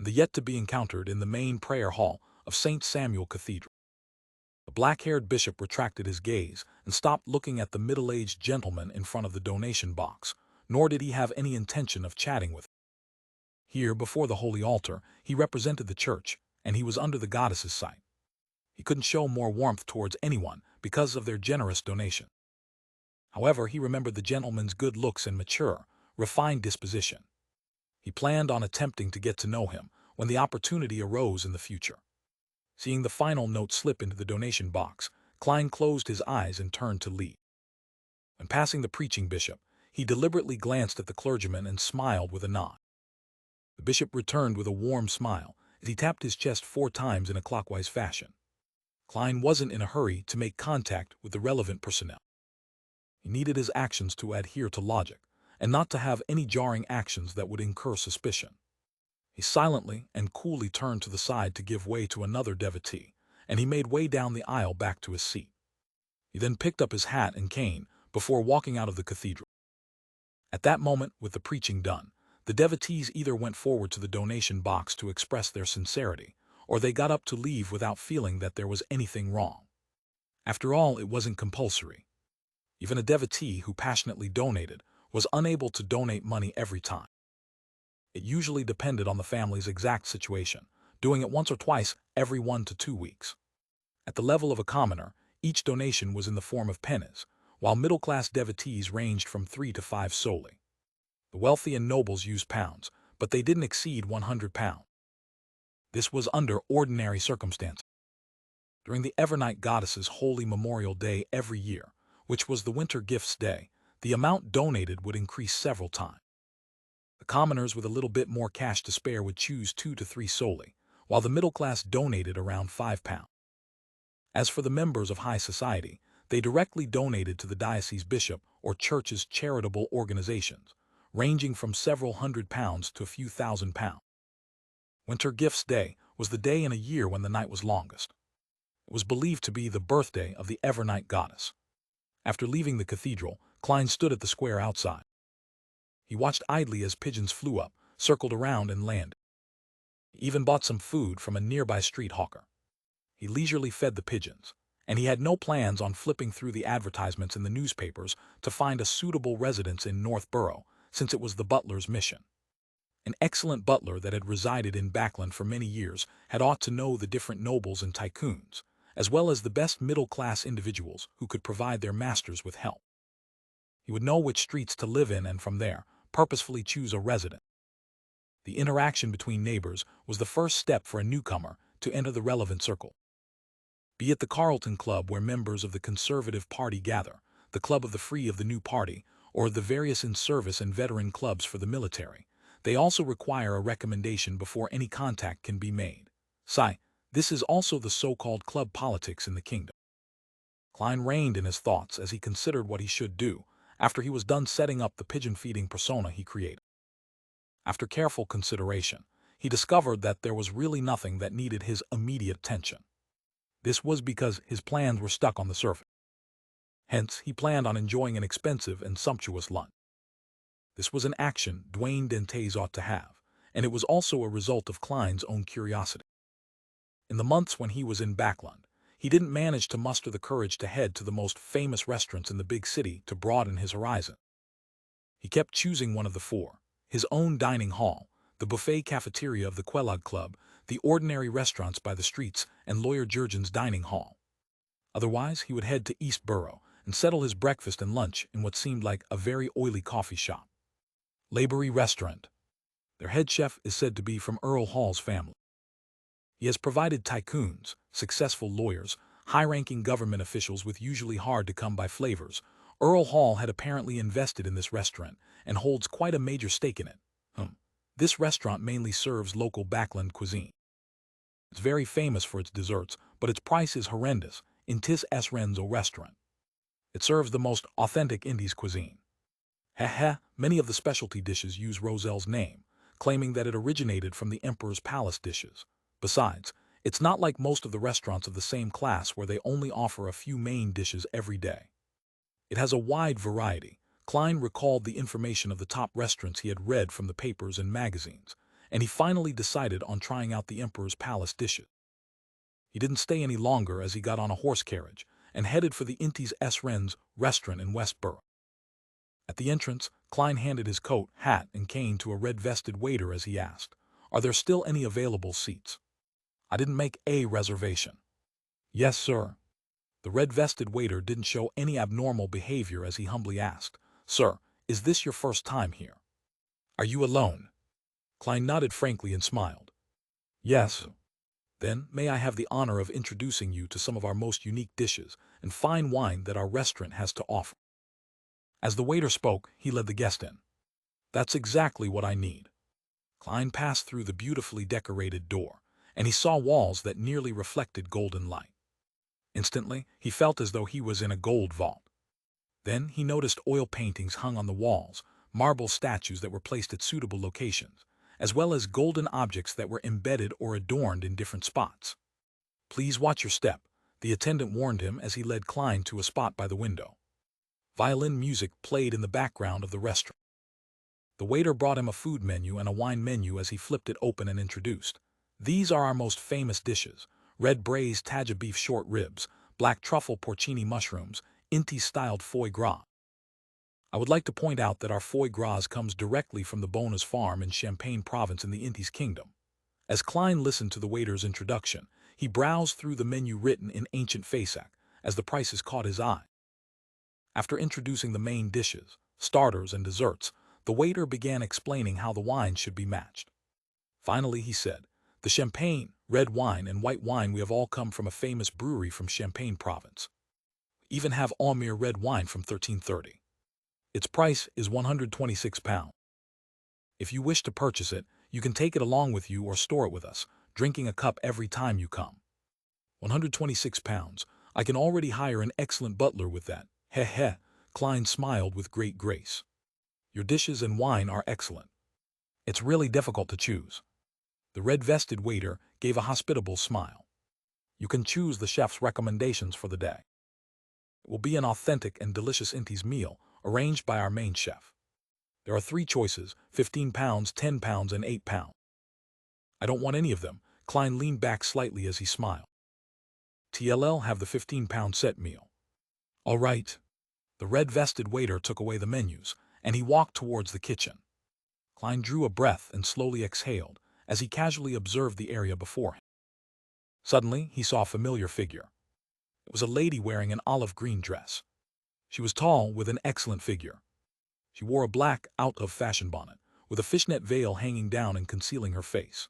the yet to be encountered in the main prayer hall of St. Samuel Cathedral. The black-haired bishop retracted his gaze and stopped looking at the middle-aged gentleman in front of the donation box, nor did he have any intention of chatting with him. Here, before the holy altar, he represented the church, and he was under the goddess's sight. He couldn't show more warmth towards anyone because of their generous donation. However, he remembered the gentleman's good looks and mature, refined disposition. He planned on attempting to get to know him when the opportunity arose in the future. Seeing the final note slip into the donation box, Klein closed his eyes and turned to leave. When passing the preaching bishop, he deliberately glanced at the clergyman and smiled with a nod. The bishop returned with a warm smile as he tapped his chest 4 times in a clockwise fashion. Klein wasn't in a hurry to make contact with the relevant personnel. He needed his actions to adhere to logic, and not to have any jarring actions that would incur suspicion. He silently and coolly turned to the side to give way to another devotee, and he made way down the aisle back to his seat. He then picked up his hat and cane before walking out of the cathedral. At that moment, with the preaching done, the devotees either went forward to the donation box to express their sincerity, or they got up to leave without feeling that there was anything wrong. After all, it wasn't compulsory. Even a devotee who passionately donated was unable to donate money every time. It usually depended on the family's exact situation, doing it once or twice every 1 to 2 weeks. At the level of a commoner, each donation was in the form of pennies, while middle-class devotees ranged from 3 to 5 solely. The wealthy and nobles used pounds, but they didn't exceed £100. This was under ordinary circumstances. During the Evernight Goddess's Holy Memorial Day every year, which was the Winter Gifts Day, the amount donated would increase several times. The commoners with a little bit more cash to spare would choose 2 to 3 solely, while the middle class donated around £5. As for the members of high society, they directly donated to the diocese bishop or church's charitable organizations, ranging from several £100s to a few £1,000s. Winter Gifts Day was the day in a year when the night was longest. It was believed to be the birthday of the Evernight Goddess. After leaving the cathedral, Klein stood at the square outside. He watched idly as pigeons flew up, circled around, and landed. He even bought some food from a nearby street hawker. He leisurely fed the pigeons, and he had no plans on flipping through the advertisements in the newspapers to find a suitable residence in Northborough, since it was the butler's mission. An excellent butler that had resided in Backland for many years had ought to know the different nobles and tycoons, as well as the best middle-class individuals who could provide their masters with help. He would know which streets to live in and from there, purposefully choose a resident. The interaction between neighbors was the first step for a newcomer to enter the relevant circle. Be it the Carlton Club where members of the Conservative Party gather, the Club of the Free of the New Party, or the various in-service and veteran clubs for the military, they also require a recommendation before any contact can be made. This is also the so-called club politics in the kingdom. Klein reined in his thoughts as he considered what he should do after he was done setting up the pigeon-feeding persona he created. After careful consideration, he discovered that there was really nothing that needed his immediate attention. This was because his plans were stuck on the surface. Hence, he planned on enjoying an expensive and sumptuous lunch. This was an action Dwayne Dentes ought to have, and it was also a result of Klein's own curiosity. In the months when he was in Backland, he didn't manage to muster the courage to head to the most famous restaurants in the big city to broaden his horizon. He kept choosing one of the 4, his own dining hall, the buffet cafeteria of the Quelog Club, the ordinary restaurants by the streets, and Lawyer Jurgen's dining hall. Otherwise, he would head to East Borough and settle his breakfast and lunch in what seemed like a very oily coffee shop. Laborie Restaurant. Their head chef is said to be from Earl Hall's family. He has provided tycoons, successful lawyers, high-ranking government officials with usually hard-to-come-by flavors. Earl Hall had apparently invested in this restaurant and holds quite a major stake in it. This restaurant mainly serves local Backland cuisine. It's very famous for its desserts, but its price is horrendous in Tis S. Renzo restaurant. It serves the most authentic Indies cuisine. Many of the specialty dishes use Roselle's name, claiming that it originated from the Emperor's Palace dishes. Besides, it's not like most of the restaurants of the same class where they only offer a few main dishes every day. It has a wide variety. Klein recalled the information of the top restaurants he had read from the papers and magazines, and he finally decided on trying out the Emperor's palace dishes. He didn't stay any longer as he got on a horse carriage and headed for the Intis S. Wren's restaurant in Westboro. At the entrance, Klein handed his coat, hat, and cane to a red-vested waiter as he asked, "Are there still any available seats? I didn't make a reservation." "Yes, sir." The red-vested waiter didn't show any abnormal behavior as he humbly asked, "Sir, is this your first time here? Are you alone?" Klein nodded frankly and smiled. "Yes." "Then may I have the honor of introducing you to some of our most unique dishes and fine wine that our restaurant has to offer." As the waiter spoke, he led the guest in. "That's exactly what I need." Klein passed through the beautifully decorated door, and he saw walls that nearly reflected golden light. Instantly, he felt as though he was in a gold vault. Then he noticed oil paintings hung on the walls, marble statues that were placed at suitable locations, as well as golden objects that were embedded or adorned in different spots. "Please watch your step," the attendant warned him as he led Klein to a spot by the window. Violin music played in the background of the restaurant. The waiter brought him a food menu and a wine menu as he flipped it open and introduced, "These are our most famous dishes: red braised Taja beef short ribs, black truffle porcini mushrooms, Inti-styled foie gras." I would like to point out that our foie gras comes directly from the Bona's farm in Champagne province in the Intis kingdom. As Klein listened to the waiter's introduction, he browsed through the menu written in ancient Fasak as the prices caught his eye. After introducing the main dishes, starters, and desserts, the waiter began explaining how the wines should be matched. Finally, he said, "The champagne, red wine, and white wine we have all come from a famous brewery from Champagne province. We even have Almere red wine from 1330. Its price is £126. If you wish to purchase it, you can take it along with you or store it with us, drinking a cup every time you come." £126. I can already hire an excellent butler with that. Heh heh, Klein smiled with great grace. "Your dishes and wine are excellent. It's really difficult to choose." The red-vested waiter gave a hospitable smile. "You can choose the chef's recommendations for the day. It will be an authentic and delicious Intis meal, arranged by our main chef. There are 3 choices, £15, £10, and £8. "I don't want any of them." Klein leaned back slightly as he smiled. "TLL have the £15 set meal." "All right." The red-vested waiter took away the menus, and he walked towards the kitchen. Klein drew a breath and slowly exhaled as he casually observed the area before him. Suddenly, he saw a familiar figure. It was a lady wearing an olive-green dress. She was tall, with an excellent figure. She wore a black, out-of-fashion bonnet, with a fishnet veil hanging down and concealing her face.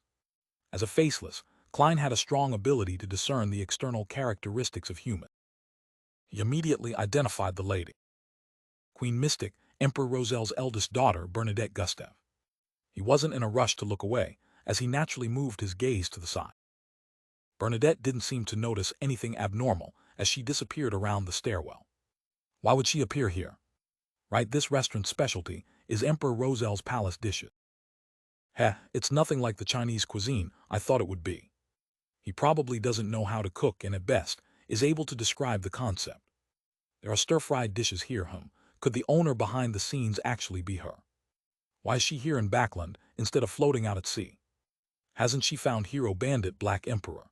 As a faceless, Klein had a strong ability to discern the external characteristics of humans. He immediately identified the lady. Queen Mystic, Emperor Rosel's eldest daughter, Bernadette Gustave. He wasn't in a rush to look away, as he naturally moved his gaze to the side. Bernadette didn't seem to notice anything abnormal as she disappeared around the stairwell. Why would she appear here? Right, this restaurant's specialty is Emperor Rosel's palace dishes. Heh, it's nothing like the Chinese cuisine I thought it would be. He probably doesn't know how to cook and at best is able to describe the concept. There are stir-fried dishes here, Could the owner behind the scenes actually be her? Why is she here in Backland instead of floating out at sea? Hasn't she found Hero Bandit Black Emperor?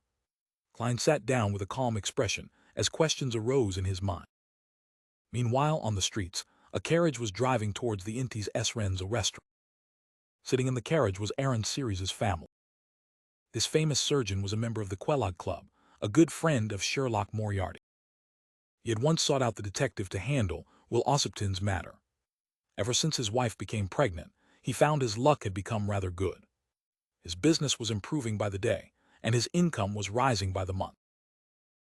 Klein sat down with a calm expression as questions arose in his mind. Meanwhile, on the streets, a carriage was driving towards the Intis S. Wren's restaurant. Sitting in the carriage was Aaron Series' family. This famous surgeon was a member of the Kellogg Club, a good friend of Sherlock Moriarty. He had once sought out the detective to handle Will Ossipton's matter. Ever since his wife became pregnant, he found his luck had become rather good. His business was improving by the day, and his income was rising by the month.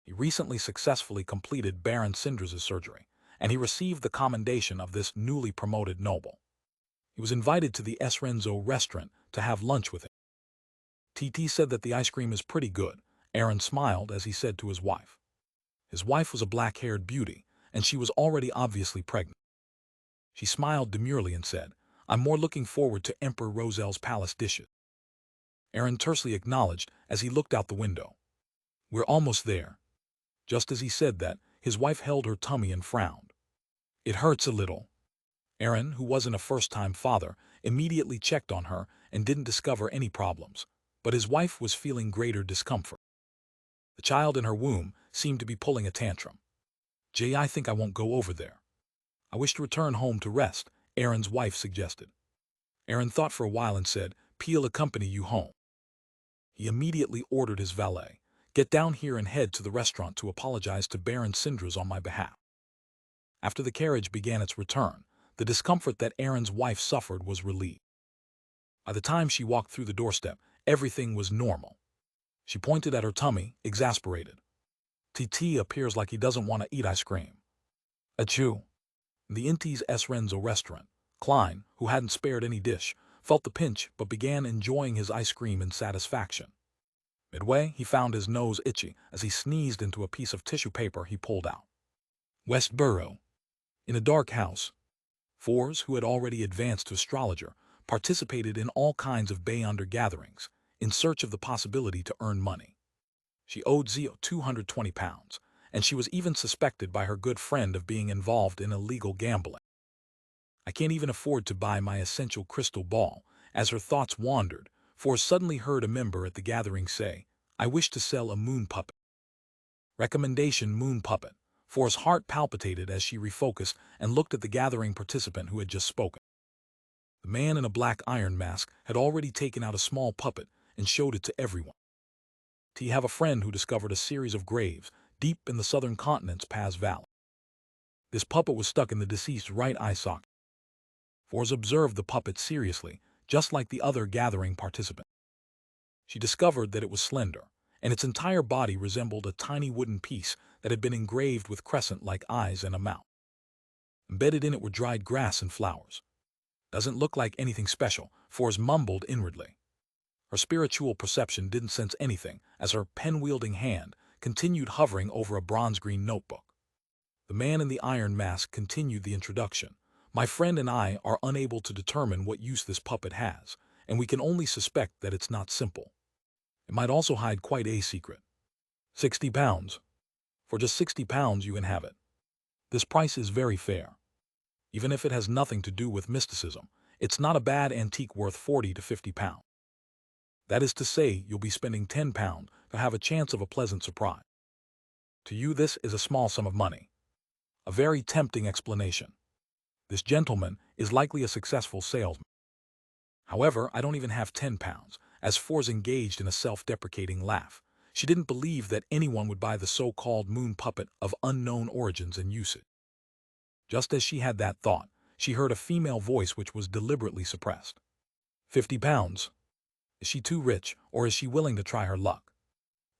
He recently successfully completed Baron Cinders' surgery, and he received the commendation of this newly promoted noble. He was invited to the S. Renzo restaurant to have lunch with him. TT said that the ice cream is pretty good. Aaron smiled as he said to his wife. His wife was a black-haired beauty, and she was already obviously pregnant. She smiled demurely and said, "I'm more looking forward to Emperor Rosel's palace dishes." Aaron tersely acknowledged as he looked out the window. "We're almost there." Just as he said that, his wife held her tummy and frowned. "It hurts a little." Aaron, who wasn't a first-time father, immediately checked on her and didn't discover any problems, but his wife was feeling greater discomfort. The child in her womb seemed to be pulling a tantrum. "Jay, I think I won't go over there. I wish to return home to rest," Aaron's wife suggested. Aaron thought for a while and said, "Peel accompany you home." He immediately ordered his valet, "Get down here and head to the restaurant to apologize to Baron Cindras on my behalf." After the carriage began its return, the discomfort that Aaron's wife suffered was relieved. By the time she walked through the doorstep, everything was normal. She pointed at her tummy, exasperated. "TT appears like he doesn't want to eat ice cream." Achoo. In the Intis S. Renzo restaurant, Klein, who hadn't spared any dish, felt the pinch but began enjoying his ice cream in satisfaction. Midway, he found his nose itchy as he sneezed into a piece of tissue paper he pulled out. Westboro. In a dark house, Fours, who had already advanced to astrologer, participated in all kinds of Beyonder gatherings, in search of the possibility to earn money. She owed Zio £220, and she was even suspected by her good friend of being involved in illegal gambling. "I can't even afford to buy my essential crystal ball." As her thoughts wandered, Fours suddenly heard a member at the gathering say, "I wish to sell a moon puppet." Recommendation: moon puppet. Fours' heart palpitated as she refocused and looked at the gathering participant who had just spoken. The man in a black iron mask had already taken out a small puppet and showed it to everyone. He have a friend who discovered a series of graves deep in the southern continent's Paz Valley. This puppet was stuck in the deceased's right eye socket. Fours observed the puppet seriously, just like the other gathering participant. She discovered that it was slender, and its entire body resembled a tiny wooden piece that had been engraved with crescent-like eyes and a mouth. Embedded in it were dried grass and flowers. "Doesn't look like anything special," Fours mumbled inwardly. Her spiritual perception didn't sense anything as her pen-wielding hand continued hovering over a bronze-green notebook. The man in the iron mask continued the introduction. "My friend and I are unable to determine what use this puppet has, and we can only suspect that it's not simple. It might also hide quite a secret. £60. For just £60 you can have it. This price is very fair. Even if it has nothing to do with mysticism, it's not a bad antique worth £40 to £50. That is to say, you'll be spending £10 to have a chance of a pleasant surprise. To you this is a small sum of money. A very tempting explanation. This gentleman is likely a successful salesman. However, I don't even have £10, as Fours engaged in a self-deprecating laugh. She didn't believe that anyone would buy the so-called moon puppet of unknown origins and usage. Just as she had that thought, she heard a female voice which was deliberately suppressed. £50. Is she too rich, or is she willing to try her luck?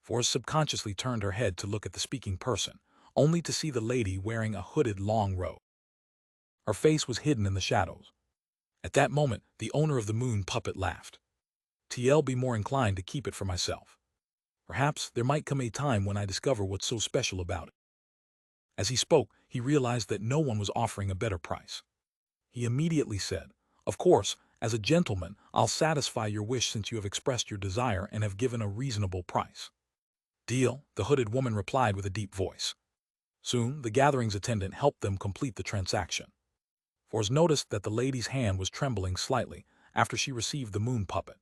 Fours subconsciously turned her head to look at the speaking person, only to see the lady wearing a hooded long robe. Her face was hidden in the shadows. At that moment, the owner of the moon puppet laughed. "T'll be more inclined to keep it for myself. Perhaps there might come a time when I discover what's so special about it." As he spoke, he realized that no one was offering a better price. He immediately said, "Of course, as a gentleman, I'll satisfy your wish since you have expressed your desire and have given a reasonable price." "Deal," the hooded woman replied with a deep voice. Soon, the gathering's attendant helped them complete the transaction. Fours noticed that the lady's hand was trembling slightly after she received the moon puppet.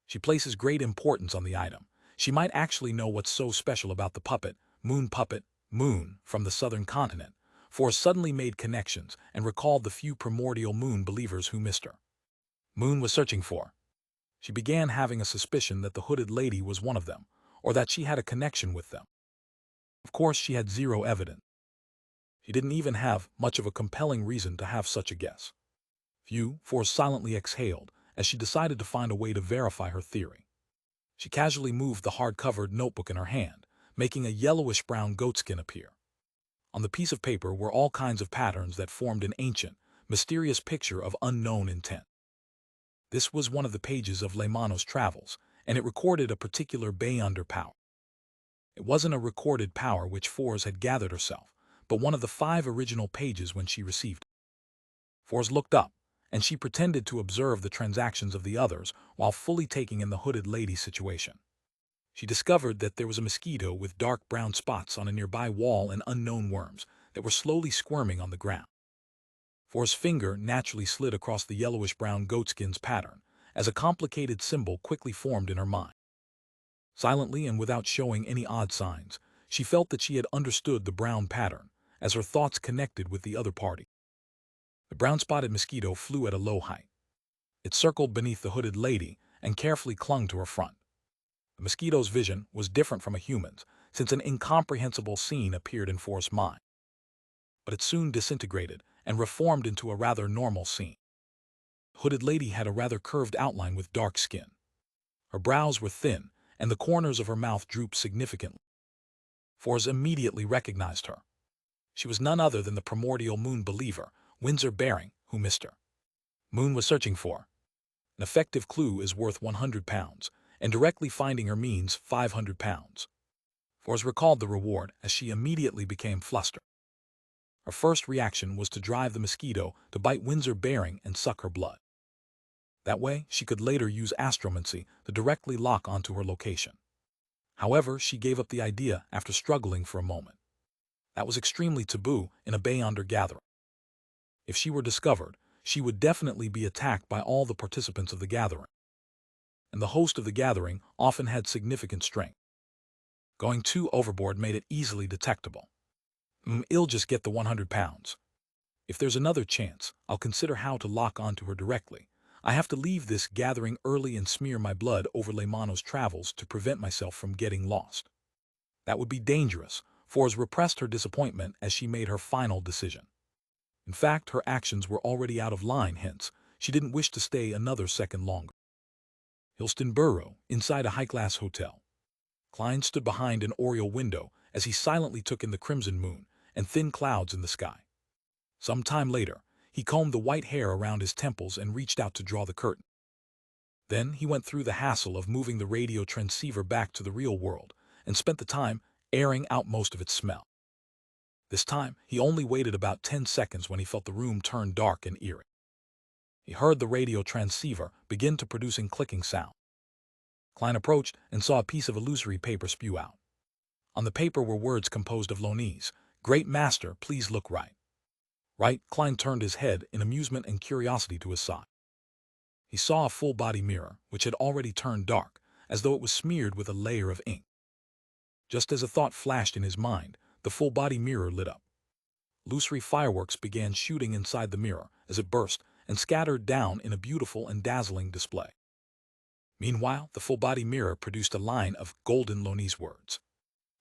She places great importance on the item. She might actually know what's so special about the puppet, moon, from the southern continent. Fours suddenly made connections and recalled the few primordial moon believers who missed her. Moon was searching for. She began having a suspicion that the hooded lady was one of them, or that she had a connection with them. Of course, she had zero evidence. She didn't even have much of a compelling reason to have such a guess. Fours silently exhaled as she decided to find a way to verify her theory. She casually moved the hard-covered notebook in her hand, making a yellowish-brown goatskin appear. On the piece of paper were all kinds of patterns that formed an ancient, mysterious picture of unknown intent. This was one of the pages of Lemano's travels, and it recorded a particular Beyonder power. It wasn't a recorded power which Fours had gathered herself, but one of the 5 original pages when she received it. Fours looked up, and she pretended to observe the transactions of the others while fully taking in the hooded lady's situation. She discovered that there was a mosquito with dark brown spots on a nearby wall and unknown worms that were slowly squirming on the ground. Fours' finger naturally slid across the yellowish-brown goatskin's pattern, as a complicated symbol quickly formed in her mind. Silently and without showing any odd signs, she felt that she had understood the brown pattern, as her thoughts connected with the other party. The brown-spotted mosquito flew at a low height. It circled beneath the hooded lady and carefully clung to her front. The mosquito's vision was different from a human's, since an incomprehensible scene appeared in Forrest's mind. But it soon disintegrated and reformed into a rather normal scene. The hooded lady had a rather curved outline with dark skin. Her brows were thin, and the corners of her mouth drooped significantly. Forrest immediately recognized her. She was none other than the primordial Moon believer, Windsor Baring, who Mr. Moon was searching for. An effective clue is worth £100, and directly finding her means £500. Forrest recalled the reward as she immediately became flustered. Her first reaction was to drive the mosquito to bite Windsor Baring and suck her blood. That way, she could later use astromancy to directly lock onto her location. However, she gave up the idea after struggling for a moment. That was extremely taboo in a Beyonder gathering. If she were discovered, she would definitely be attacked by all the participants of the gathering. And the host of the gathering often had significant strength. Going too overboard made it easily detectable. I'll just get the £100. If there's another chance, I'll consider how to lock onto her directly. I have to leave this gathering early and smear my blood over Leimano's travels to prevent myself from getting lost. That would be dangerous. Forrest repressed her disappointment as she made her final decision. In fact, her actions were already out of line, hence, she didn't wish to stay another second longer. Hillston Borough, inside a high-class hotel. Klein stood behind an oriel window as he silently took in the crimson moon and thin clouds in the sky. Some time later, he combed the white hair around his temples and reached out to draw the curtain. Then he went through the hassle of moving the radio transceiver back to the real world and spent the time airing out most of its smell. This time, he only waited about 10 seconds when he felt the room turn dark and eerie. He heard the radio transceiver begin to produce clicking sound. Klein approached and saw a piece of illusory paper spew out. On the paper were words composed of Lonese, "Great Master, please look right." Right, Klein turned his head in amusement and curiosity to his side. He saw a full-body mirror, which had already turned dark, as though it was smeared with a layer of ink. Just as a thought flashed in his mind, the full-body mirror lit up. Illusory fireworks began shooting inside the mirror as it burst and scattered down in a beautiful and dazzling display. Meanwhile, the full-body mirror produced a line of golden Lonese words.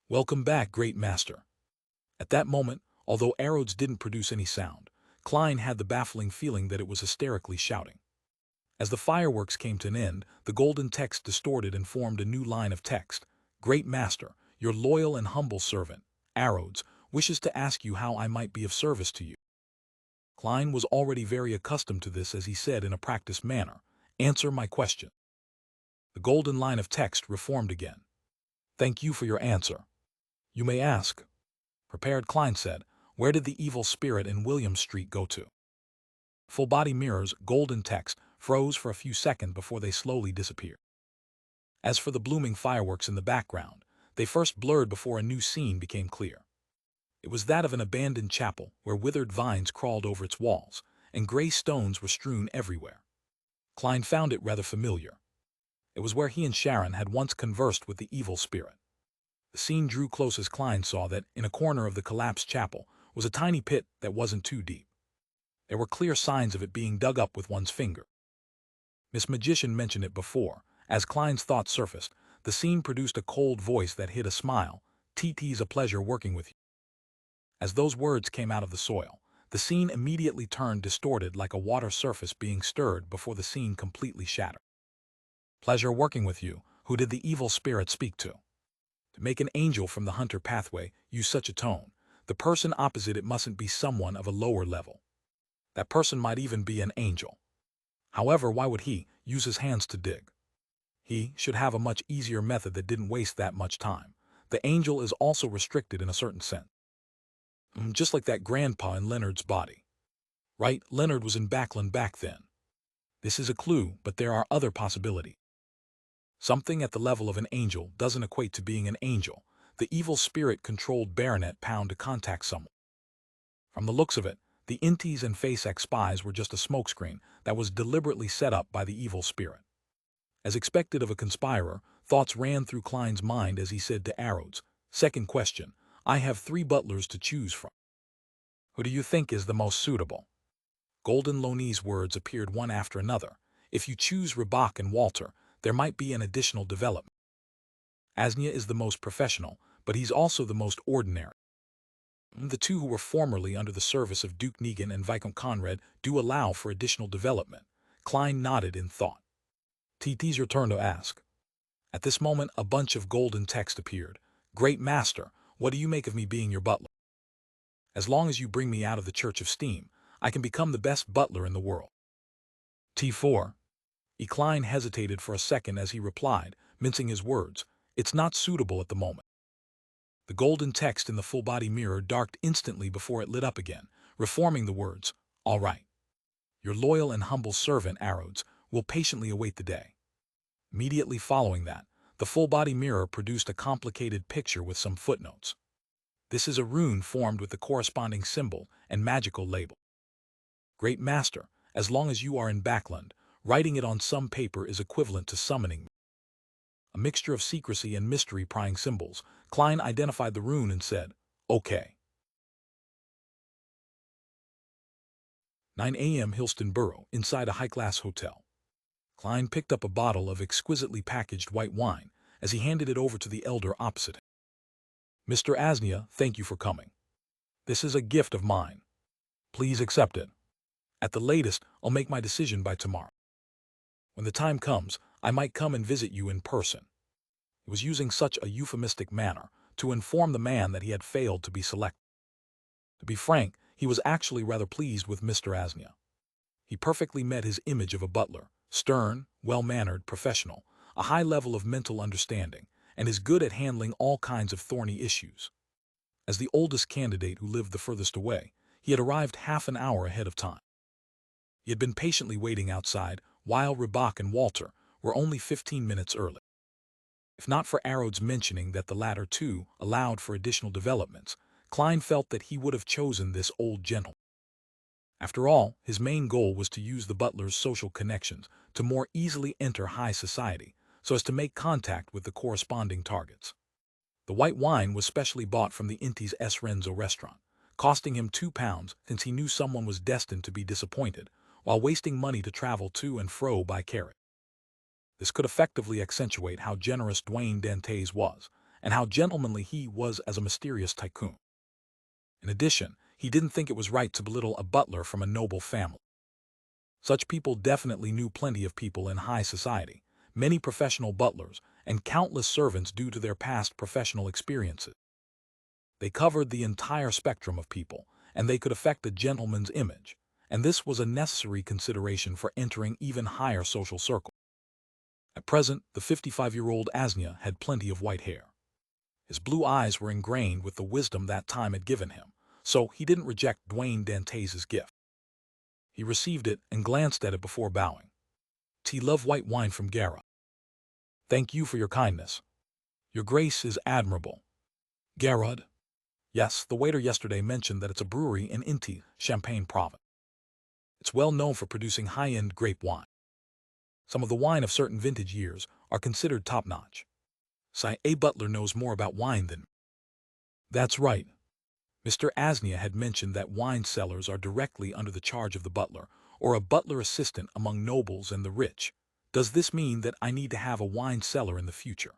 "Welcome back, Great Master." At that moment, although arrows didn't produce any sound, Klein had the baffling feeling that it was hysterically shouting. As the fireworks came to an end, the golden text distorted and formed a new line of text. "Great Master, your loyal and humble servant, Arrows, wishes to ask you how I might be of service to you." Klein was already very accustomed to this as he said in a practiced manner, "Answer my question." The golden line of text reformed again. "Thank you for your answer. You may ask." Prepared, Klein said, "Where did the evil spirit in William Street go to?" Full-body mirrors, golden text, froze for a few seconds before they slowly disappeared. As for the blooming fireworks in the background, they first blurred before a new scene became clear. It was that of an abandoned chapel where withered vines crawled over its walls, and gray stones were strewn everywhere. Klein found it rather familiar. It was where he and Sharon had once conversed with the evil spirit. The scene drew close as Klein saw that, in a corner of the collapsed chapel, was a tiny pit that wasn't too deep. There were clear signs of it being dug up with one's finger. Miss Magician mentioned it before. As Klein's thoughts surfaced, the scene produced a cold voice that hid a smile. "TT's a pleasure working with you." As those words came out of the soil, the scene immediately turned distorted like a water surface being stirred before the scene completely shattered. "Pleasure working with you." Who did the evil spirit speak to? To make an angel from the hunter pathway use such a tone, the person opposite it mustn't be someone of a lower level. That person might even be an angel. However, why would he use his hands to dig? He should have a much easier method that didn't waste that much time. The angel is also restricted in a certain sense. Just like that grandpa in Leonard's body. Right, Leonard was in Backland back then. This is a clue, but there are other possibilities. Something at the level of an angel doesn't equate to being an angel. The evil spirit controlled Baronet Pound to contact someone. From the looks of it, The Intis and Facex spies were just a smokescreen that was deliberately set up by the evil spirit. As expected of a conspirer, thoughts ran through Klein's mind as he said to Arrows, "Second question, I have 3 butlers to choose from. Who do you think is the most suitable?" Golden Loney's words appeared one after another. "If you choose Rabak and Walter, there might be an additional development. Asnia is the most professional, but he's also the most ordinary. The 2 who were formerly under the service of Duke Negan and Viscount Conrad do allow for additional development." Klein nodded in thought. "TT's your turn to ask." At this moment, a bunch of golden text appeared. "Great Master, what do you make of me being your butler? As long as you bring me out of the Church of Steam, I can become the best butler in the world." T4. Klein hesitated for a second as he replied, mincing his words, "It's not suitable at the moment." The golden text in the full-body mirror darkened instantly before it lit up again, reforming the words, "All right. Your loyal and humble servant, Arrows, will patiently await the day." Immediately following that, the full-body mirror produced a complicated picture with some footnotes. This is a rune formed with the corresponding symbol and magical label. "Great Master, as long as you are in Backland, writing it on some paper is equivalent to summoning me." A mixture of secrecy and mystery prying symbols, Klein identified the rune and said, "Okay." 9 a.m. Hillston Borough, inside a high-class hotel. Klein picked up a bottle of exquisitely packaged white wine as he handed it over to the elder opposite him. "Mr. Asnia, thank you for coming. This is a gift of mine. Please accept it. At the latest, I'll make my decision by tomorrow. When the time comes, I might come and visit you in person." He was using such a euphemistic manner to inform the man that he had failed to be selected. To be frank, he was actually rather pleased with Mr. Asnia. He perfectly met his image of a butler, stern, well-mannered, professional, a high level of mental understanding, and is good at handling all kinds of thorny issues. As the oldest candidate who lived the furthest away, he had arrived half an hour ahead of time. He had been patiently waiting outside, while Rabak and Walter were only 15 minutes early. If not for Arrows mentioning that the latter too allowed for additional developments, Klein felt that he would have chosen this old gentleman. After all, his main goal was to use the butler's social connections to more easily enter high society, so as to make contact with the corresponding targets. The white wine was specially bought from the Intis S. Renzo restaurant, costing him £2 since he knew someone was destined to be disappointed, while wasting money to travel to and fro by carriage. This could effectively accentuate how generous Dwayne Dantes was, and how gentlemanly he was as a mysterious tycoon. In addition, he didn't think it was right to belittle a butler from a noble family. Such people definitely knew plenty of people in high society, many professional butlers, and countless servants due to their past professional experiences. They covered the entire spectrum of people, and they could affect a gentleman's image, and this was a necessary consideration for entering even higher social circles. At present, the 55-year-old Asnia had plenty of white hair. His blue eyes were ingrained with the wisdom that time had given him, so he didn't reject Dwayne Dantes' gift. He received it and glanced at it before bowing. "Tea love white wine from Gara. Thank you for your kindness. Your grace is admirable." "Garud?" "Yes, the waiter yesterday mentioned that it's a brewery in Inti, Champagne province. It's well known for producing high-end grape wine. Some of the wine of certain vintage years are considered top-notch. A butler knows more about wine than me." "That's right." Mr. Asnia had mentioned that wine cellars are directly under the charge of the butler, or a butler assistant among nobles and the rich. "Does this mean that I need to have a wine cellar in the future?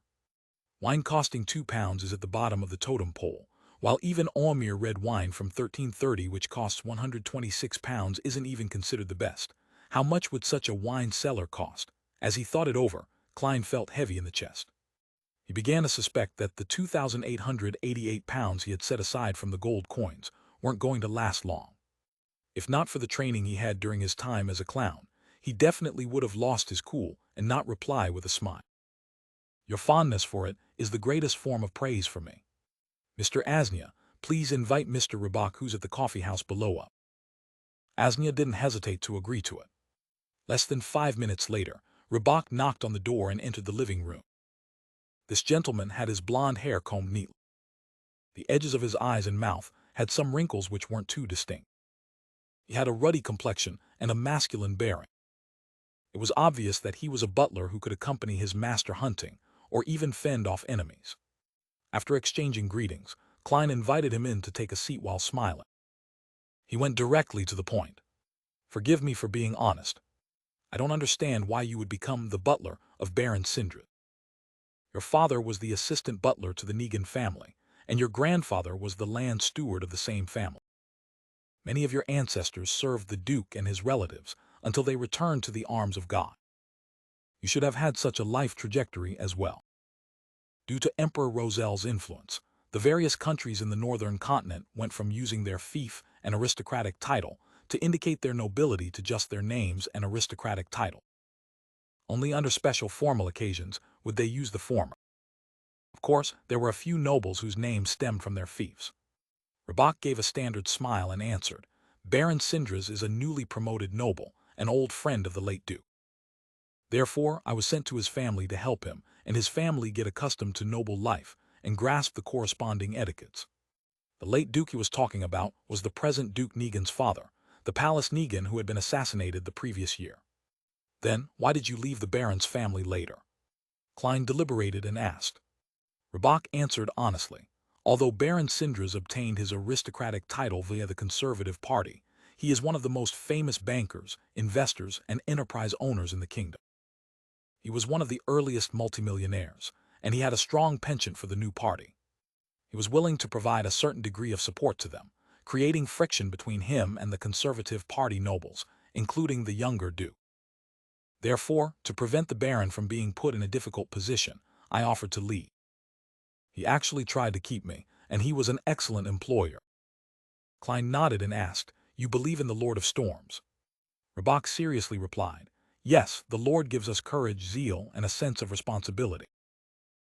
Wine costing £2 is at the bottom of the totem pole, while even Aumere red wine from 1330, which costs £126, isn't even considered the best. How much would such a wine cellar cost?" As he thought it over, Klein felt heavy in the chest. He began to suspect that the £2,888 he had set aside from the gold coins weren't going to last long. If not for the training he had during his time as a clown, he definitely would have lost his cool and not reply with a smile. "Your fondness for it is the greatest form of praise for me. Mr. Asnia, please invite Mr. Rabak, who's at the coffee house below, up." Asnia didn't hesitate to agree to it. Less than 5 minutes later, Rabak knocked on the door and entered the living room. This gentleman had his blonde hair combed neatly. The edges of his eyes and mouth had some wrinkles which weren't too distinct. He had a ruddy complexion and a masculine bearing. It was obvious that he was a butler who could accompany his master hunting or even fend off enemies. After exchanging greetings, Klein invited him in to take a seat while smiling. He went directly to the point. "Forgive me for being honest. I don't understand why you would become the butler of Baron Sindrid. Your father was the assistant butler to the Negan family, and your grandfather was the land steward of the same family. Many of your ancestors served the Duke and his relatives until they returned to the arms of God. You should have had such a life trajectory as well. Due to Emperor Rosel's influence, the various countries in the northern continent went from using their fief and aristocratic title to indicate their nobility to just their names and aristocratic title. Only under special formal occasions would they use the former. Of course, there were a few nobles whose names stemmed from their fiefs." Rabak gave a standard smile and answered, "Baron Sindris is a newly promoted noble, an old friend of the late Duke. Therefore, I was sent to his family to help him and his family get accustomed to noble life and grasp the corresponding etiquettes. The late Duke he was talking about was the present Duke Negan's father, the Palace Negan who had been assassinated the previous year." "Then, why did you leave the Baron's family later?" Klein deliberated and asked. Rabak answered honestly, "Although Baron Sindris obtained his aristocratic title via the Conservative Party, he is one of the most famous bankers, investors, and enterprise owners in the kingdom. He was one of the earliest multimillionaires, and he had a strong penchant for the new party. He was willing to provide a certain degree of support to them, creating friction between him and the Conservative Party nobles, including the younger Duke. Therefore, to prevent the Baron from being put in a difficult position, I offered to leave. He actually tried to keep me, and he was an excellent employer." Klein nodded and asked, "You believe in the Lord of Storms?" Rabak seriously replied, "Yes, the Lord gives us courage, zeal, and a sense of responsibility."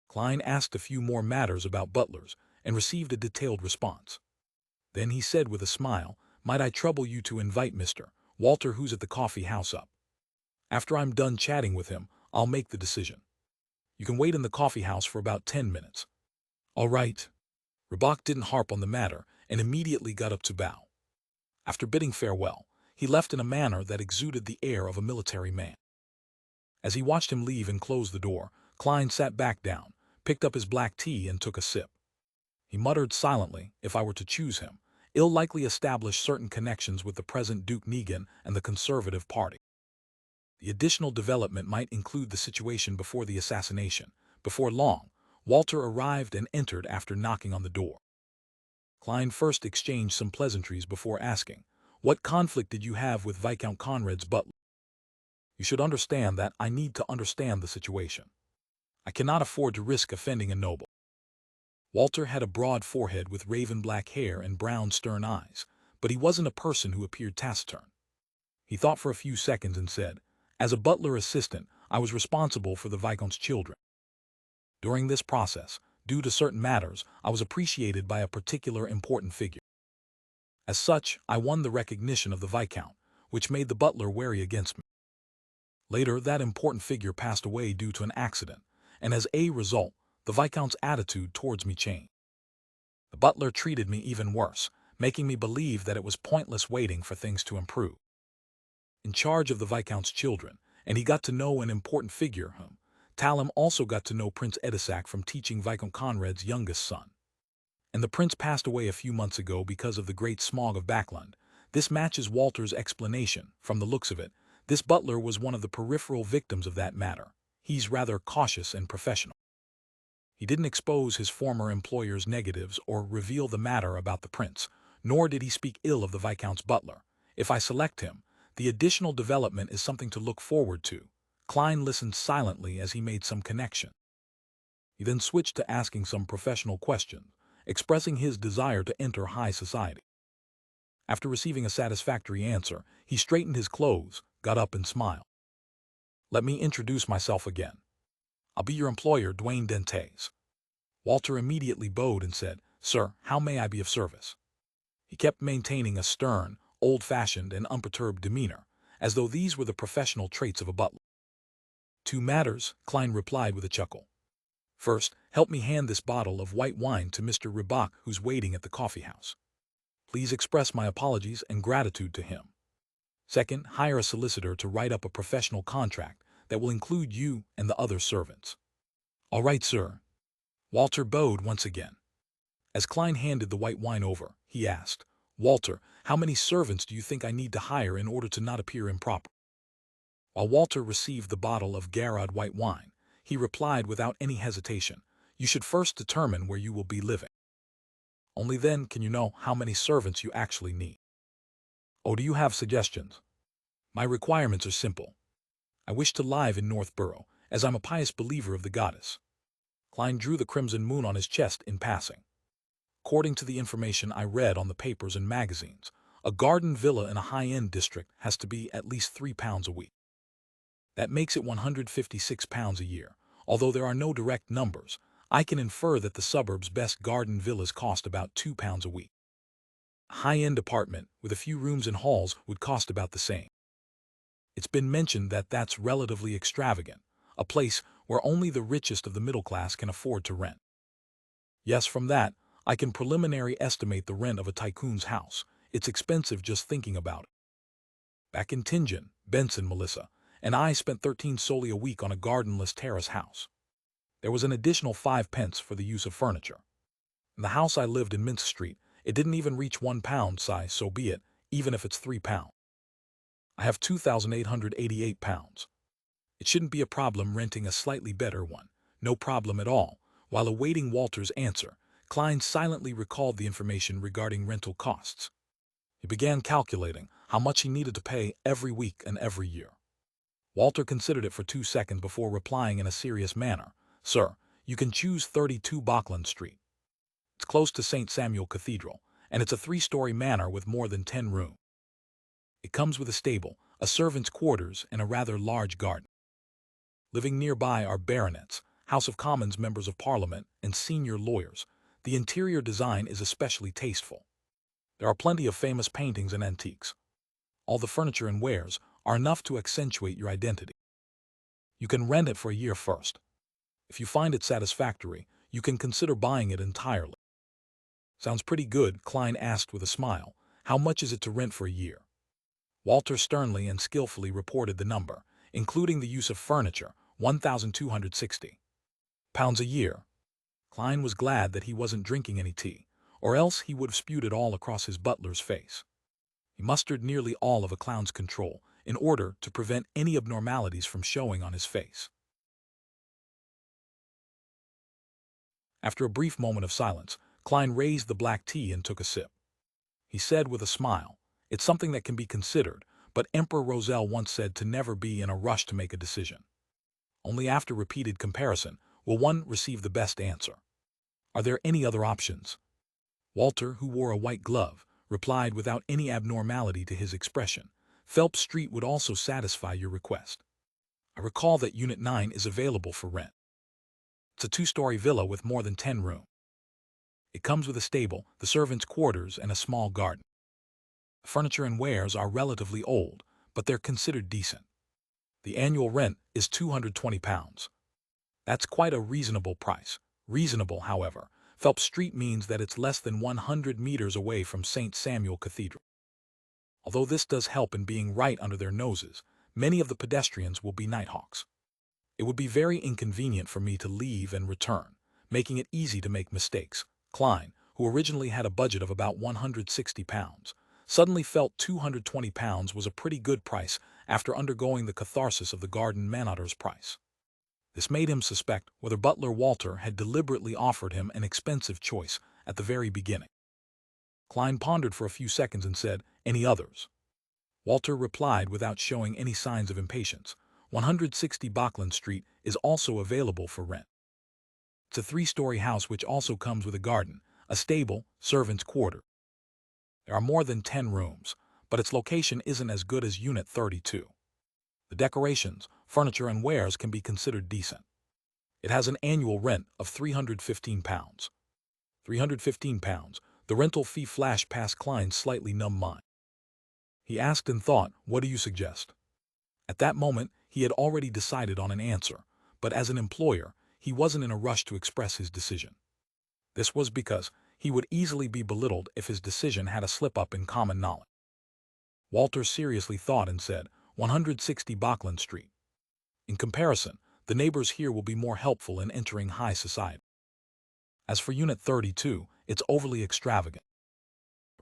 Klein asked a few more matters about butlers and received a detailed response. Then he said with a smile, "Might I trouble you to invite Mr. Walter, who's at the coffee house, up? After I'm done chatting with him, I'll make the decision. You can wait in the coffee house for about 10 minutes. "All right." Rabak didn't harp on the matter and immediately got up to bow. After bidding farewell, he left in a manner that exuded the air of a military man. As he watched him leave and close the door, Klein sat back down, picked up his black tea and took a sip. He muttered silently, "If I were to choose him, he'll likely establish certain connections with the present Duke Negan and the Conservative Party. The additional development might include the situation before the assassination. Before long, Walter arrived and entered after knocking on the door. Klein first exchanged some pleasantries before asking, "What conflict did you have with Viscount Conrad's butler? You should understand that I need to understand the situation. I cannot afford to risk offending a noble." Walter had a broad forehead with raven black hair and brown stern eyes, but he wasn't a person who appeared taciturn. He thought for a few seconds and said, "As a butler assistant, I was responsible for the Viscount's children. During this process, due to certain matters, I was appreciated by a particular important figure. As such, I won the recognition of the Viscount, which made the butler wary against me. Later, that important figure passed away due to an accident, and as a result, the Viscount's attitude towards me changed. The butler treated me even worse, making me believe that it was pointless waiting for things to improve. In charge of the Viscount's children, and he got to know an important figure whom Talim also got to know Prince Edisac from teaching Viscount Conrad's youngest son. And the prince passed away a few months ago because of the great smog of Backland. This matches Walter's explanation. From the looks of it, this butler was one of the peripheral victims of that matter. He's rather cautious and professional. He didn't expose his former employer's negatives or reveal the matter about the prince, nor did he speak ill of the Viscount's butler. If I select him, the additional development is something to look forward to." Klein listened silently as he made some connection. He then switched to asking some professional questions, expressing his desire to enter high society. After receiving a satisfactory answer, he straightened his clothes, got up and smiled. "Let me introduce myself again. I'll be your employer, Dwayne Dentes." Walter immediately bowed and said, "Sir, how may I be of service?" He kept maintaining a stern, old-fashioned, and unperturbed demeanor, as though these were the professional traits of a butler. "Two matters," Klein replied with a chuckle. "First, help me hand this bottle of white wine to Mr. Ribach, who's waiting at the coffee house." Please express my apologies and gratitude to him. Second, hire a solicitor to write up a professional contract that will include you and the other servants. All right, sir. Walter bowed once again. As Klein handed the white wine over, he asked, Walter, how many servants do you think I need to hire in order to not appear improper? While Walter received the bottle of Garrod white wine, he replied without any hesitation, you should first determine where you will be living. Only then can you know how many servants you actually need. Oh, do you have suggestions? My requirements are simple. I wish to live in Northborough, as I'm a pious believer of the goddess. Klein drew the crimson moon on his chest in passing. According to the information I read on the papers and magazines, a garden villa in a high-end district has to be at least £3 a week. That makes it £156 a year. Although there are no direct numbers, I can infer that the suburb's best garden villas cost about £2 a week. A high-end apartment with a few rooms and halls would cost about the same. It's been mentioned that that's relatively extravagant, a place where only the richest of the middle class can afford to rent. Yes, from that, I can preliminary estimate the rent of a tycoon's house. It's expensive just thinking about it. Back in Tingen, Benson, Melissa, and I spent 13 solely a week on a gardenless terrace house. There was an additional 5 pence for the use of furniture. In the house I lived in Minsk Street, it didn't even reach £1 size, so be it, even if it's £3. I have £2,888. It shouldn't be a problem renting a slightly better one, no problem at all. While awaiting Walter's answer, Klein silently recalled the information regarding rental costs. He began calculating how much he needed to pay every week and every year. Walter considered it for 2 seconds before replying in a serious manner, Sir, you can choose 32 Bachland Street. It's close to St. Samuel Cathedral, and it's a 3-story manor with more than 10 rooms. It comes with a stable, a servant's quarters, and a rather large garden. Living nearby are baronets, House of Commons members of Parliament, and senior lawyers. The interior design is especially tasteful. There are plenty of famous paintings and antiques. All the furniture and wares are enough to accentuate your identity. You can rent it for a year first. If you find it satisfactory, you can consider buying it entirely. Sounds pretty good, Klein asked with a smile. How much is it to rent for a year? Walter sternly and skillfully reported the number, including the use of furniture, £1,260 a year. Klein was glad that he wasn't drinking any tea, or else he would have spewed it all across his butler's face. He mustered nearly all of a clown's control in order to prevent any abnormalities from showing on his face. After a brief moment of silence, Klein raised the black tea and took a sip. He said with a smile, It's something that can be considered, but Emperor Roselle once said to never be in a rush to make a decision. Only after repeated comparison will one receive the best answer. Are there any other options? Walter, who wore a white glove, replied without any abnormality to his expression, Phelps Street would also satisfy your request. I recall that Unit 9 is available for rent. It's a 2-story villa with more than 10 rooms. It comes with a stable, the servants' quarters, and a small garden. The furniture and wares are relatively old, but they're considered decent. The annual rent is £220. That's quite a reasonable price. Reasonable, however, Phelps Street means that it's less than 100 meters away from St. Samuel Cathedral. Although this does help in being right under their noses, many of the pedestrians will be nighthawks. It would be very inconvenient for me to leave and return, making it easy to make mistakes. Klein, who originally had a budget of about £160, suddenly felt £220 was a pretty good price after undergoing the catharsis of the garden manager's price. This made him suspect whether butler Walter had deliberately offered him an expensive choice at the very beginning. Klein pondered for a few seconds and said, Any others? Walter replied without showing any signs of impatience, 160 Bachland Street is also available for rent. It's a 3-story house which also comes with a garden, a stable, servants' quarter. There are more than 10 rooms, but its location isn't as good as Unit 32. The decorations, furniture, and wares can be considered decent. It has an annual rent of £315. £315, the rental fee flashed past Klein's slightly numb mind. He asked and thought, What do you suggest? At that moment, he had already decided on an answer, but as an employer, he wasn't in a rush to express his decision. This was because He would easily be belittled if his decision had a slip-up in common knowledge. Walter seriously thought and said, 160 Bachland Street. In comparison, the neighbors here will be more helpful in entering high society. As for Unit 32, it's overly extravagant.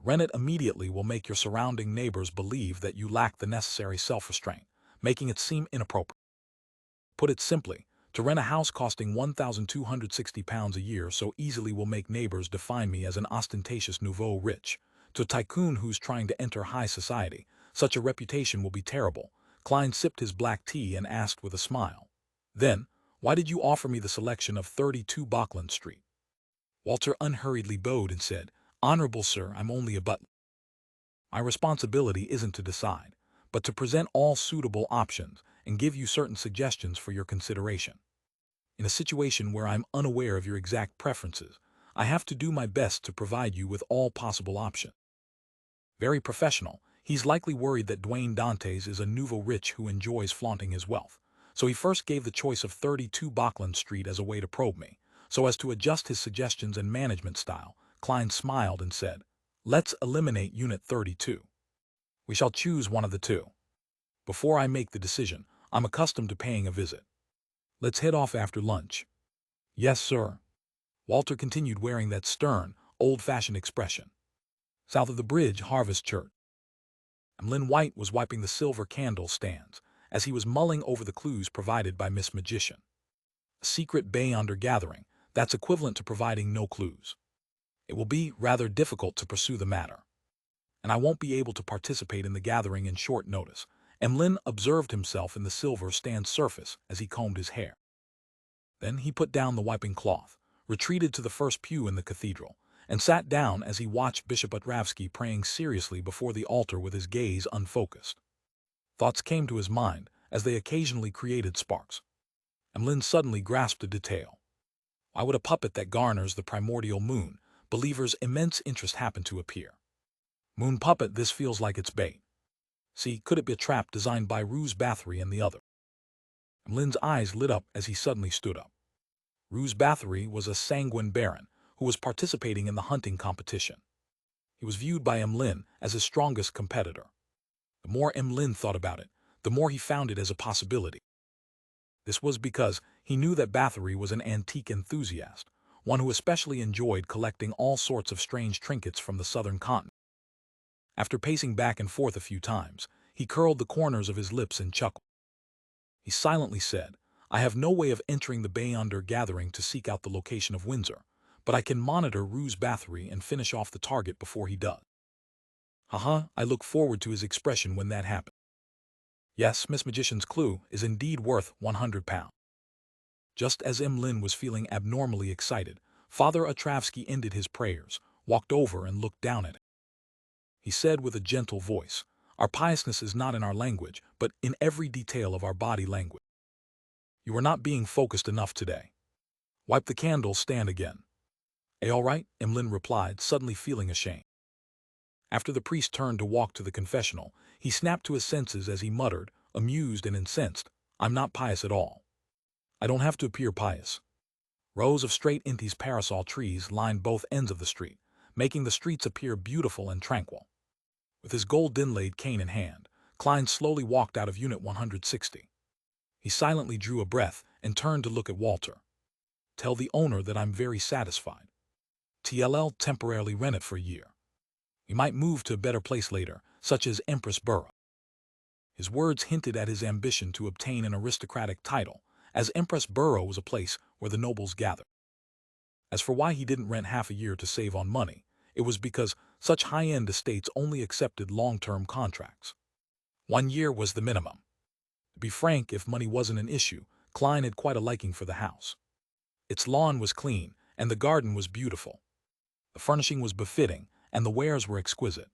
Rent it immediately will make your surrounding neighbors believe that you lack the necessary self-restraint, making it seem inappropriate. Put it simply, to rent a house costing £1,260 a year so easily will make neighbors define me as an ostentatious nouveau rich. To a tycoon who's trying to enter high society, such a reputation will be terrible. Klein sipped his black tea and asked with a smile. Then, why did you offer me the selection of 32 Bachland Street? Walter unhurriedly bowed and said, Honorable sir, I'm only a butler. My responsibility isn't to decide, but to present all suitable options and give you certain suggestions for your consideration. In a situation where I'm unaware of your exact preferences, I have to do my best to provide you with all possible options. Very professional, he's likely worried that Dwayne Dantes is a nouveau rich who enjoys flaunting his wealth, so he first gave the choice of 32 Bachland Street as a way to probe me, so as to adjust his suggestions and management style. Klein smiled and said, Let's eliminate Unit 32. We shall choose one of the two. Before I make the decision, I'm accustomed to paying a visit. Let's head off after lunch. Yes, sir. Walter continued wearing that stern, old-fashioned expression. South of the bridge, Harvest Church. Emlyn White was wiping the silver candle stands as he was mulling over the clues provided by Miss Magician. A secret Beyonder gathering, that's equivalent to providing no clues. It will be rather difficult to pursue the matter, and I won't be able to participate in the gathering in short notice. Emlyn observed himself in the silver stand surface as he combed his hair. Then he put down the wiping cloth, retreated to the first pew in the cathedral, and sat down as he watched Bishop Otravsky praying seriously before the altar with his gaze unfocused. Thoughts came to his mind as they occasionally created sparks. Emlyn suddenly grasped a detail. Why would a puppet that garners the primordial moon believer's immense interest happen to appear? Moon puppet, this feels like it's bait. See, could it be a trap designed by Ruse Bathory and the other? Emlyn's eyes lit up as he suddenly stood up. Ruse Bathory was a sanguine baron who was participating in the hunting competition. He was viewed by Emlyn as his strongest competitor. The more Emlyn thought about it, the more he found it as a possibility. This was because he knew that Bathory was an antique enthusiast, one who especially enjoyed collecting all sorts of strange trinkets from the southern continent. After pacing back and forth a few times, he curled the corners of his lips and chuckled. He silently said, I have no way of entering the Beyonder gathering to seek out the location of Windsor, but I can monitor Ruse Bathory and finish off the target before he does. Haha, I look forward to his expression when that happens. Yes, Miss Magician's clue is indeed worth £100. Just as Emlyn was feeling abnormally excited, Father Otravsky ended his prayers, walked over and looked down at him. He said with a gentle voice, Our piousness is not in our language, but in every detail of our body language. You are not being focused enough today. Wipe the candle stand again. All right, Emlyn replied, suddenly feeling ashamed. After the priest turned to walk to the confessional, he snapped to his senses as he muttered, amused and incensed, I'm not pious at all. I don't have to appear pious. Rows of straight Intis parasol trees lined both ends of the street, making the streets appear beautiful and tranquil. With his gold inlaid cane in hand, Klein slowly walked out of Unit 160. He silently drew a breath and turned to look at Walter. Tell the owner that I'm very satisfied. TLL temporarily rent it for a year. We might move to a better place later, such as Empress Borough. His words hinted at his ambition to obtain an aristocratic title, as Empress Borough was a place where the nobles gathered. As for why he didn't rent half a year to save on money, it was because such high-end estates only accepted long-term contracts. 1 year was the minimum. To be frank, if money wasn't an issue, Klein had quite a liking for the house. Its lawn was clean, and the garden was beautiful. The furnishing was befitting, and the wares were exquisite.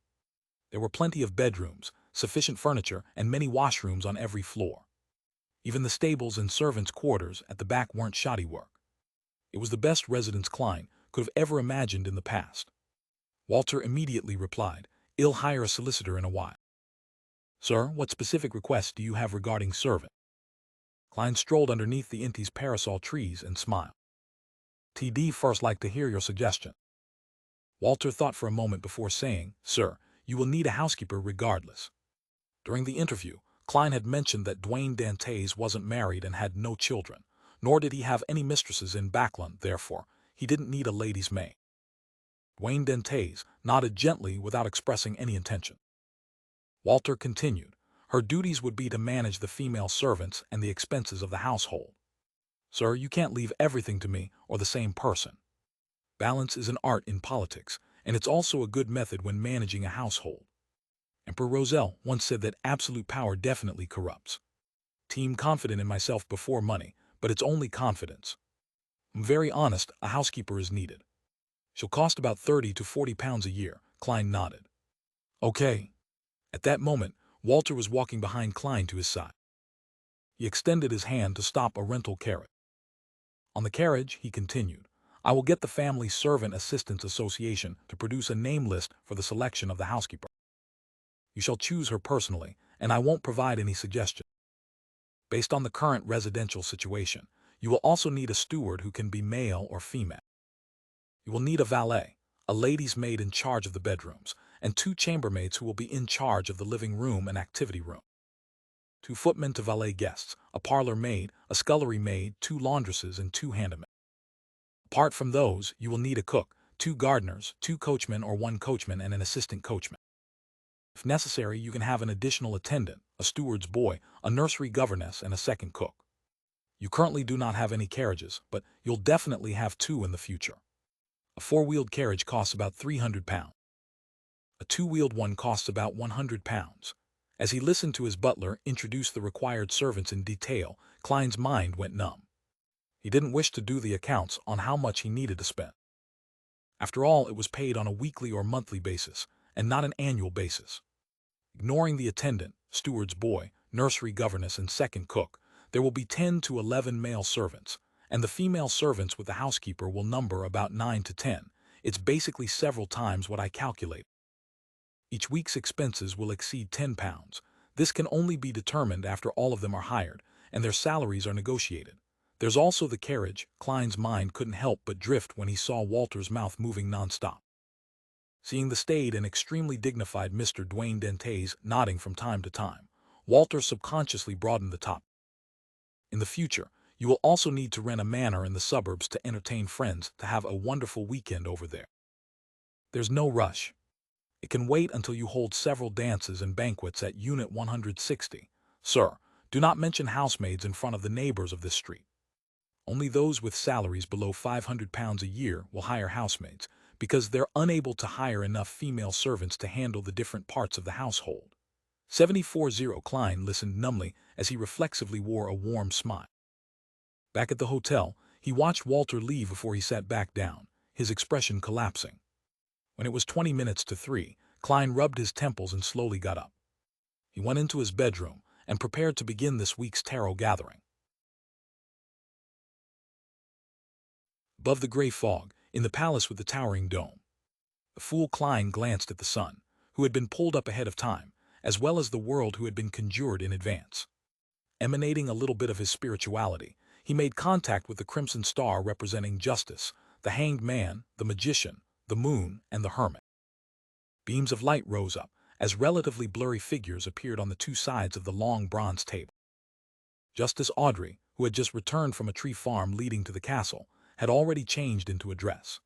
There were plenty of bedrooms, sufficient furniture, and many washrooms on every floor. Even the stables and servants' quarters at the back weren't shoddy work. It was the best residence Klein could have ever imagined in the past. Walter immediately replied, I'll hire a solicitor in a while. Sir, what specific requests do you have regarding servant? Klein strolled underneath the Intis parasol trees and smiled. TD first like to hear your suggestion. Walter thought for a moment before saying, "Sir, you will need a housekeeper regardless." During the interview, Klein had mentioned that Dwayne Dantes wasn't married and had no children, nor did he have any mistresses in Backlund, therefore, he didn't need a lady's maid. Dwayne Dantes nodded gently without expressing any intention. Walter continued, "Her duties would be to manage the female servants and the expenses of the household. Sir, you can't leave everything to me or the same person. Balance is an art in politics, and it's also a good method when managing a household. Emperor Roselle once said that absolute power definitely corrupts. Team confident in myself before money, but it's only confidence. I'm very honest, a housekeeper is needed. She'll cost about 30 to 40 pounds a year." Klein nodded. "Okay." At that moment, Walter was walking behind Klein to his side. He extended his hand to stop a rental carriage. On the carriage, he continued, "I will get the Family Servant Assistants Association to produce a name list for the selection of the housekeeper. You shall choose her personally, and I won't provide any suggestions. Based on the current residential situation, you will also need a steward who can be male or female. You will need a valet, a lady's maid in charge of the bedrooms, and 2 chambermaids who will be in charge of the living room and activity room. 2 footmen to valet guests, a parlor maid, a scullery maid, 2 laundresses, and 2 handmaids. Apart from those, you will need a cook, 2 gardeners, 2 coachmen or 1 coachman and an assistant coachman. If necessary, you can have an additional attendant, a steward's boy, a nursery governess, and a second cook. You currently do not have any carriages, but you'll definitely have 2 in the future. A 4-wheeled carriage costs about 300 pounds. A 2-wheeled one costs about 100 pounds. As he listened to his butler introduce the required servants in detail, Klein's mind went numb. He didn't wish to do the accounts on how much he needed to spend. After all, it was paid on a weekly or monthly basis, and not an annual basis. Ignoring the attendant, steward's boy, nursery governess, and second cook, there will be 10 to 11 male servants, and the female servants with the housekeeper will number about 9 to 10. It's basically several times what I calculate. Each week's expenses will exceed 10 pounds. This can only be determined after all of them are hired, and their salaries are negotiated. There's also the carriage. Klein's mind couldn't help but drift when he saw Walter's mouth moving nonstop. Seeing the staid and extremely dignified Mr. Dwayne Dantes nodding from time to time, Walter subconsciously broadened the topic. In the future, you will also need to rent a manor in the suburbs to entertain friends, to have a wonderful weekend over there. There's no rush. It can wait until you hold several dances and banquets at Unit 160. Sir, do not mention housemaids in front of the neighbors of this street. Only those with salaries below 500 pounds a year will hire housemaids, because they're unable to hire enough female servants to handle the different parts of the household. 740 Klein listened numbly as he reflexively wore a warm smile. Back at the hotel, he watched Walter leave before he sat back down, his expression collapsing. When it was 20 minutes to 3, Klein rubbed his temples and slowly got up. He went into his bedroom and prepared to begin this week's tarot gathering. Above the gray fog, in the palace with the towering dome, the fool Klein glanced at the sun, who had been pulled up ahead of time, as well as the world who had been conjured in advance. Emanating a little bit of his spirituality, he made contact with the crimson star representing justice, the hanged man, the magician, the moon, and the hermit. Beams of light rose up, as relatively blurry figures appeared on the 2 sides of the long bronze table. Justice Audrey, who had just returned from a tree farm leading to the castle, had already changed into a dress.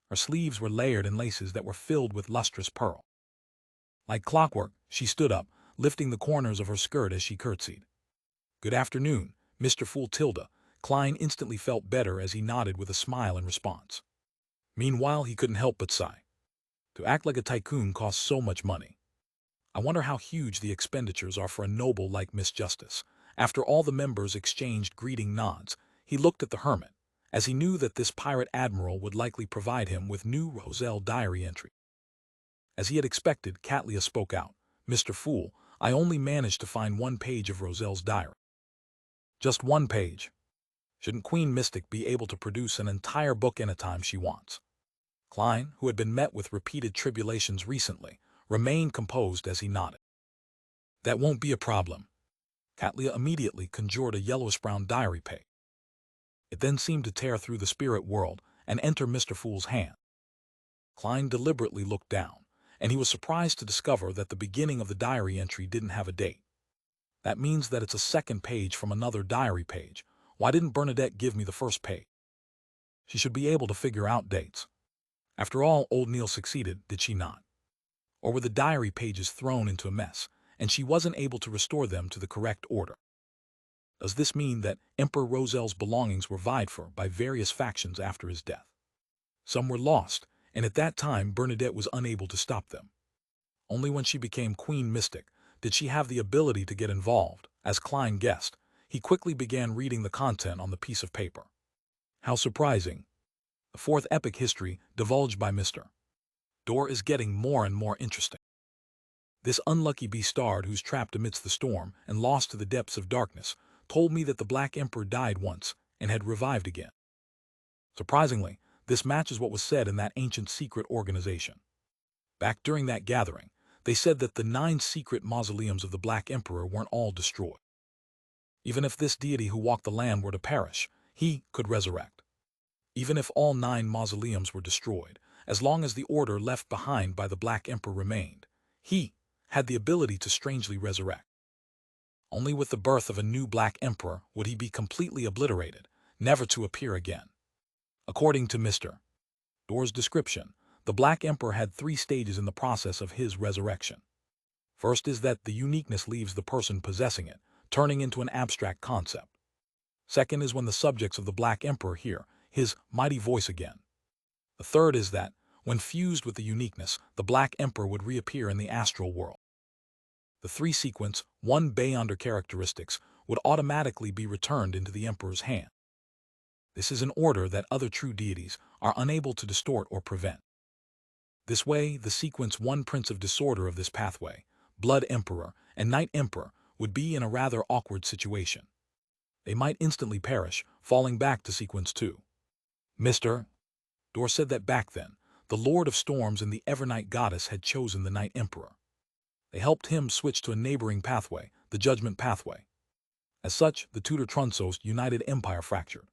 Her sleeves were layered in laces that were filled with lustrous pearl. Like clockwork, she stood up, lifting the corners of her skirt as she curtsied. "Good afternoon, Mr. Fool Tilda." Klein instantly felt better as he nodded with a smile in response. Meanwhile, he couldn't help but sigh. To act like a tycoon costs so much money. I wonder how huge the expenditures are for a noble like Miss Justice. After all the members exchanged greeting nods, he looked at the hermit, as he knew that this pirate admiral would likely provide him with new Roselle diary entry. As he had expected, Catlia spoke out. "Mr. Fool, I only managed to find 1 page of Roselle's diary." "Just 1 page? Shouldn't Queen Mystic be able to produce an entire book anytime she wants?" Klein, who had been met with repeated tribulations recently, remained composed as he nodded. "That won't be a problem." Catlia immediately conjured a yellowish-brown diary page. It then seemed to tear through the spirit world and enter Mr. Fool's hand. Klein deliberately looked down, and he was surprised to discover that the beginning of the diary entry didn't have a date. That means that it's a second page from another diary page. Why didn't Bernadette give me the first page? She should be able to figure out dates. After all, old Neil succeeded, did she not? Or were the diary pages thrown into a mess, and she wasn't able to restore them to the correct order? Does this mean that Emperor Rosel's belongings were vied for by various factions after his death? Some were lost, and at that time Bernadette was unable to stop them. Only when she became Queen Mystic did she have the ability to get involved. As Klein guessed, he quickly began reading the content on the piece of paper. How surprising. The fourth epic history divulged by Mr. Door is getting more and more interesting. This unlucky bastard who's trapped amidst the storm and lost to the depths of darkness told me that the Black Emperor died once and had revived again. Surprisingly, this matches what was said in that ancient secret organization. Back during that gathering, they said that the 9 secret mausoleums of the Black Emperor weren't all destroyed. Even if this deity who walked the land were to perish, he could resurrect. Even if all 9 mausoleums were destroyed, as long as the order left behind by the Black Emperor remained, he had the ability to strangely resurrect. Only with the birth of a new Black Emperor would he be completely obliterated, never to appear again. According to Mr. Door's description, the Black Emperor had 3 stages in the process of his resurrection. First is that the uniqueness leaves the person possessing it, turning into an abstract concept. Second is when the subjects of the Black Emperor hear his mighty voice again. The third is that, when fused with the uniqueness, the Black Emperor would reappear in the astral world. The 3 sequence, 1 beyonder characteristics, would automatically be returned into the Emperor's hand. This is an order that other true deities are unable to distort or prevent. This way, the sequence 1 Prince of Disorder of this pathway, Blood Emperor and Night Emperor, would be in a rather awkward situation. They might instantly perish, falling back to sequence 2. Mr. Door said that back then, the Lord of Storms and the Evernight Goddess had chosen the Night Emperor. They helped him switch to a neighboring pathway, the Judgment Pathway. As such, the Tudor Trunso's united empire fractured.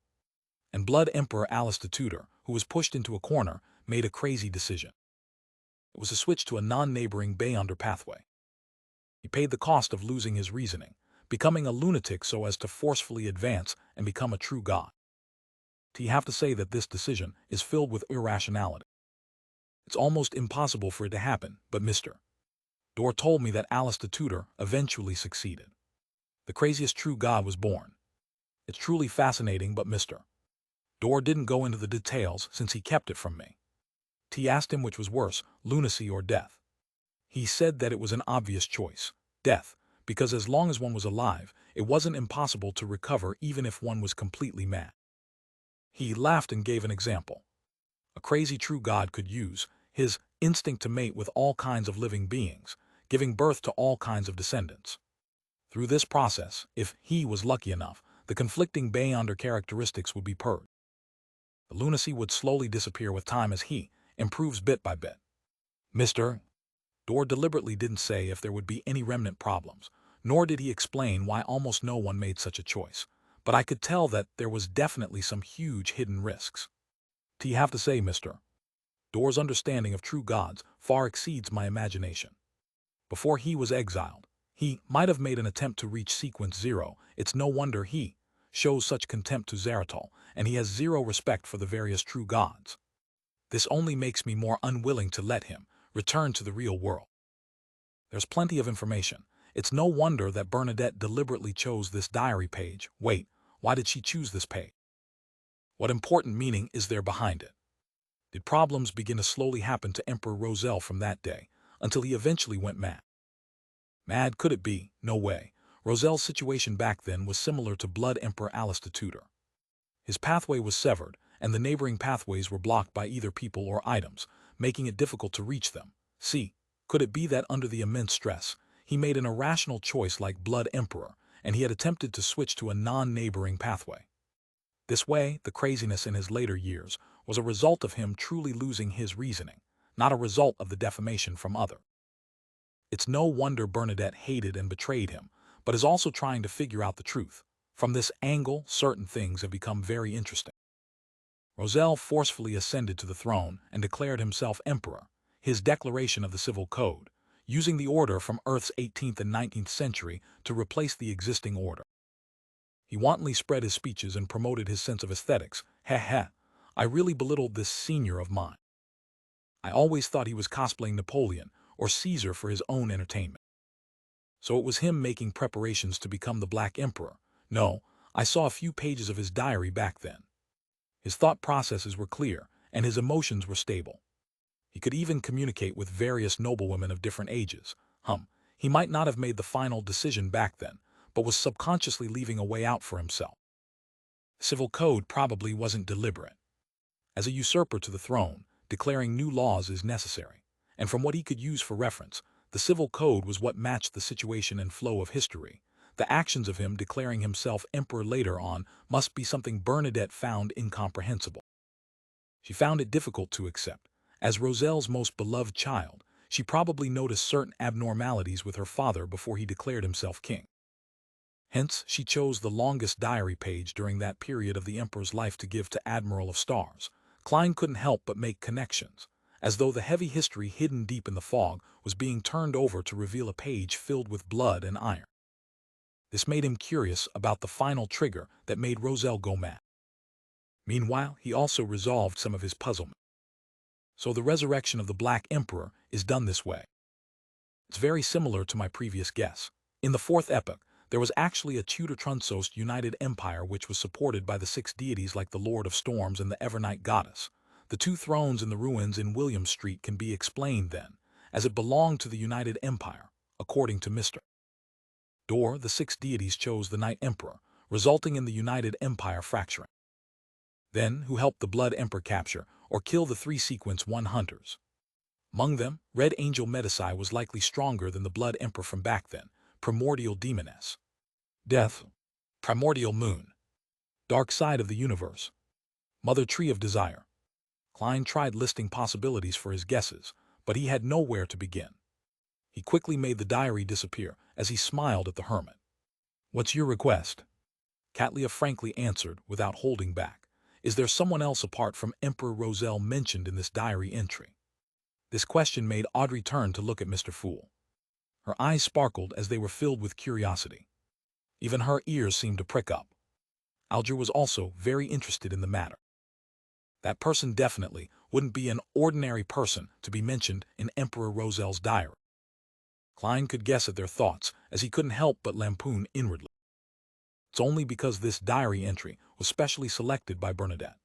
And Blood Emperor Alistair Tudor, who was pushed into a corner, made a crazy decision. It was to switch to a non-neighboring beyonder pathway. He paid the cost of losing his reasoning, becoming a lunatic so as to forcefully advance and become a true god. You have to say that this decision is filled with irrationality. It's almost impossible for it to happen, but Mr. Door told me that Alistair Tudor eventually succeeded. The craziest true god was born. It's truly fascinating, but Mr. Door didn't go into the details since he kept it from me. T asked him which was worse, lunacy or death. He said that it was an obvious choice, death, because as long as one was alive, it wasn't impossible to recover even if one was completely mad. He laughed and gave an example. A crazy true god could use his instinct to mate with all kinds of living beings, giving birth to all kinds of descendants. Through this process, if he was lucky enough, the conflicting beyonder characteristics would be purged. The lunacy would slowly disappear with time as he improves bit by bit. Mr. Door deliberately didn't say if there would be any remnant problems, nor did he explain why almost no one made such a choice, but I could tell that there was definitely some huge hidden risks. You have to say, Mr. Door's understanding of true gods far exceeds my imagination. Before he was exiled, he might have made an attempt to reach sequence 0. It's no wonder he shows such contempt to Zaratal, and he has 0 respect for the various true gods. This only makes me more unwilling to let him return to the real world. There's plenty of information. It's no wonder that Bernadette deliberately chose this diary page. Wait, why did she choose this page? What important meaning is there behind it? Did problems begin to slowly happen to Emperor Rosel from that day, until he eventually went mad? Mad could it be? No way. Rosel's situation back then was similar to Blood Emperor Alistair Tudor. His pathway was severed, and the neighboring pathways were blocked by either people or items, making it difficult to reach them. See, could it be that under the immense stress, he made an irrational choice like Blood Emperor, and he had attempted to switch to a non-neighboring pathway? This way, the craziness in his later years was a result of him truly losing his reasoning, not a result of the defamation from others. It's no wonder Bernadette hated and betrayed him, but is also trying to figure out the truth. From this angle, certain things have become very interesting. Roselle forcefully ascended to the throne and declared himself emperor, his declaration of the civil code, using the order from Earth's 18th and 19th century to replace the existing order. He wantonly spread his speeches and promoted his sense of aesthetics. Heh heh, I really belittled this senior of mine. I always thought he was cosplaying Napoleon or Caesar for his own entertainment. So it was him making preparations to become the Black Emperor. No, I saw a few pages of his diary back then. His thought processes were clear, and his emotions were stable. He could even communicate with various noblewomen of different ages. He might not have made the final decision back then, but was subconsciously leaving a way out for himself. The civil code probably wasn't deliberate. As a usurper to the throne, declaring new laws is necessary, and from what he could use for reference, the civil code was what matched the situation and flow of history. The actions of him declaring himself emperor later on must be something Bernadette found incomprehensible. She found it difficult to accept. As Roselle's most beloved child, she probably noticed certain abnormalities with her father before he declared himself king. Hence, she chose the longest diary page during that period of the emperor's life to give to Admiral of Stars. Klein couldn't help but make connections, as though the heavy history hidden deep in the fog was being turned over to reveal a page filled with blood and iron. This made him curious about the final trigger that made Roselle go mad. Meanwhile, he also resolved some of his puzzlement. So the resurrection of the Black Emperor is done this way. It's very similar to my previous guess. In the fourth epoch, there was actually a Tudor-Trunsost united empire which was supported by the 6 deities like the Lord of Storms and the Evernight Goddess. The 2 thrones in the ruins in William Street can be explained then, as it belonged to the united empire, according to Mr. Dorr. The 6 deities chose the Night Emperor, resulting in the united empire fracturing. Then, who helped the Blood Emperor capture or kill the 3 Sequence 1 hunters? Among them, Red Angel Medici was likely stronger than the Blood Emperor from back then. Primordial Demoness. Death. Primordial Moon. Dark Side of the Universe. Mother Tree of Desire. Klein tried listing possibilities for his guesses, but he had nowhere to begin. He quickly made the diary disappear as he smiled at the hermit. What's your request? Catlia frankly answered without holding back. Is there someone else apart from Emperor Roselle mentioned in this diary entry? This question made Audrey turn to look at Mr. Fool. Her eyes sparkled as they were filled with curiosity. Even her ears seemed to prick up. Alger was also very interested in the matter. That person definitely wouldn't be an ordinary person to be mentioned in Emperor Roselle's diary. Klein could guess at their thoughts as he couldn't help but lampoon inwardly. It's only because this diary entry was specially selected by Bernadette.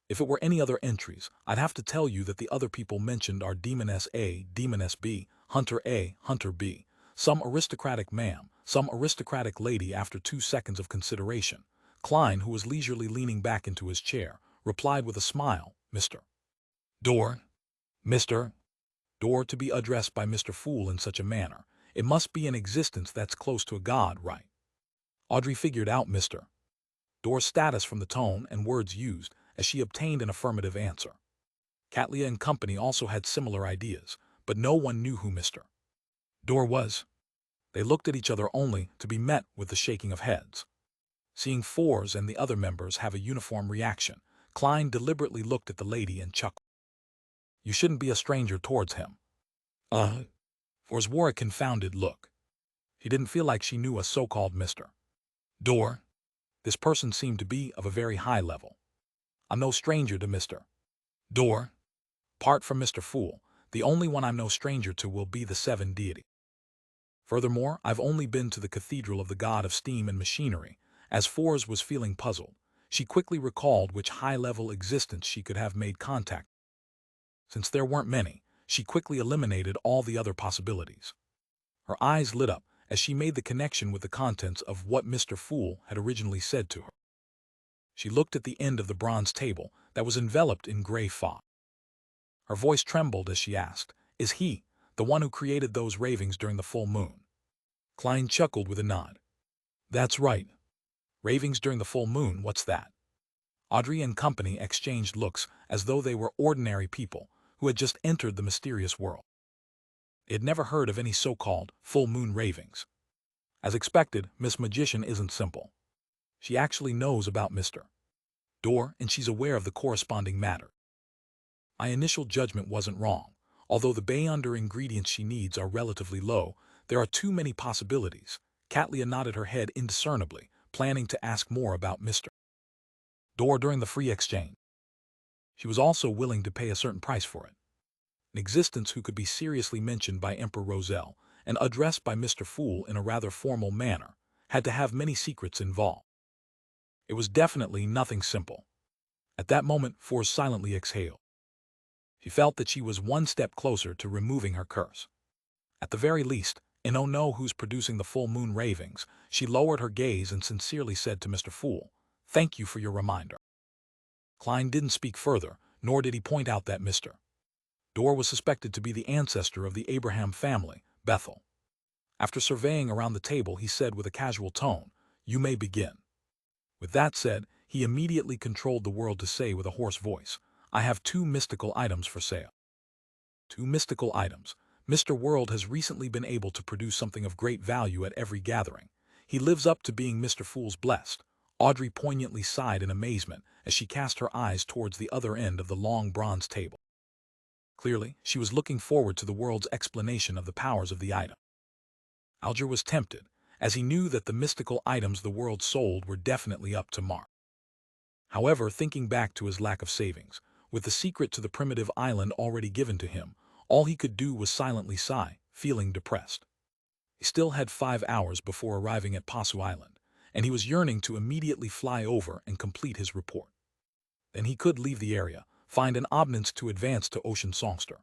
If it were any other entries, I'd have to tell you that the other people mentioned are Demoness A, Demoness B, Hunter A, Hunter B, some aristocratic ma'am, some aristocratic lady. After 2 seconds of consideration, Klein, who was leisurely leaning back into his chair, replied with a smile, Mr. Dorr. Mr. Dorr. To be addressed by Mr. Fool in such a manner, it must be an existence that's close to a god, right? Audrey figured out Mr. Dorr's status from the tone and words used as she obtained an affirmative answer. Catlia and company also had similar ideas, but no one knew who Mr. Dorr was. They looked at each other only to be met with the shaking of heads. Seeing Fours and the other members have a uniform reaction, Klein deliberately looked at the lady and chuckled. You shouldn't be a stranger towards him. Fours wore a confounded look. He didn't feel like she knew a so-called Mr. Dorr. This person seemed to be of a very high level. I'm no stranger to Mr. Dorr. Apart from Mr. Fool, the only one I'm no stranger to will be the 7 deity. Furthermore, I've only been to the cathedral of the god of steam and machinery. As Fours was feeling puzzled, she quickly recalled which high-level existence she could have made contact. Since there weren't many, she quickly eliminated all the other possibilities. Her eyes lit up as she made the connection with the contents of what Mr. Fool had originally said to her. She looked at the end of the bronze table that was enveloped in gray fog. Her voice trembled as she asked, Is he the one who created those ravings during the full moon? Klein chuckled with a nod. That's right. Ravings during the full moon, what's that? Audrey and company exchanged looks as though they were ordinary people who had just entered the mysterious world. They had never heard of any so-called full moon ravings. As expected, Miss Magician isn't simple. She actually knows about Mr. door, and she's aware of the corresponding matter. My initial judgment wasn't wrong. Although the Bayunder ingredients she needs are relatively low, there are too many possibilities. Katlia nodded her head indiscernibly, planning to ask more about Mr. Door during the free exchange. She was also willing to pay a certain price for it. An existence who could be seriously mentioned by Emperor Roselle and addressed by Mr. Fool in a rather formal manner, had to have many secrets involved. It was definitely nothing simple. At that moment, Force silently exhaled. She felt that she was one step closer to removing her curse. At the very least, in Oh No Who's producing the full moon ravings, she lowered her gaze and sincerely said to Mr. Fool, "Thank you for your reminder." Klein didn't speak further, nor did he point out that Mr. Door was suspected to be the ancestor of the Abraham family, Bethel. After surveying around the table, he said with a casual tone, "You may begin." With that said, he immediately controlled the world to say with a hoarse voice, "I have 2 mystical items for sale." 2 mystical items. Mr. World has recently been able to produce something of great value at every gathering. He lives up to being Mr. Fool's blessed. Audrey poignantly sighed in amazement as she cast her eyes towards the other end of the long bronze table. Clearly, she was looking forward to the world's explanation of the powers of the item. Alger was tempted, as he knew that the mystical items the world sold were definitely up to mark. However, thinking back to his lack of savings, with the secret to the primitive island already given to him, all he could do was silently sigh, feeling depressed. He still had 5 hours before arriving at Pasu Island, and he was yearning to immediately fly over and complete his report. Then he could leave the area, find an omnibus to advance to Ocean Songster.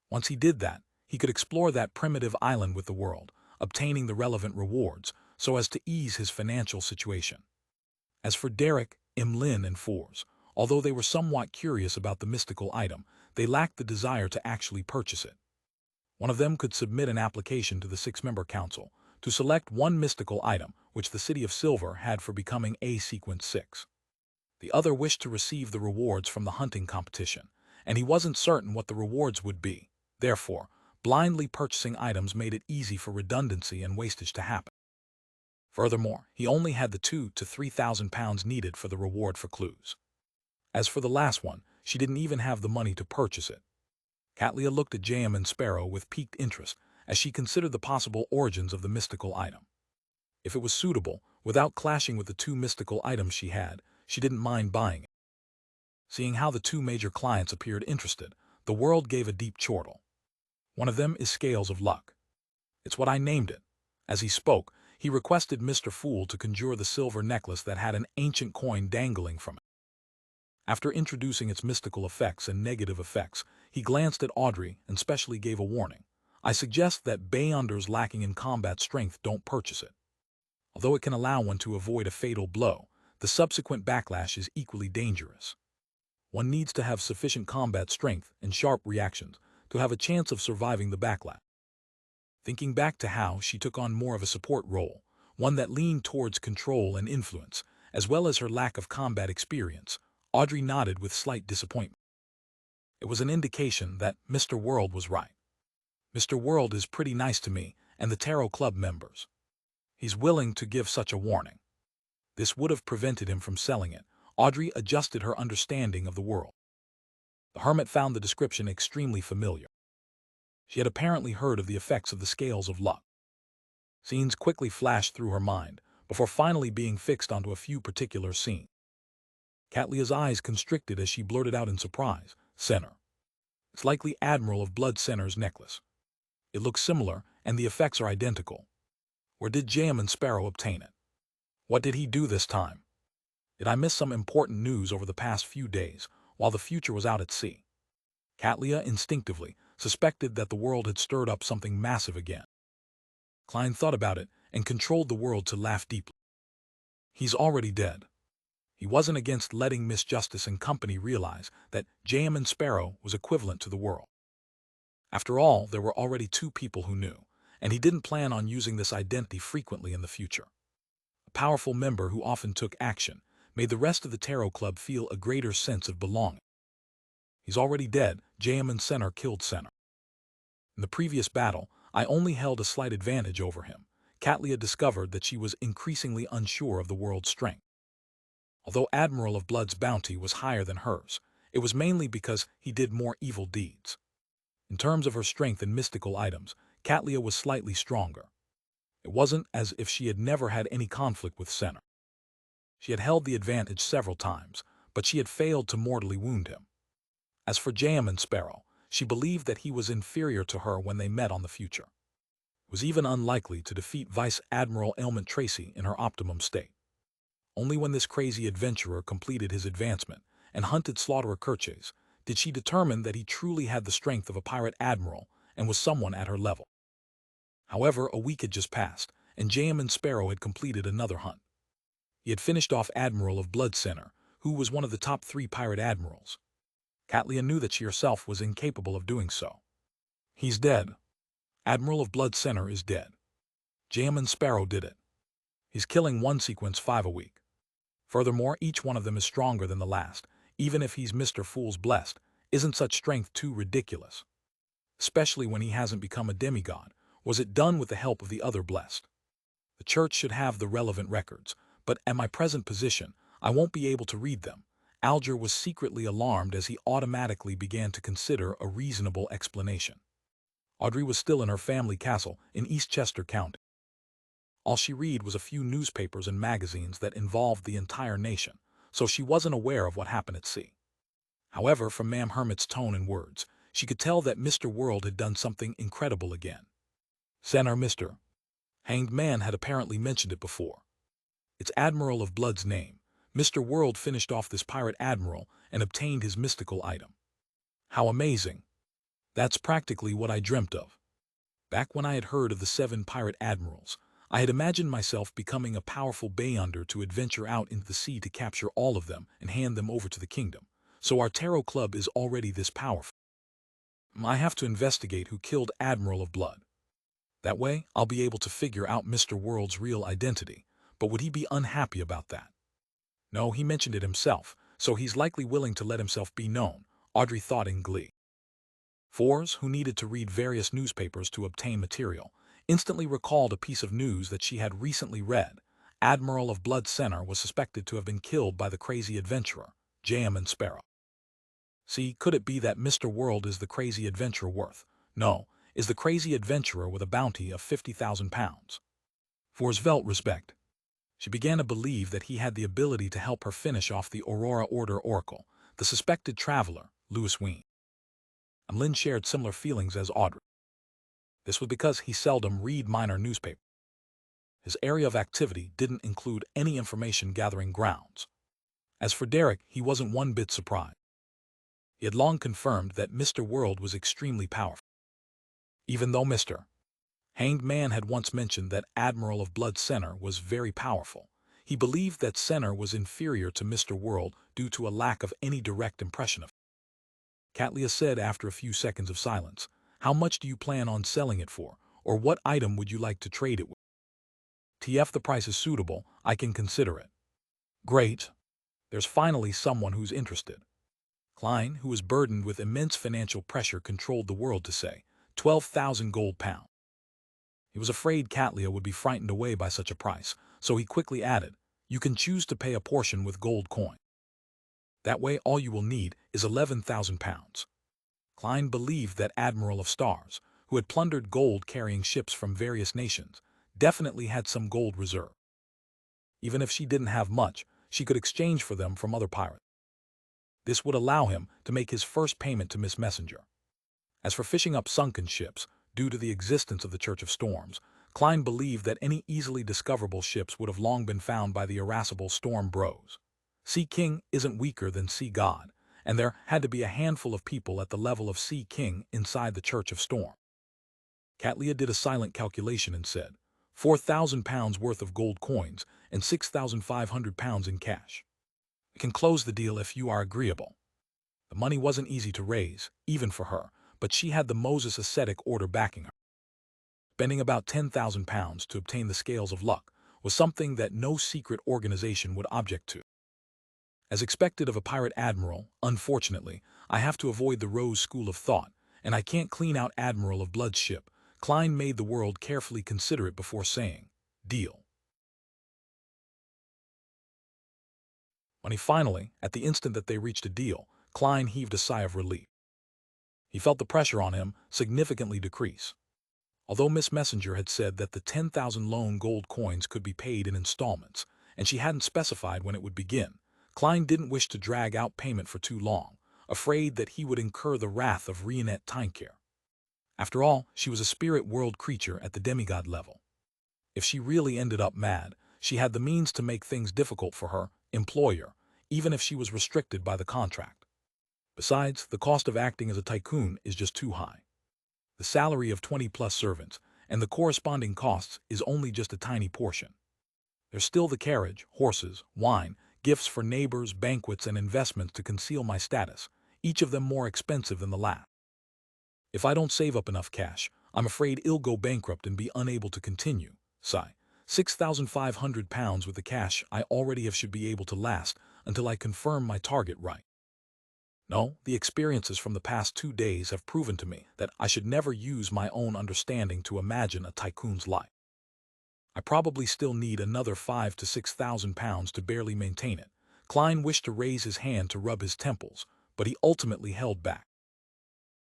Once he did that, he could explore that primitive island with the world, obtaining the relevant rewards, so as to ease his financial situation. As for Derek, Emlyn, and Fours, although they were somewhat curious about the mystical item, they lacked the desire to actually purchase it. One of them could submit an application to the 6-member council to select one mystical item which the City of Silver had for becoming A Sequence 6. The other wished to receive the rewards from the hunting competition, and he wasn't certain what the rewards would be. Therefore, blindly purchasing items made it easy for redundancy and wastage to happen. Furthermore, he only had the 2,000 to 3,000 pounds needed for the reward for clues. As for the last one, she didn't even have the money to purchase it. Katlia looked at Jam and Sparrow with piqued interest as she considered the possible origins of the mystical item. If it was suitable, without clashing with the 2 mystical items she had, she didn't mind buying it. Seeing how the 2 major clients appeared interested, the world gave a deep chortle. One of them is Scales of Luck. It's what I named it. As he spoke, he requested Mr. Fool to conjure the silver necklace that had an ancient coin dangling from it. After introducing its mystical effects and negative effects, he glanced at Audrey and specially gave a warning. I suggest that Bayunders lacking in combat strength don't purchase it. Although it can allow one to avoid a fatal blow, the subsequent backlash is equally dangerous. One needs to have sufficient combat strength and sharp reactions to have a chance of surviving the backlash. Thinking back to how she took on more of a support role, one that leaned towards control and influence, as well as her lack of combat experience, Audrey nodded with slight disappointment. It was an indication that Mr. World was right. Mr. World is pretty nice to me and the Tarot Club members. He's willing to give such a warning. This would have prevented him from selling it. Audrey adjusted her understanding of the world. The hermit found the description extremely familiar. She had apparently heard of the effects of the Scales of Luck. Scenes quickly flashed through her mind, before finally being fixed onto a few particular scenes. Katlia's eyes constricted as she blurted out in surprise, "Center. It's likely Admiral of Blood Center's necklace. It looks similar, and the effects are identical. Where did Jam and Sparrow obtain it? What did he do this time? Did I miss some important news over the past few days, while the future was out at sea?" Katlia instinctively suspected that the world had stirred up something massive again. Klein thought about it and controlled the world to laugh deeply. He's already dead. He wasn't against letting Miss Justice and company realize that Jam and Sparrow was equivalent to the world. After all, there were already 2 people who knew, and he didn't plan on using this identity frequently in the future. A powerful member who often took action made the rest of the Tarot Club feel a greater sense of belonging. He's already dead. Jam and Center killed Center. In the previous battle, I only held a slight advantage over him. Katlia discovered that she was increasingly unsure of the world's strength. Although Admiral of Blood's bounty was higher than hers, it was mainly because he did more evil deeds. In terms of her strength in mystical items, Katlia was slightly stronger. It wasn't as if she had never had any conflict with Senna. She had held the advantage several times, but she had failed to mortally wound him. As for Jam Sparrow, she believed that he was inferior to her when they met on the future. It was even unlikely to defeat Vice Admiral Ailment Tracy in her optimum state. Only when this crazy adventurer completed his advancement and hunted Slaughterer Kerches did she determine that he truly had the strength of a pirate admiral and was someone at her level. However, a week had just passed, and Jam Sparrow had completed another hunt. He had finished off Admiral of Blood Center, who was one of the top 3 pirate admirals. Katlia knew that she herself was incapable of doing so. He's dead. Admiral of Blood Center is dead. Jam Sparrow did it. He's killing one sequence 5 a week. Furthermore, each one of them is stronger than the last, even if he's Mr. Fool's blessed. Isn't such strength too ridiculous? Especially when he hasn't become a demigod. Was it done with the help of the other blessed? The church should have the relevant records, but at my present position, I won't be able to read them. Alger was secretly alarmed as he automatically began to consider a reasonable explanation. Audrey was still in her family castle in Eastchester County. All she read was a few newspapers and magazines that involved the entire nation, so she wasn't aware of what happened at sea. However, from Ma'am Hermit's tone and words, she could tell that Mr. World had done something incredible again. Senator Mr. Hanged Man had apparently mentioned it before. It's Admiral of Blood's name. Mr. World finished off this pirate admiral and obtained his mystical item. How amazing! That's practically what I dreamt of. Back when I had heard of the 7 pirate admirals, I had imagined myself becoming a powerful Beyonder to adventure out into the sea to capture all of them and hand them over to the kingdom. So our tarot club is already this powerful. I have to investigate who killed Admiral of Blood. That way, I'll be able to figure out Mr. World's real identity. But would he be unhappy about that? No, he mentioned it himself, so he's likely willing to let himself be known, Audrey thought in glee. Fours, who needed to read various newspapers to obtain material, instantly recalled a piece of news that she had recently read. Admiral of Blood Center was suspected to have been killed by the crazy adventurer, Jam Sparrow. See, could it be that Mr. World is the crazy adventurer worth? No, is the crazy adventurer with a bounty of 50,000 pounds. For his felt respect, she began to believe that he had the ability to help her finish off the Aurora Order Oracle, the suspected traveler, Louis Ween. And Lynn shared similar feelings as Audrey. This was because he seldom read minor newspapers. His area of activity didn't include any information gathering grounds. As for Derek, he wasn't one bit surprised. He had long confirmed that Mr. World was extremely powerful. Even though Mr. Hanged Man had once mentioned that Admiral of Blood Center was very powerful, he believed that Center was inferior to Mr. World due to a lack of any direct impression of him. Katlia said after a few seconds of silence, "How much do you plan on selling it for, or what item would you like to trade it with?" "TF, the price is suitable, I can consider it." "Great. There's finally someone who's interested." Klein, who was burdened with immense financial pressure, controlled the world to say, 12,000 gold pounds. He was afraid Katlia would be frightened away by such a price, so he quickly added, "You can choose to pay a portion with gold coin. That way all you will need is 11,000 pounds. Klein believed that Admiral of Stars, who had plundered gold-carrying ships from various nations, definitely had some gold reserve. Even if she didn't have much, she could exchange for them from other pirates. This would allow him to make his first payment to Miss Messenger. As for fishing up sunken ships, due to the existence of the Church of Storms, Klein believed that any easily discoverable ships would have long been found by the irascible Storm Bros. Sea King isn't weaker than Sea God, and there had to be a handful of people at the level of Sea King inside the Church of Storm. Katlia did a silent calculation and said, 4,000 pounds worth of gold coins and 6,500 pounds in cash. We can close the deal if you are agreeable. The money wasn't easy to raise, even for her, but she had the Moses ascetic order backing her. Spending about 10,000 pounds to obtain the Scales of Luck was something that no secret organization would object to. As expected of a pirate admiral, unfortunately, I have to avoid the Rose school of thought, and I can't clean out Admiral of Blood's ship. Klein made the world carefully consider it before saying, "Deal." When he finally, at the instant that they reached a deal, Klein heaved a sigh of relief. He felt the pressure on him significantly decrease. Although Miss Messenger had said that the 10,000 loan gold coins could be paid in installments, and she hadn't specified when it would begin, Klein didn't wish to drag out payment for too long, afraid that he would incur the wrath of Rionette Tinker. After all, she was a spirit world creature at the demigod level. If she really ended up mad, she had the means to make things difficult for her employer, even if she was restricted by the contract. Besides, the cost of acting as a tycoon is just too high. The salary of 20-plus servants and the corresponding costs is only just a tiny portion. There's still the carriage, horses, wine, gifts for neighbors, banquets, and investments to conceal my status, each of them more expensive than the last. If I don't save up enough cash, I'm afraid I'll go bankrupt and be unable to continue. Sigh. £6,500 with the cash I already have should be able to last until I confirm my target right. No, the experiences from the past 2 days have proven to me that I should never use my own understanding to imagine a tycoon's life. I probably still need another £5,000 to £6,000 to barely maintain it. Klein wished to raise his hand to rub his temples, but he ultimately held back.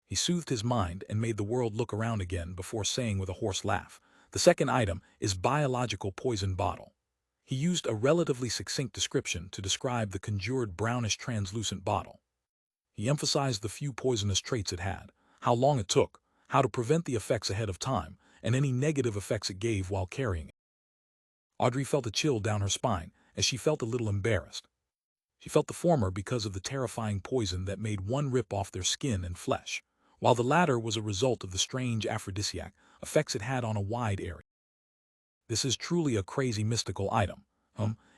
He soothed his mind and made the world look around again before saying with a hoarse laugh, "The second item is biological poison bottle." He used a relatively succinct description to describe the conjured brownish translucent bottle. He emphasized the few poisonous traits it had, how long it took, how to prevent the effects ahead of time, and any negative effects it gave while carrying it. Audrey felt a chill down her spine as she felt a little embarrassed. She felt the former because of the terrifying poison that made one rip off their skin and flesh, while the latter was a result of the strange aphrodisiac effects it had on a wide area. This is truly a crazy mystical item.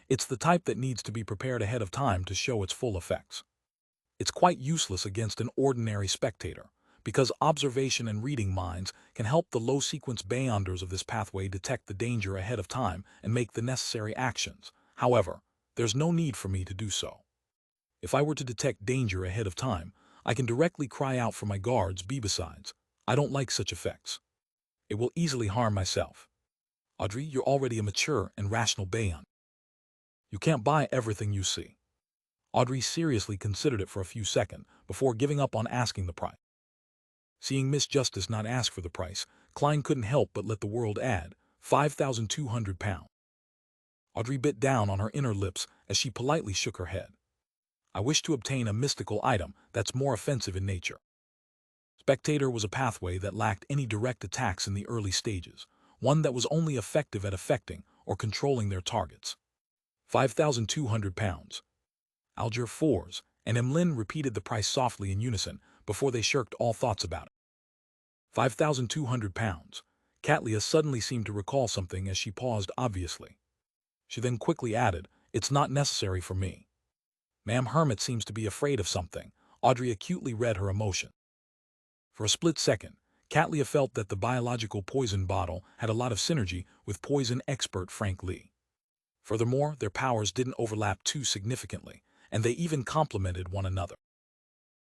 It's the type that needs to be prepared ahead of time to show its full effects. It's quite useless against an ordinary spectator, because observation and reading minds can help the low-sequence beyonders of this pathway detect the danger ahead of time and make the necessary actions. However, there's no need for me to do so. If I were to detect danger ahead of time, I can directly cry out for my guards. Besides, I don't like such effects. It will easily harm myself. Audrey, you're already a mature and rational Bayon. You can't buy everything you see. Audrey seriously considered it for a few seconds before giving up on asking the price. Seeing Miss Justice not ask for the price, Klein couldn't help but let the world add £5,200. Audrey bit down on her inner lips as she politely shook her head. I wish to obtain a mystical item that's more offensive in nature. Spectator was a pathway that lacked any direct attacks in the early stages, one that was only effective at affecting or controlling their targets. £5,200. Alger Fours and Emlyn repeated the price softly in unison before they shirked all thoughts about it. £5,200. Catlia suddenly seemed to recall something as she paused obviously. She then quickly added, "It's not necessary for me." Ma'am Hermit seems to be afraid of something. Audrey acutely read her emotion. For a split second, Catlia felt that the biological poison bottle had a lot of synergy with poison expert Frank Lee. Furthermore, their powers didn't overlap too significantly, and they even complemented one another.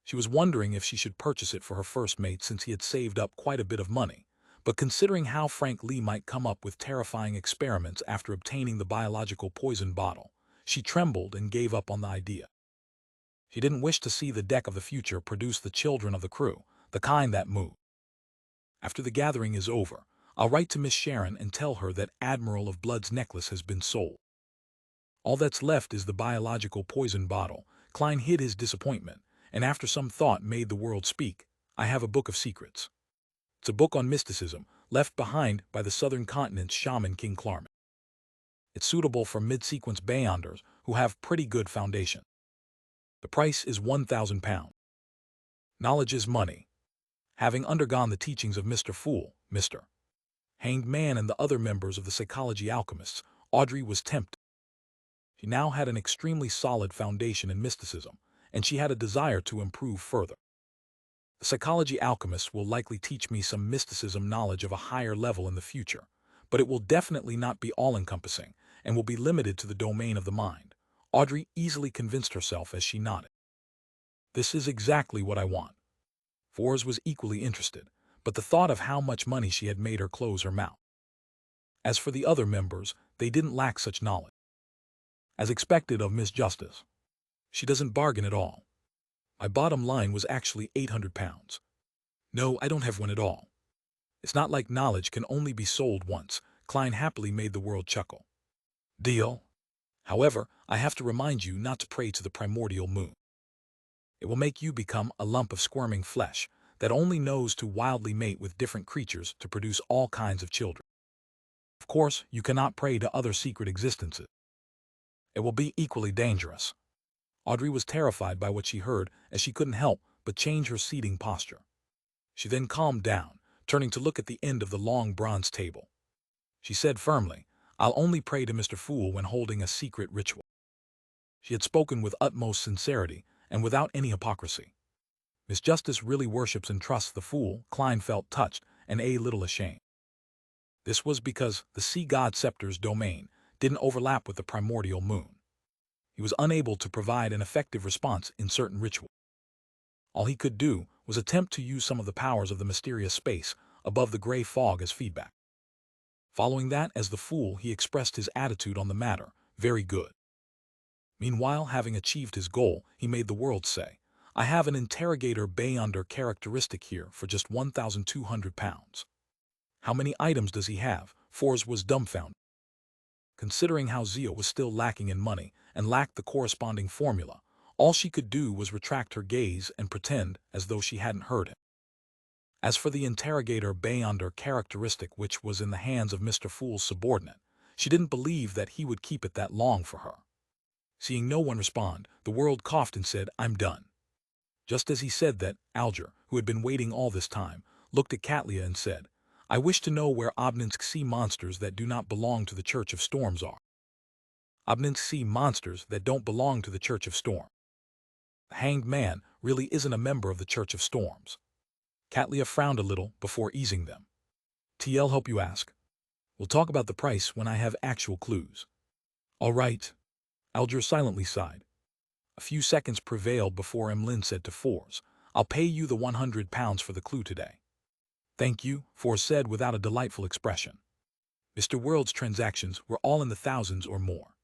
She was wondering if she should purchase it for her first mate since he had saved up quite a bit of money, but considering how Frank Lee might come up with terrifying experiments after obtaining the biological poison bottle, she trembled and gave up on the idea. She didn't wish to see the deck of the future produce the children of the crew, the kind that move. After the gathering is over, I'll write to Miss Sharon and tell her that Admiral of Blood's necklace has been sold. All that's left is the biological poison bottle. Klein hid his disappointment, and after some thought made the world speak. I have a book of secrets. It's a book on mysticism, left behind by the southern continent's shaman King Clarman. It's suitable for mid-sequence Beyonders who have pretty good foundation. The price is £1,000. Knowledge is money. Having undergone the teachings of Mr. Fool, Mr. Hanged Man and the other members of the Psychology Alchemists, Audrey was tempted. She now had an extremely solid foundation in mysticism, and she had a desire to improve further. The Psychology Alchemists will likely teach me some mysticism knowledge of a higher level in the future, but it will definitely not be all-encompassing and will be limited to the domain of the mind. Audrey easily convinced herself as she nodded. This is exactly what I want. Fours was equally interested, but the thought of how much money she had made her close her mouth. As for the other members, they didn't lack such knowledge. As expected of Miss Justice, She doesn't bargain at all. My bottom line was actually 800 pounds. No, I don't have one at all. It's not like knowledge can only be sold once. Klein happily made the world chuckle. Deal? However, I have to remind you not to pray to the primordial moon. It will make you become a lump of squirming flesh that only knows to wildly mate with different creatures to produce all kinds of children. Of course, you cannot pray to other secret existences. It will be equally dangerous. Audrey was terrified by what she heard as she couldn't help but change her seating posture. She then calmed down, turning to look at the end of the long bronze table. She said firmly, "I'll only pray to Mr. Fool when holding a secret ritual." She had spoken with utmost sincerity and without any hypocrisy. Miss Justice really worships and trusts the Fool. Klein felt touched and a little ashamed. This was because the sea god Scepter's domain didn't overlap with the primordial moon. He was unable to provide an effective response in certain rituals. All he could do was attempt to use some of the powers of the mysterious space above the gray fog as feedback. Following that, as the Fool, he expressed his attitude on the matter, very good. Meanwhile, having achieved his goal, he made the world say, "I have an interrogator Beyonder characteristic here for just 1,200 pounds. How many items does he have?" Fours was dumbfounded. Considering how Zia was still lacking in money and lacked the corresponding formula, all she could do was retract her gaze and pretend as though she hadn't heard him. As for the interrogator Beyonder characteristic, which was in the hands of Mr. Fool's subordinate, she didn't believe that he would keep it that long for her. Seeing no one respond, the world coughed and said, "I'm done." Just as he said that, Alger, who had been waiting all this time, looked at Katlia and said, "I wish to know where Obninsk sea monsters that do not belong to the Church of Storms are." Obninsk sea monsters that don't belong to the Church of Storm. The hanged man really isn't a member of the Church of Storms. Katlia frowned a little before easing them. "TL help you ask? We'll talk about the price when I have actual clues." "All right." Alger silently sighed. A few seconds prevailed before Emlyn said to Fours, "I'll pay you the 100 pounds for the clue today." "Thank you," Fours said without a delightful expression. Mr. World's transactions were all in the thousands or more.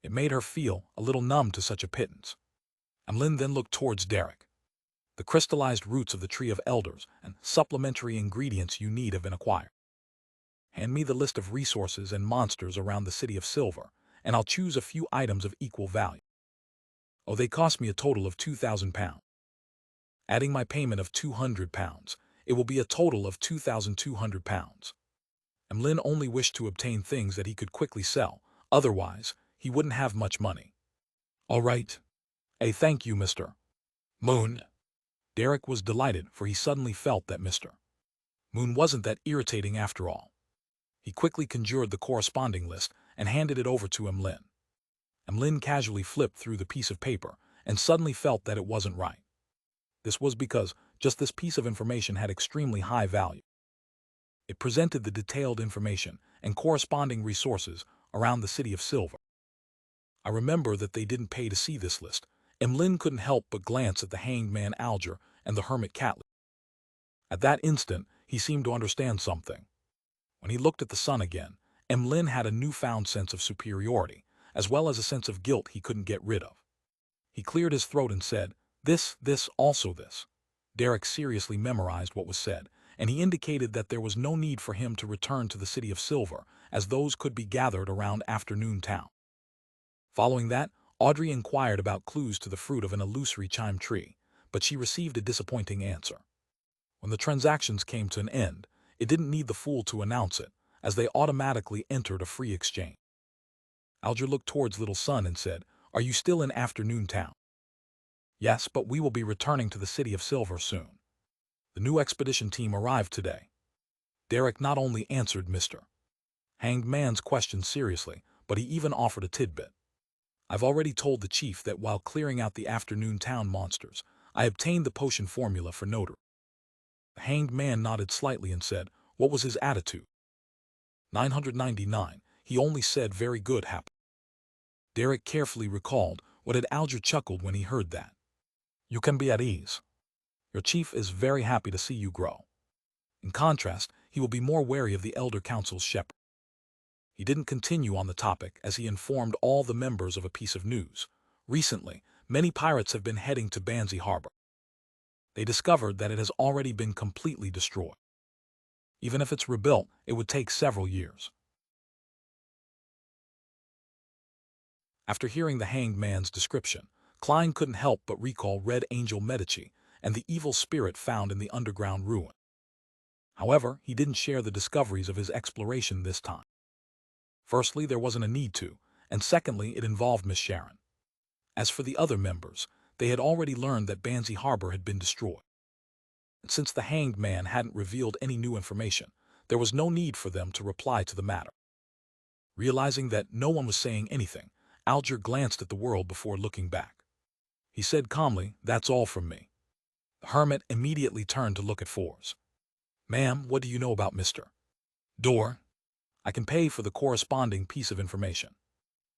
It made her feel a little numb to such a pittance. Emlyn then looked towards Derek. "The crystallized roots of the Tree of Elders and supplementary ingredients you need have been acquired. Hand me the list of resources and monsters around the City of Silver, and I'll choose a few items of equal value. Oh, they cost me a total of 2,000 pounds. Adding my payment of 200 pounds, it will be a total of 2,200 pounds. Emlyn only wished to obtain things that he could quickly sell, otherwise, he wouldn't have much money. "All right. Thank you, Mr. Moon." Derek was delighted, for he suddenly felt that Mr. Moon wasn't that irritating after all. He quickly conjured the corresponding list and handed it over to Emlyn. Emlyn casually flipped through the piece of paper and suddenly felt that it wasn't right. This was because just this piece of information had extremely high value. It presented the detailed information and corresponding resources around the City of Silver. I remember that they didn't pay to see this list. Emlyn couldn't help but glance at the hanged man Alger and the hermit Catly. At that instant, he seemed to understand something. When he looked at the sun again, Emlyn had a newfound sense of superiority, as well as a sense of guilt he couldn't get rid of. He cleared his throat and said, this, also this." Derek seriously memorized what was said, and he indicated that there was no need for him to return to the City of Silver, as those could be gathered around Afternoon Town. Following that, Audrey inquired about clues to the fruit of an illusory chime tree, but she received a disappointing answer. When the transactions came to an end, it didn't need the Fool to announce it, as they automatically entered a free exchange. Alger looked towards Little Sun and said, "Are you still in Afternoon Town?" "Yes, but we will be returning to the City of Silver soon. The new expedition team arrived today." Derek not only answered Mr. Hanged Man's question seriously, but he even offered a tidbit. "I've already told the chief that while clearing out the Afternoon Town monsters, I obtained the potion formula for notary." The Hanged Man nodded slightly and said, "What was his attitude?" 999. He only said, "Very good, Hap." Derek carefully recalled what had Alger chuckled when he heard that. "You can be at ease. Your chief is very happy to see you grow. In contrast, he will be more wary of the Elder Council's shepherd." He didn't continue on the topic as he informed all the members of a piece of news. Recently, many pirates have been heading to Banzi Harbor. They discovered that it has already been completely destroyed. Even if it's rebuilt, it would take several years. After hearing the hanged man's description, Klein couldn't help but recall Red Angel Medici and the evil spirit found in the underground ruin. However, he didn't share the discoveries of his exploration this time. Firstly, there wasn't a need to, and secondly, it involved Miss Sharon. As for the other members, they had already learned that Banzi Harbor had been destroyed. And since the hanged man hadn't revealed any new information, there was no need for them to reply to the matter. Realizing that no one was saying anything, Alger glanced at the world before looking back. He said calmly, "That's all from me." The hermit immediately turned to look at Fours. "Ma'am, what do you know about Mr. Door? I can pay for the corresponding piece of information."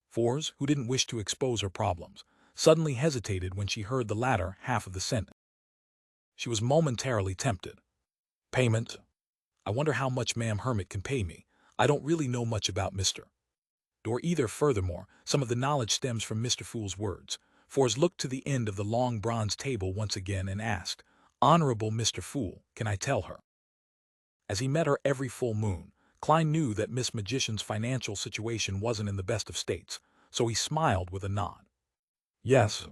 Fours, who didn't wish to expose her problems, suddenly hesitated when she heard the latter half of the sentence. She was momentarily tempted. "Payment? I wonder how much Ma'am Hermit can pay me. I don't really know much about Mr. Door either. Furthermore, some of the knowledge stems from Mr. Fool's words. Fours looked to the end of the long bronze table once again and asked, "Honorable Mr. Fool, can I tell her?" As he met her every full moon, Klein knew that Miss Magician's financial situation wasn't in the best of states, so he smiled with a nod. "Yes."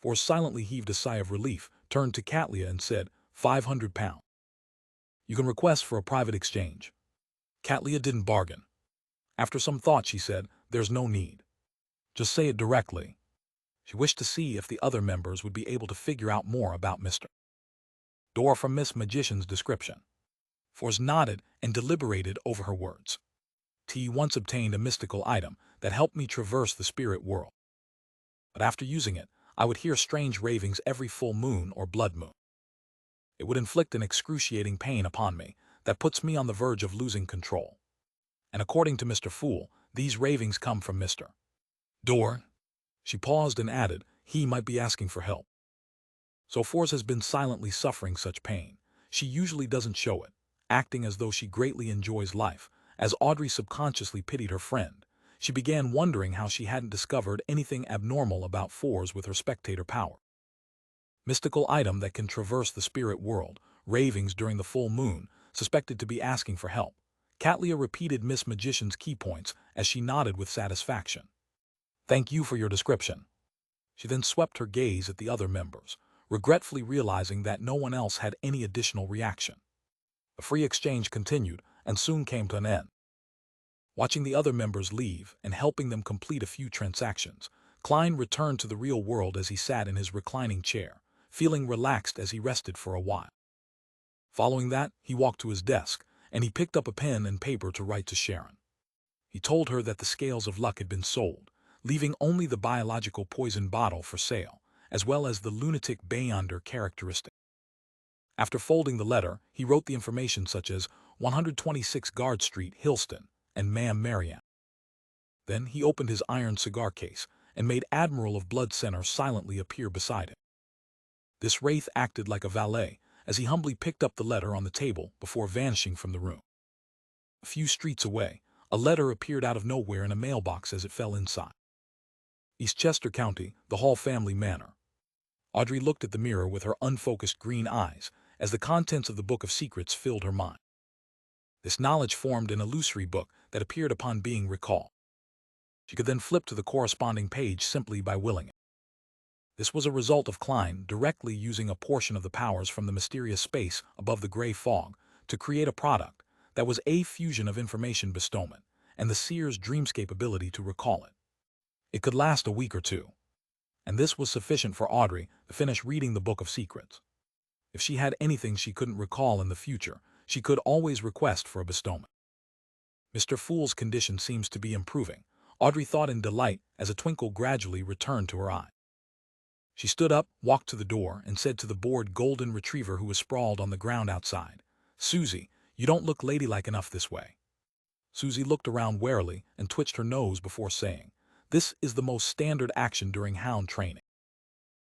Fours silently heaved a sigh of relief, turned to Catlia and said, £500. You can request for a private exchange. Catlia didn't bargain. After some thought, she said, "There's no need. Just say it directly." She wished to see if the other members would be able to figure out more about Mr. Door from Miss Magician's description. Fours nodded and deliberated over her words. T once obtained a mystical item that helped me traverse the spirit world. But after using it, I would hear strange ravings every full moon or blood moon. It would inflict an excruciating pain upon me that puts me on the verge of losing control. And according to Mr. Fool, these ravings come from Mr. Door. She paused and added, he might be asking for help. So Fours has been silently suffering such pain. She usually doesn't show it, acting as though she greatly enjoys life. As Audrey subconsciously pitied her friend, she began wondering how she hadn't discovered anything abnormal about Fours with her spectator power. Mystical item that can traverse the spirit world, ravings during the full moon, suspected to be asking for help. Catlia repeated Miss Magician's key points as she nodded with satisfaction. "Thank you for your description." She then swept her gaze at the other members, regretfully realizing that no one else had any additional reaction. The free exchange continued and soon came to an end. Watching the other members leave and helping them complete a few transactions, Klein returned to the real world as he sat in his reclining chair, feeling relaxed as he rested for a while. Following that, he walked to his desk, and he picked up a pen and paper to write to Sharon. He told her that the scales of luck had been sold, leaving only the biological poison bottle for sale, as well as the lunatic Beyonder characteristic. After folding the letter, he wrote the information such as 126 Guard Street, Hillston, and Ma'am Marianne. Then he opened his iron cigar case and made Admiral of Blood Center silently appear beside him. This wraith acted like a valet as he humbly picked up the letter on the table before vanishing from the room. A few streets away, a letter appeared out of nowhere in a mailbox as it fell inside. Eastchester County, the Hall family manor. Audrey looked at the mirror with her unfocused green eyes as the contents of the book of secrets filled her mind. This knowledge formed an illusory book that appeared upon being recalled. She could then flip to the corresponding page simply by willing it. This was a result of Klein directly using a portion of the powers from the mysterious space above the gray fog to create a product that was a fusion of information bestowment and the seer's dreamscape ability to recall it. It could last a week or two, and this was sufficient for Audrey to finish reading the Book of Secrets. If she had anything she couldn't recall in the future, she could always request for a bestowment. Mr. Fool's condition seems to be improving, Audrey thought in delight as a twinkle gradually returned to her eye. She stood up, walked to the door, and said to the bored golden retriever who was sprawled on the ground outside, "Susie, you don't look ladylike enough this way." Susie looked around warily and twitched her nose before saying, "This is the most standard action during hound training."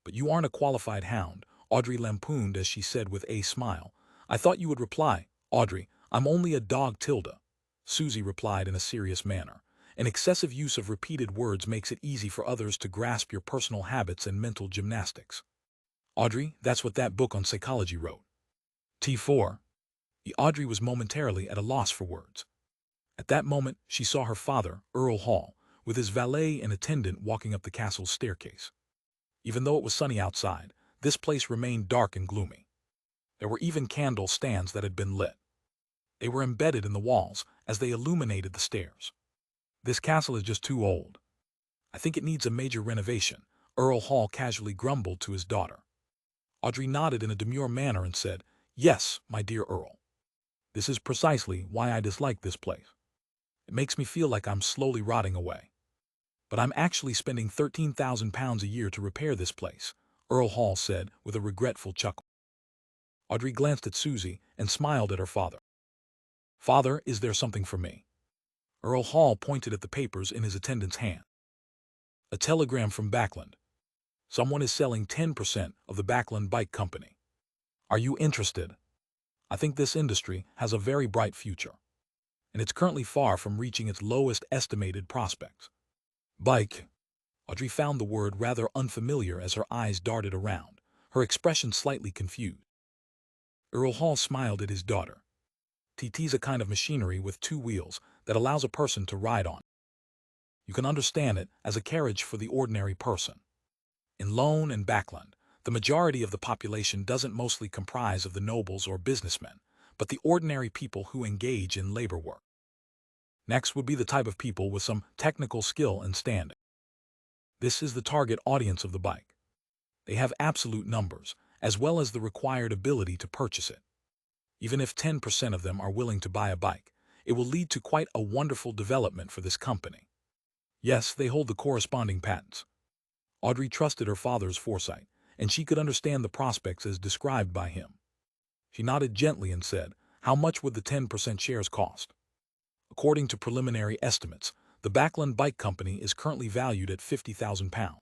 "But you aren't a qualified hound," Audrey lampooned as she said with a smile. "I thought you would reply, Audrey, I'm only a dog tilde." Susie replied in a serious manner, An excessive use of repeated words makes it easy for others to grasp your personal habits and mental gymnastics. Audrey, that's what that book on psychology wrote. T4. Audrey was momentarily at a loss for words. At that moment, she saw her father, Earl Hall, with his valet and attendant walking up the castle's staircase. Even though it was sunny outside, this place remained dark and gloomy. There were even candle stands that had been lit. They were embedded in the walls as they illuminated the stairs. This castle is just too old. I think it needs a major renovation, Earl Hall casually grumbled to his daughter. Audrey nodded in a demure manner and said, "Yes, my dear Earl. This is precisely why I dislike this place. It makes me feel like I'm slowly rotting away. But I'm actually spending £13,000 a year to repair this place," Earl Hall said with a regretful chuckle. Audrey glanced at Susie and smiled at her father. "Father, is there something for me?" Earl Hall pointed at the papers in his attendant's hand. "A telegram from Backland. Someone is selling 10% of the Backland Bike Company. Are you interested? I think this industry has a very bright future, and it's currently far from reaching its lowest estimated prospects." Bike. Audrey found the word rather unfamiliar as her eyes darted around, her expression slightly confused. Earl Hall smiled at his daughter. "TT's a kind of machinery with two wheels that allows a person to ride on. You can understand it as a carriage for the ordinary person. In Lone and Backland, the majority of the population doesn't mostly comprise of the nobles or businessmen, but the ordinary people who engage in labor work. Next would be the type of people with some technical skill and standing. This is the target audience of the bike. They have absolute numbers, as well as the required ability to purchase it. Even if 10% of them are willing to buy a bike, it will lead to quite a wonderful development for this company. Yes, they hold the corresponding patents." Audrey trusted her father's foresight, and she could understand the prospects as described by him. She nodded gently and said, "How much would the 10% shares cost?" "According to preliminary estimates, the Backland Bike Company is currently valued at £50,000.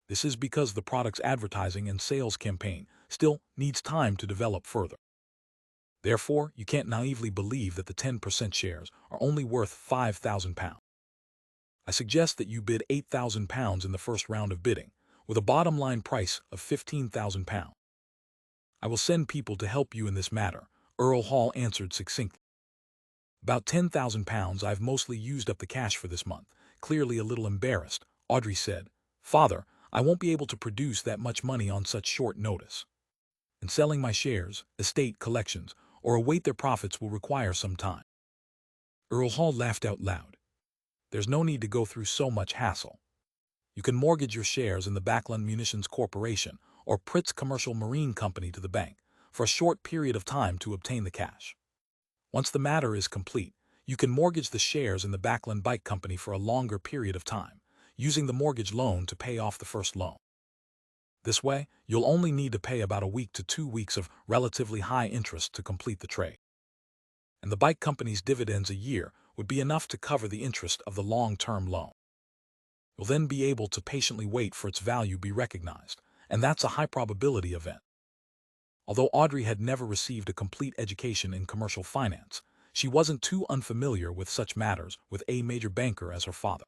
This is because the product's advertising and sales campaign still needs time to develop further. Therefore, you can't naively believe that the 10% shares are only worth £5,000. I suggest that you bid £8,000 in the first round of bidding, with a bottom-line price of £15,000. I will send people to help you in this matter," Earl Hall answered succinctly. "About £10,000. I've mostly used up the cash for this month." Clearly a little embarrassed, Audrey said, "Father, I won't be able to produce that much money on such short notice. And selling my shares, estate collections, or await their profits will require some time." Earl Hall laughed out loud. "There's no need to go through so much hassle. You can mortgage your shares in the Backland Munitions Corporation or Pritz Commercial Marine Company to the bank for a short period of time to obtain the cash. Once the matter is complete, you can mortgage the shares in the Backland Bike Company for a longer period of time, using the mortgage loan to pay off the first loan. This way, you'll only need to pay about a week to 2 weeks of relatively high interest to complete the trade. And the bike company's dividends a year would be enough to cover the interest of the long-term loan. You'll then be able to patiently wait for its value be recognized, and that's a high-probability event." Although Audrey had never received a complete education in commercial finance, she wasn't too unfamiliar with such matters with a major banker as her father.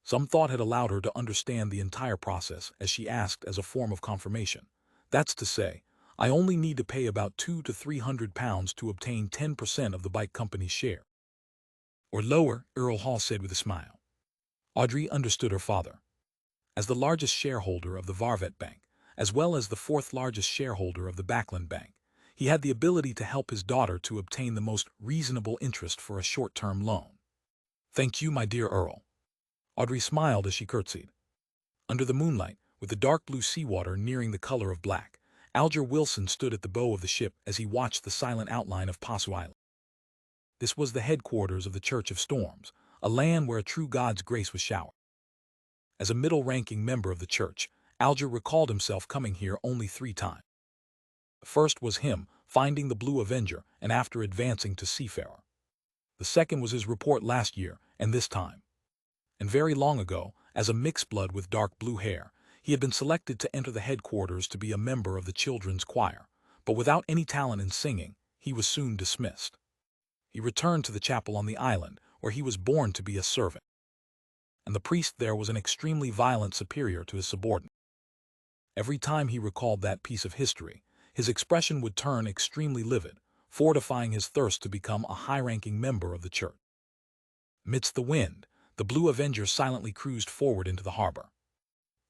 Some thought had allowed her to understand the entire process as she asked as a form of confirmation. "That's to say, I only need to pay about £200 to £300 to obtain 10% of the bike company's share." "Or lower," Earl Hall said with a smile. Audrey understood her father. As the largest shareholder of the Varvet Bank, as well as the fourth largest shareholder of the Backland Bank, he had the ability to help his daughter to obtain the most reasonable interest for a short-term loan. "Thank you, my dear Earl." Audrey smiled as she curtsied. Under the moonlight, with the dark blue seawater nearing the color of black, Alger Wilson stood at the bow of the ship as he watched the silent outline of Pasu Island. This was the headquarters of the Church of Storms, a land where a true God's grace was showered. As a middle-ranking member of the church, Alger recalled himself coming here only 3 times. The first was him finding the Blue Avenger and after advancing to Seafarer. The second was his report last year and this time. And very long ago, as a mixed blood with dark blue hair, he had been selected to enter the headquarters to be a member of the children's choir, but without any talent in singing, he was soon dismissed. He returned to the chapel on the island, where he was born to be a servant. And the priest there was an extremely violent superior to his subordinate. Every time he recalled that piece of history, his expression would turn extremely livid, fortifying his thirst to become a high-ranking member of the church. Amidst the wind, the Blue Avenger silently cruised forward into the harbor.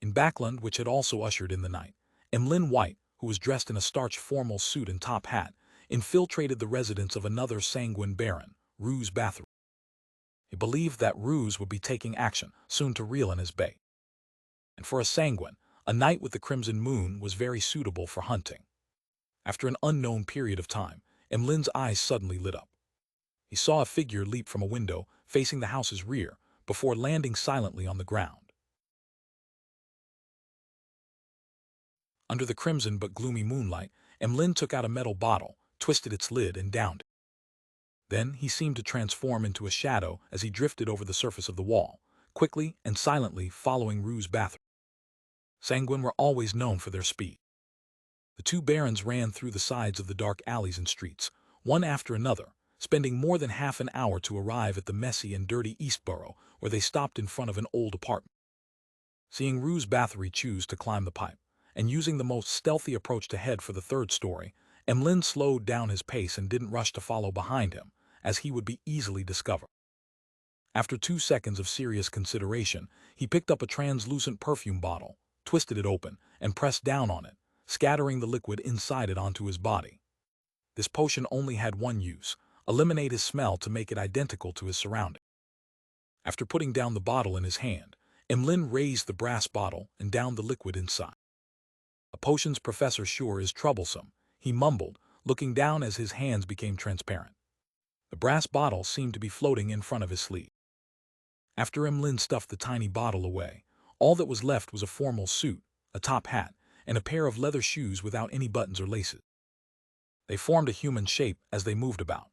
In Backland, which had also ushered in the night, Emlyn White, who was dressed in a starched formal suit and top hat, infiltrated the residence of another sanguine baron, Ruse Bathory. He believed that Ruse would be taking action soon to reel in his bait. And for a sanguine, a night with the crimson moon was very suitable for hunting. After an unknown period of time, Emlyn's eyes suddenly lit up. He saw a figure leap from a window facing the house's rear before landing silently on the ground. Under the crimson but gloomy moonlight, Emlyn took out a metal bottle, twisted its lid, and downed it. Then he seemed to transform into a shadow as he drifted over the surface of the wall, quickly and silently following Ruse Bathory. Sanguine were always known for their speed. The two barons ran through the sides of the dark alleys and streets, one after another, spending more than half an hour to arrive at the messy and dirty Eastborough, where they stopped in front of an old apartment. Seeing Ruse Bathory choose to climb the pipe, and using the most stealthy approach to head for the third story, Emlyn slowed down his pace and didn't rush to follow behind him, as he would be easily discovered. After 2 seconds of serious consideration, he picked up a translucent perfume bottle, twisted it open, and pressed down on it, scattering the liquid inside it onto his body. This potion only had one use: eliminate his smell to make it identical to his surroundings. After putting down the bottle in his hand, Emlyn raised the brass bottle and downed the liquid inside. "A potion's professor sure is troublesome," he mumbled, looking down as his hands became transparent. The brass bottle seemed to be floating in front of his sleeve. After Emlyn stuffed the tiny bottle away, all that was left was a formal suit, a top hat, and a pair of leather shoes without any buttons or laces. They formed a human shape as they moved about.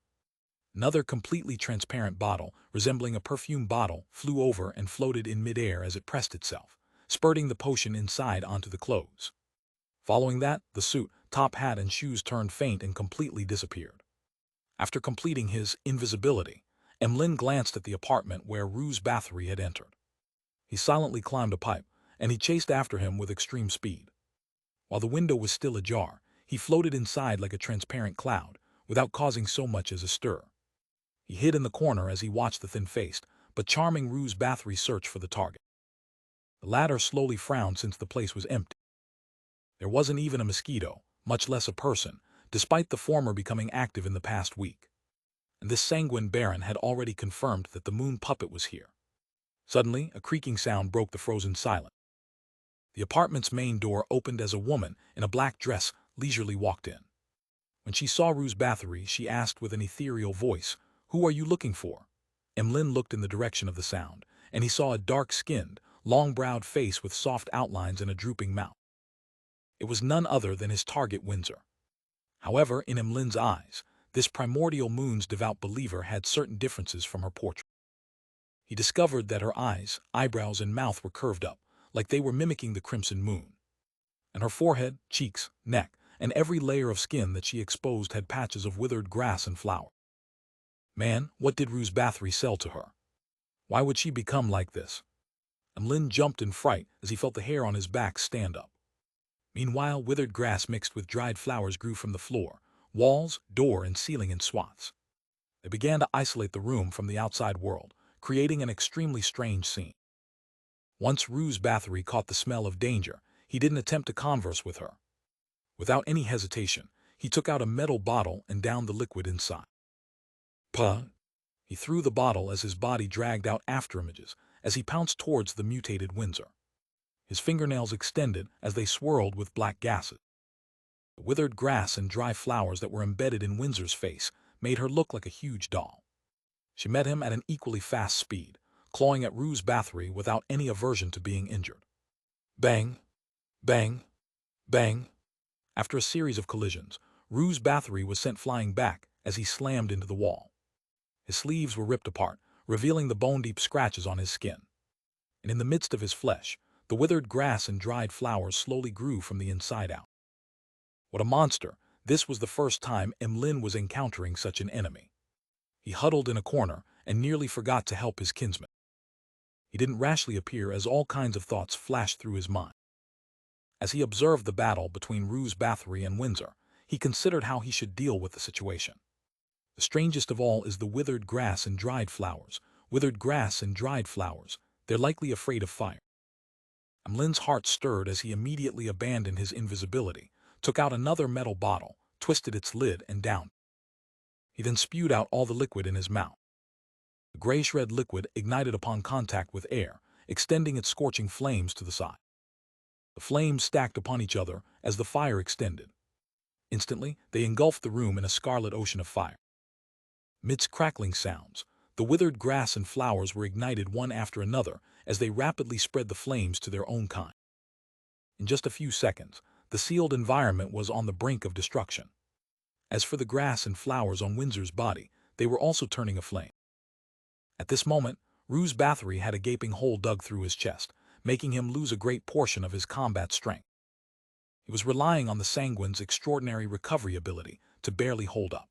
Another completely transparent bottle, resembling a perfume bottle, flew over and floated in midair as it pressed itself, spurting the potion inside onto the clothes. Following that, the suit, top hat, and shoes turned faint and completely disappeared. After completing his invisibility, Emlyn glanced at the apartment where Ruse Bathory had entered. He silently climbed a pipe, and he chased after him with extreme speed. While the window was still ajar, he floated inside like a transparent cloud, without causing so much as a stir. He hid in the corner as he watched the thin-faced, but charming Ruse Bathory search for the target. The latter slowly frowned since the place was empty. There wasn't even a mosquito, much less a person, despite the former becoming active in the past week. And this sanguine baron had already confirmed that the moon puppet was here. Suddenly, a creaking sound broke the frozen silence. The apartment's main door opened as a woman in a black dress leisurely walked in. When she saw Ruse Bathory, she asked with an ethereal voice, "Who are you looking for?" Emlyn looked in the direction of the sound, and he saw a dark-skinned, long-browed face with soft outlines and a drooping mouth. It was none other than his target, Windsor. However, in Emlyn's eyes, this primordial moon's devout believer had certain differences from her portrait. He discovered that her eyes, eyebrows, and mouth were curved up, like they were mimicking the crimson moon. And her forehead, cheeks, neck, and every layer of skin that she exposed had patches of withered grass and flower. Man, what did Ruse Bathory sell to her? Why would she become like this? Emlyn jumped in fright as he felt the hair on his back stand up. Meanwhile, withered grass mixed with dried flowers grew from the floor, walls, door, and ceiling in swaths. They began to isolate the room from the outside world, creating an extremely strange scene. Once Ruse Bathory caught the smell of danger, he didn't attempt to converse with her. Without any hesitation, he took out a metal bottle and downed the liquid inside. Puh! He threw the bottle as his body dragged out after images as he pounced towards the mutated Windsor. His fingernails extended as they swirled with black gases. The withered grass and dry flowers that were embedded in Windsor's face made her look like a huge doll. She met him at an equally fast speed, clawing at Ruse Bathory without any aversion to being injured. Bang! Bang! Bang! After a series of collisions, Ruse Bathory was sent flying back as he slammed into the wall. His sleeves were ripped apart, revealing the bone-deep scratches on his skin. And in the midst of his flesh, the withered grass and dried flowers slowly grew from the inside out. What a monster! This was the first time Emlyn was encountering such an enemy. He huddled in a corner and nearly forgot to help his kinsman. He didn't rashly appear as all kinds of thoughts flashed through his mind. As he observed the battle between Ruse Bathory and Windsor, he considered how he should deal with the situation. The strangest of all is the withered grass and dried flowers. Withered grass and dried flowers. They're likely afraid of fire. Emlyn's heart stirred as he immediately abandoned his invisibility, took out another metal bottle, twisted its lid, and downed. He then spewed out all the liquid in his mouth. The grayish-red liquid ignited upon contact with air, extending its scorching flames to the side. The flames stacked upon each other as the fire extended. Instantly, they engulfed the room in a scarlet ocean of fire. Amidst crackling sounds, the withered grass and flowers were ignited one after another as they rapidly spread the flames to their own kind. In just a few seconds, the sealed environment was on the brink of destruction. As for the grass and flowers on Windsor's body, they were also turning aflame. At this moment, Ruse Bathory had a gaping hole dug through his chest, making him lose a great portion of his combat strength. He was relying on the Sanguine's extraordinary recovery ability to barely hold up.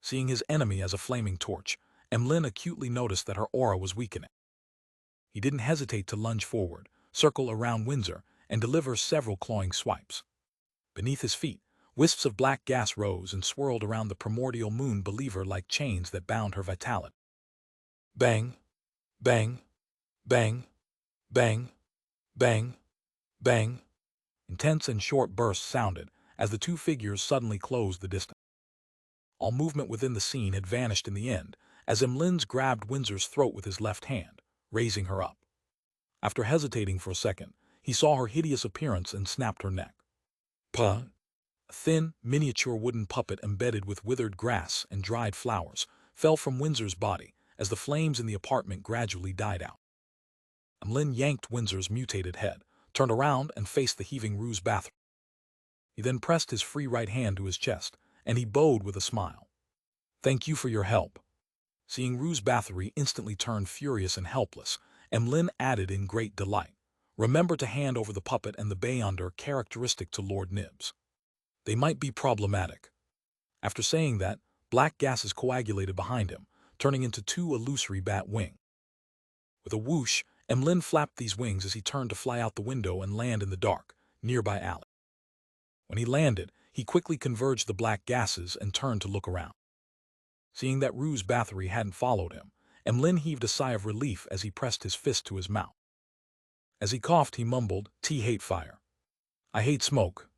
Seeing his enemy as a flaming torch, Emlyn acutely noticed that her aura was weakening. He didn't hesitate to lunge forward, circle around Windsor, and deliver several clawing swipes. Beneath his feet, wisps of black gas rose and swirled around the primordial moon believer like chains that bound her vitality. Bang, bang, bang, bang, bang, bang. Intense and short bursts sounded as the two figures suddenly closed the distance. All movement within the scene had vanished in the end, as Emlyn grabbed Windsor's throat with his left hand, raising her up. After hesitating for a second, he saw her hideous appearance and snapped her neck. Puh! A thin, miniature wooden puppet embedded with withered grass and dried flowers fell from Windsor's body as the flames in the apartment gradually died out. Emlyn yanked Windsor's mutated head, turned around and faced the heaving Ruse Bathory. He then pressed his free right hand to his chest, and he bowed with a smile. "Thank you for your help." Seeing Ruse Bathory instantly turn furious and helpless, Emlyn added in great delight, "Remember to hand over the puppet and the bayonder characteristic to Lord Nibs. They might be problematic." After saying that, black gases coagulated behind him, turning into two illusory bat wings. With a whoosh, Emlyn flapped these wings as he turned to fly out the window and land in the dark, nearby alley. When he landed, he quickly converged the black gases and turned to look around. Seeing that Ruse Bathory hadn't followed him, Emlyn heaved a sigh of relief as he pressed his fist to his mouth. As he coughed, he mumbled, "T hate fire. I hate smoke."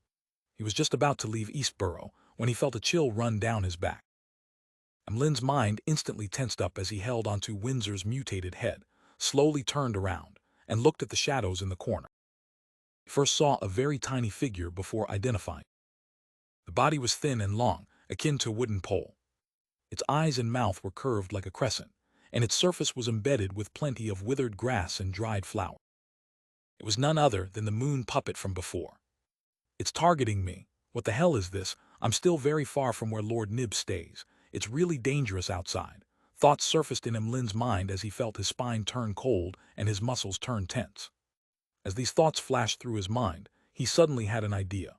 He was just about to leave Eastborough when he felt a chill run down his back. Emlyn's mind instantly tensed up as he held onto Windsor's mutated head, slowly turned around, and looked at the shadows in the corner. He first saw a very tiny figure before identifying. The body was thin and long, akin to a wooden pole. Its eyes and mouth were curved like a crescent, and its surface was embedded with plenty of withered grass and dried flowers. It was none other than the moon puppet from before. "It's targeting me. What the hell is this? I'm still very far from where Lord Nibs stays. It's really dangerous outside." Thoughts surfaced in Emlyn's mind as he felt his spine turn cold and his muscles turn tense. As these thoughts flashed through his mind, he suddenly had an idea.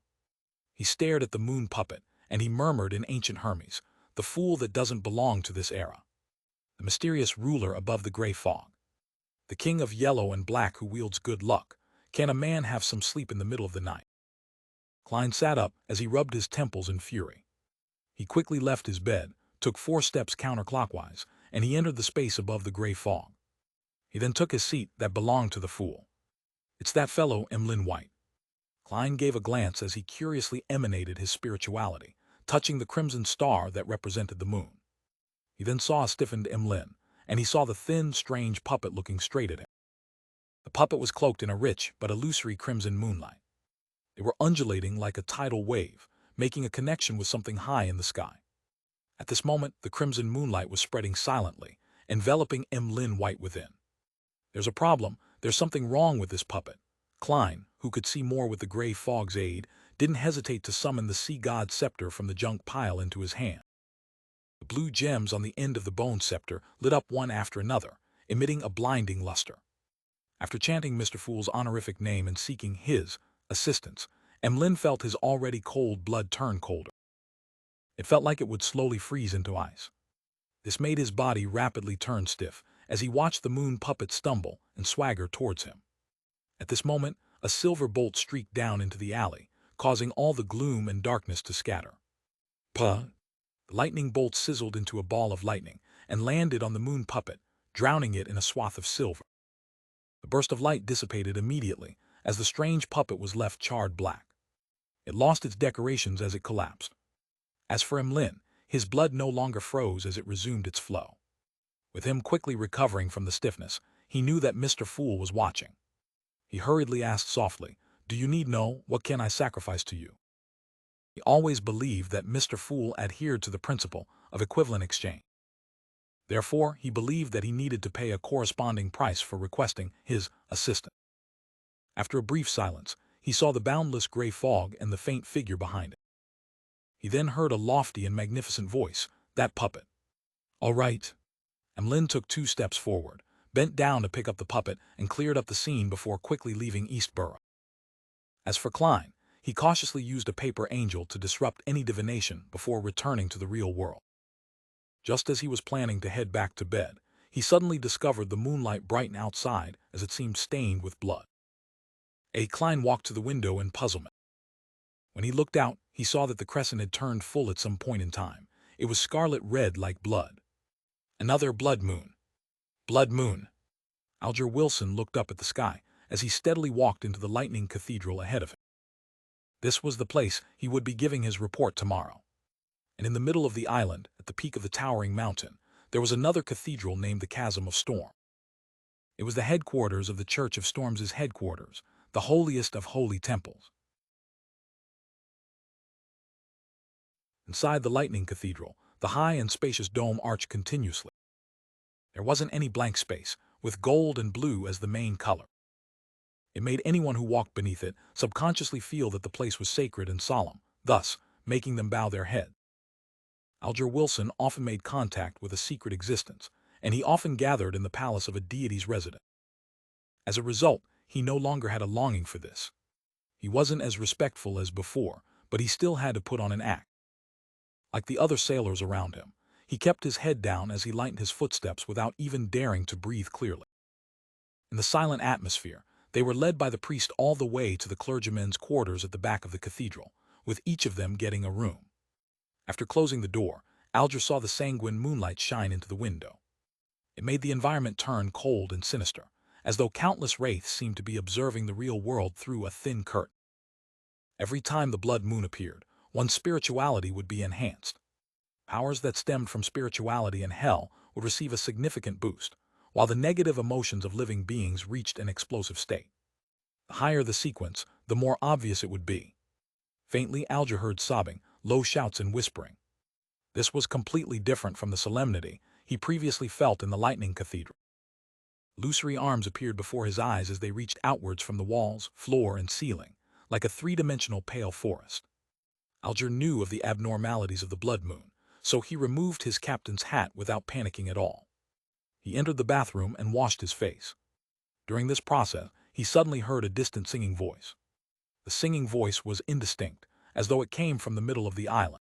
He stared at the moon puppet, and he murmured in ancient Hermes, "The fool that doesn't belong to this era. The mysterious ruler above the gray fog. The king of yellow and black who wields good luck. Can a man have some sleep in the middle of the night?" Klein sat up as he rubbed his temples in fury. He quickly left his bed, took 4 steps counterclockwise, and he entered the space above the gray fog. He then took his seat that belonged to the fool. "It's that fellow, Emlyn White." Klein gave a glance as he curiously emanated his spirituality, touching the crimson star that represented the moon. He then saw a stiffened Emlyn, and he saw the thin, strange puppet looking straight at him. The puppet was cloaked in a rich but illusory crimson moonlight. They were undulating like a tidal wave, making a connection with something high in the sky. At this moment, the crimson moonlight was spreading silently, enveloping Emlyn White within. "There's a problem. There's something wrong with this puppet." Klein, who could see more with the gray fog's aid, didn't hesitate to summon the sea god's scepter from the junk pile into his hand. The blue gems on the end of the bone scepter lit up one after another, emitting a blinding luster. After chanting Mr. Fool's honorific name and seeking his assistance, Emlyn felt his already cold blood turn colder. It felt like it would slowly freeze into ice. This made his body rapidly turn stiff as he watched the moon puppet stumble and swagger towards him. At this moment, a silver bolt streaked down into the alley, causing all the gloom and darkness to scatter. Puh! The lightning bolt sizzled into a ball of lightning and landed on the moon puppet, drowning it in a swath of silver. The burst of light dissipated immediately as the strange puppet was left charred black. It lost its decorations as it collapsed. As for Emlyn, his blood no longer froze as it resumed its flow. With him quickly recovering from the stiffness, he knew that Mr. Fool was watching. He hurriedly asked softly, "Do you need know what can I sacrifice to you?" He always believed that Mr. Fool adhered to the principle of equivalent exchange. Therefore, he believed that he needed to pay a corresponding price for requesting his assistance. After a brief silence, he saw the boundless gray fog and the faint figure behind it. He then heard a lofty and magnificent voice, "That puppet." "All right." Emlyn took 2 steps forward, bent down to pick up the puppet, and cleared up the scene before quickly leaving Eastborough. As for Klein, he cautiously used a paper angel to disrupt any divination before returning to the real world. Just as he was planning to head back to bed, he suddenly discovered the moonlight brighten outside as it seemed stained with blood. Klein walked to the window in puzzlement. When he looked out, he saw that the crescent had turned full at some point in time. It was scarlet red like blood. Another blood moon. Blood moon. Alger Wilson looked up at the sky as he steadily walked into the lightning cathedral ahead of him. This was the place he would be giving his report tomorrow. And in the middle of the island, at the peak of the towering mountain, there was another cathedral named the Chasm of Storm. It was the headquarters of the Church of Storms' headquarters, the holiest of holy temples. Inside the lightning cathedral, the high and spacious dome arched continuously. There wasn't any blank space, with gold and blue as the main color. It made anyone who walked beneath it subconsciously feel that the place was sacred and solemn, thus making them bow their head. Alger Wilson often made contact with a secret existence, and he often gathered in the palace of a deity's residence. As a result, he no longer had a longing for this. He wasn't as respectful as before, but he still had to put on an act. Like the other sailors around him, he kept his head down as he lightened his footsteps without even daring to breathe clearly. In the silent atmosphere, they were led by the priest all the way to the clergymen's quarters at the back of the cathedral, with each of them getting a room. After closing the door, Alger saw the sanguine moonlight shine into the window. It made the environment turn cold and sinister, as though countless wraiths seemed to be observing the real world through a thin curtain. Every time the blood moon appeared, one's spirituality would be enhanced. Powers that stemmed from spirituality and hell would receive a significant boost, while the negative emotions of living beings reached an explosive state. The higher the sequence, the more obvious it would be. Faintly, Alger heard sobbing, low shouts and whispering. This was completely different from the solemnity he previously felt in the lightning cathedral. Illusory arms appeared before his eyes as they reached outwards from the walls, floor, and ceiling, like a three-dimensional pale forest. Alger knew of the abnormalities of the blood moon, so he removed his captain's hat without panicking at all. He entered the bathroom and washed his face. During this process, he suddenly heard a distant singing voice. The singing voice was indistinct, as though it came from the middle of the island.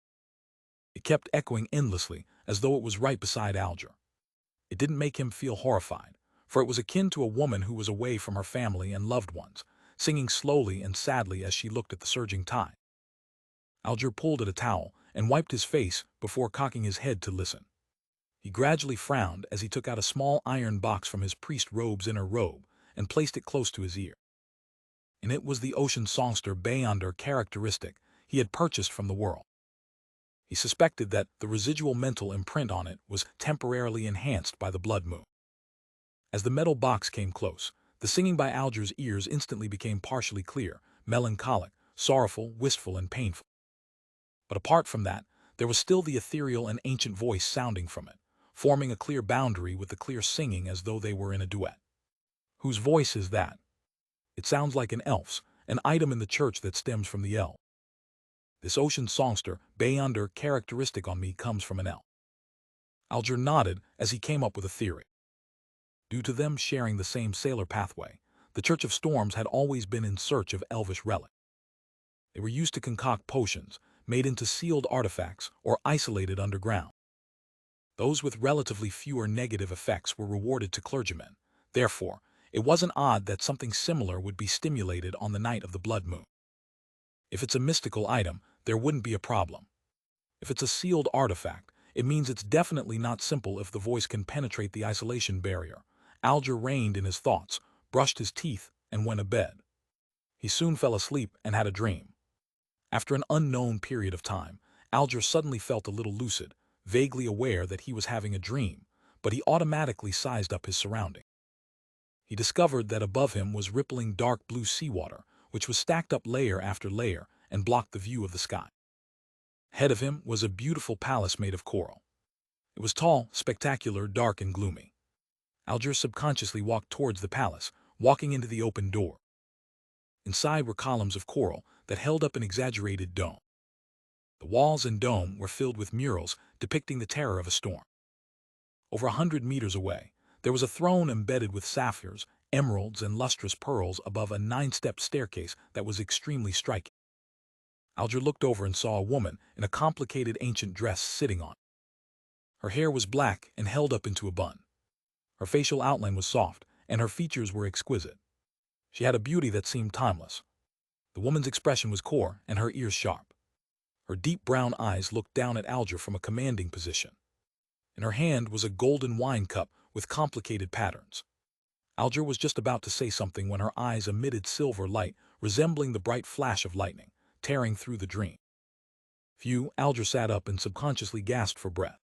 It kept echoing endlessly, as though it was right beside Alger. It didn't make him feel horrified, for it was akin to a woman who was away from her family and loved ones, singing slowly and sadly as she looked at the surging tide. Alger pulled at a towel and wiped his face before cocking his head to listen. He gradually frowned as he took out a small iron box from his priest robe's inner robe and placed it close to his ear. And it was the ocean songster Beyonder characteristic he had purchased from the world. He suspected that the residual mental imprint on it was temporarily enhanced by the blood moon. As the metal box came close, the singing by Alger's ears instantly became partially clear, melancholic, sorrowful, wistful, and painful. But apart from that, there was still the ethereal and ancient voice sounding from it, forming a clear boundary with the clear singing as though they were in a duet. Whose voice is that? It sounds like an elf's, an item in the church that stems from the elf. This ocean songster, Beyonder characteristic on me, comes from an elf. Alger nodded as he came up with a theory. Due to them sharing the same sailor pathway, the Church of Storms had always been in search of elvish relics. They were used to concoct potions, made into sealed artifacts, or isolated underground. Those with relatively fewer negative effects were rewarded to clergymen. Therefore, it wasn't odd that something similar would be stimulated on the night of the blood moon. If it's a mystical item, there wouldn't be a problem. If it's a sealed artifact, it means it's definitely not simple if the voice can penetrate the isolation barrier. Alger reined in his thoughts, brushed his teeth, and went to bed. He soon fell asleep and had a dream. After an unknown period of time, Alger suddenly felt a little lucid, vaguely aware that he was having a dream, but he automatically sized up his surroundings. He discovered that above him was rippling dark blue seawater, which was stacked up layer after layer and blocked the view of the sky. Ahead of him was a beautiful palace made of coral. It was tall, spectacular, dark, and gloomy. Alger subconsciously walked towards the palace, walking into the open door. Inside were columns of coral that held up an exaggerated dome. The walls and dome were filled with murals depicting the terror of a storm. Over 100 meters away, there was a throne embedded with sapphires, emeralds, and lustrous pearls above a 9-step staircase that was extremely striking. Alger looked over and saw a woman in a complicated ancient dress sitting on it. Her hair was black and held up into a bun. Her facial outline was soft, and her features were exquisite. She had a beauty that seemed timeless. The woman's expression was core and her ears sharp. Her deep brown eyes looked down at Alger from a commanding position. In her hand was a golden wine cup with complicated patterns. Alger was just about to say something when her eyes emitted silver light, resembling the bright flash of lightning, tearing through the dream. Alger sat up and subconsciously gasped for breath.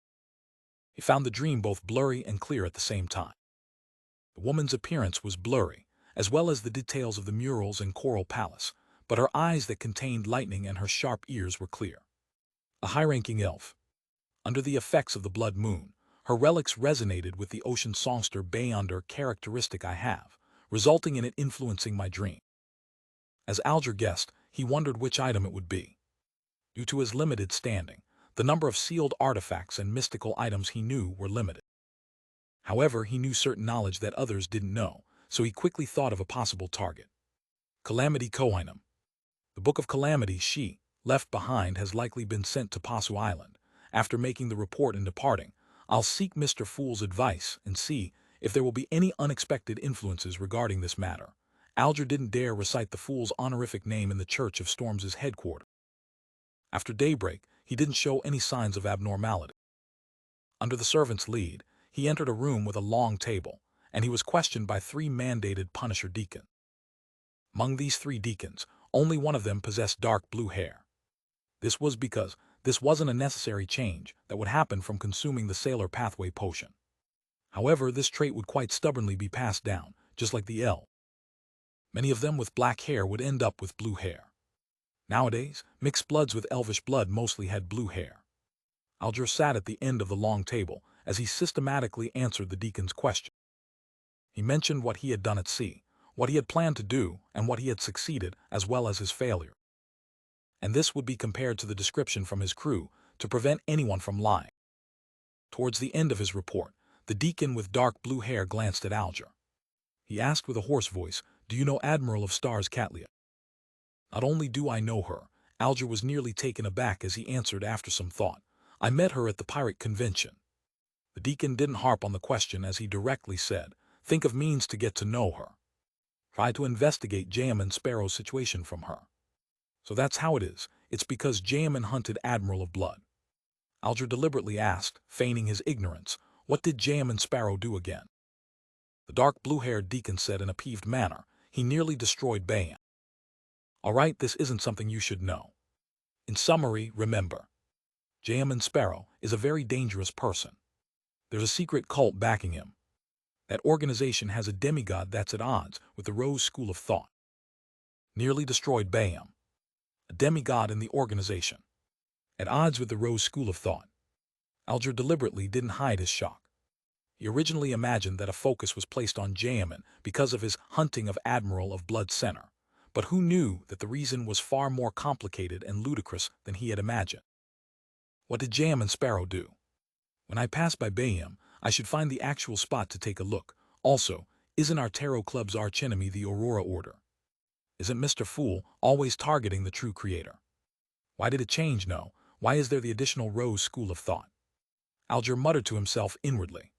He found the dream both blurry and clear at the same time. The woman's appearance was blurry, as well as the details of the murals and coral palace, but her eyes that contained lightning and her sharp ears were clear. A high-ranking elf. Under the effects of the blood moon, her relics resonated with the ocean songster Bayonder characteristic I have, resulting in it influencing my dream. As Alger guessed, he wondered which item it would be. Due to his limited standing, the number of sealed artifacts and mystical items he knew were limited. However, he knew certain knowledge that others didn't know, so he quickly thought of a possible target. Calamity Kohinam. The Book of Calamity she left behind has likely been sent to Pasu Island. After making the report and departing, I'll seek Mr. Fool's advice and see if there will be any unexpected influences regarding this matter. Alger didn't dare recite the Fool's honorific name in the Church of Storms' headquarters. After daybreak, he didn't show any signs of abnormality. Under the servant's lead, he entered a room with a long table, and he was questioned by 3 mandated Punisher deacons. Among these 3 deacons, only one of them possessed dark blue hair. This was because this wasn't a necessary change that would happen from consuming the Sailor Pathway potion. However, this trait would quite stubbornly be passed down, just like the elf. Many of them with black hair would end up with blue hair. Nowadays, mixed bloods with elvish blood mostly had blue hair. Alger sat at the end of the long table as he systematically answered the deacon's question. He mentioned what he had done at sea, what he had planned to do, and what he had succeeded, as well as his failure. And this would be compared to the description from his crew to prevent anyone from lying. Towards the end of his report, the deacon with dark blue hair glanced at Alger. He asked with a hoarse voice, "Do you know Admiral of Stars Catlia?" "Not only do I know her," Alger was nearly taken aback as he answered after some thought, "I met her at the pirate convention." The deacon didn't harp on the question as he directly said, "Think of means to get to know her. Try to investigate Jamin Sparrow's situation from her." "So that's how it is. It's because Jamin hunted Admiral of Blood." Alger deliberately asked, feigning his ignorance, "What did Jamin Sparrow do again?" The dark blue-haired deacon said in a peeved manner, "He nearly destroyed Bayan." "All right, this isn't something you should know. In summary, remember, Jamin Sparrow is a very dangerous person. There's a secret cult backing him. That organization has a demigod that's at odds with the Rose School of Thought. Nearly destroyed Bayam. A demigod in the organization. At odds with the Rose School of Thought." Alger deliberately didn't hide his shock. He originally imagined that a focus was placed on Jamin because of his hunting of Admiral of Blood Center, but who knew that the reason was far more complicated and ludicrous than he had imagined. "What did Jamin Sparrow do? When I pass by Bayam, I should find the actual spot to take a look. Also, isn't our Tarot Club's archenemy the Aurora Order? Isn't Mr. Fool always targeting the true creator? Why did it change? No, why is there the additional Rose School of Thought?" Alger muttered to himself inwardly.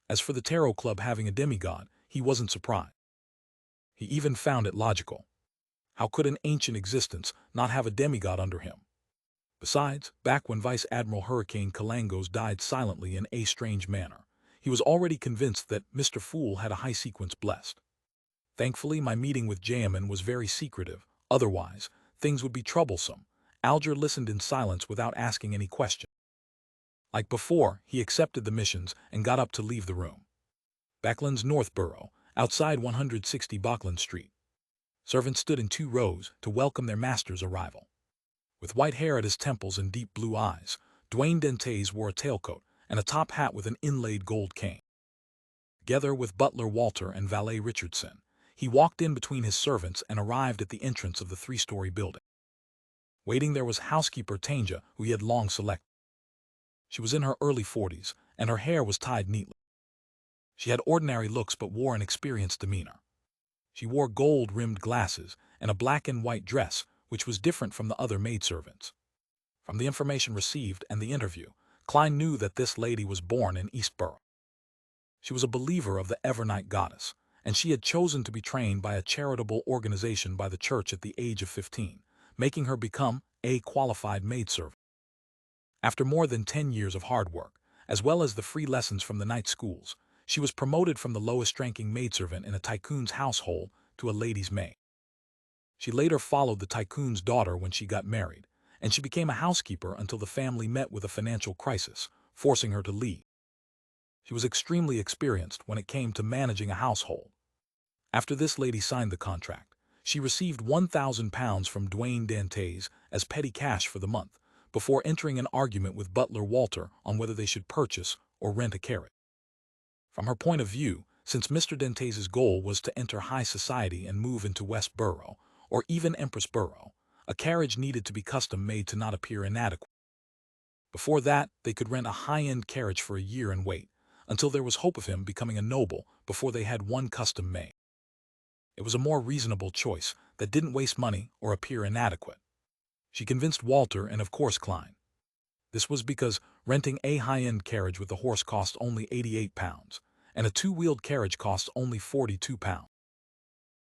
As for the tarot club having a demigod, he wasn't surprised. He even found it logical. How could an ancient existence not have a demigod under him? Besides, back when Vice Admiral Hurricane Kalangos died silently in a strange manner, he was already convinced that Mr. Fool had a high sequence blessed. Thankfully, my meeting with Jayaman was very secretive. Otherwise, things would be troublesome. Alger listened in silence without asking any question. Like before, he accepted the missions and got up to leave the room. Backland's North Borough, outside 160 Backland Street. Servants stood in 2 rows to welcome their master's arrival. With white hair at his temples and deep blue eyes, Dwayne Dentes wore a tailcoat and a top hat with an inlaid gold cane. Together with butler Walter and valet Richardson, he walked in between his servants and arrived at the entrance of the 3-story building. Waiting there was housekeeper Tanja, who he had long selected. She was in her early 40s, and her hair was tied neatly. She had ordinary looks but wore an experienced demeanor. She wore gold-rimmed glasses and a black and white dress, which was different from the other maidservants. From the information received and the interview, Klein knew that this lady was born in Eastborough. She was a believer of the Evernight goddess, and she had chosen to be trained by a charitable organization by the church at the age of 15, making her become a qualified maidservant. After more than 10 years of hard work, as well as the free lessons from the night schools, she was promoted from the lowest-ranking maidservant in a tycoon's household to a lady's maid. She later followed the tycoon's daughter when she got married, and she became a housekeeper until the family met with a financial crisis, forcing her to leave. She was extremely experienced when it came to managing a household. After this lady signed the contract, she received £1,000 from Dwayne Dentes as petty cash for the month, before entering an argument with butler Walter on whether they should purchase or rent a carriage. From her point of view, since Mr. Dentes's goal was to enter high society and move into West Borough, or even Empress Borough, a carriage needed to be custom-made to not appear inadequate. Before that, they could rent a high-end carriage for a year and wait, until there was hope of him becoming a noble before they had one custom-made. It was a more reasonable choice that didn't waste money or appear inadequate. She convinced Walter and of course Klein. This was because renting a high-end carriage with a horse cost only £88, and a 2-wheeled carriage cost only £42.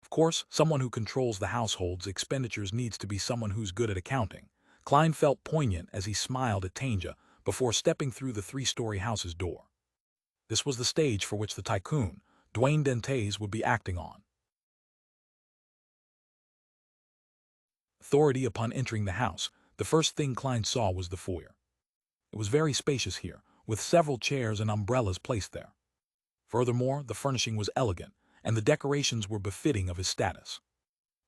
Of course, someone who controls the household's expenditures needs to be someone who's good at accounting. Klein felt poignant as he smiled at Tanja before stepping through the 3-story house's door. This was the stage for which the tycoon, Dwayne Dentes, would be acting on. Authority upon entering the house, the first thing Klein saw was the foyer. It was very spacious here, with several chairs and umbrellas placed there. Furthermore, the furnishing was elegant, and the decorations were befitting of his status.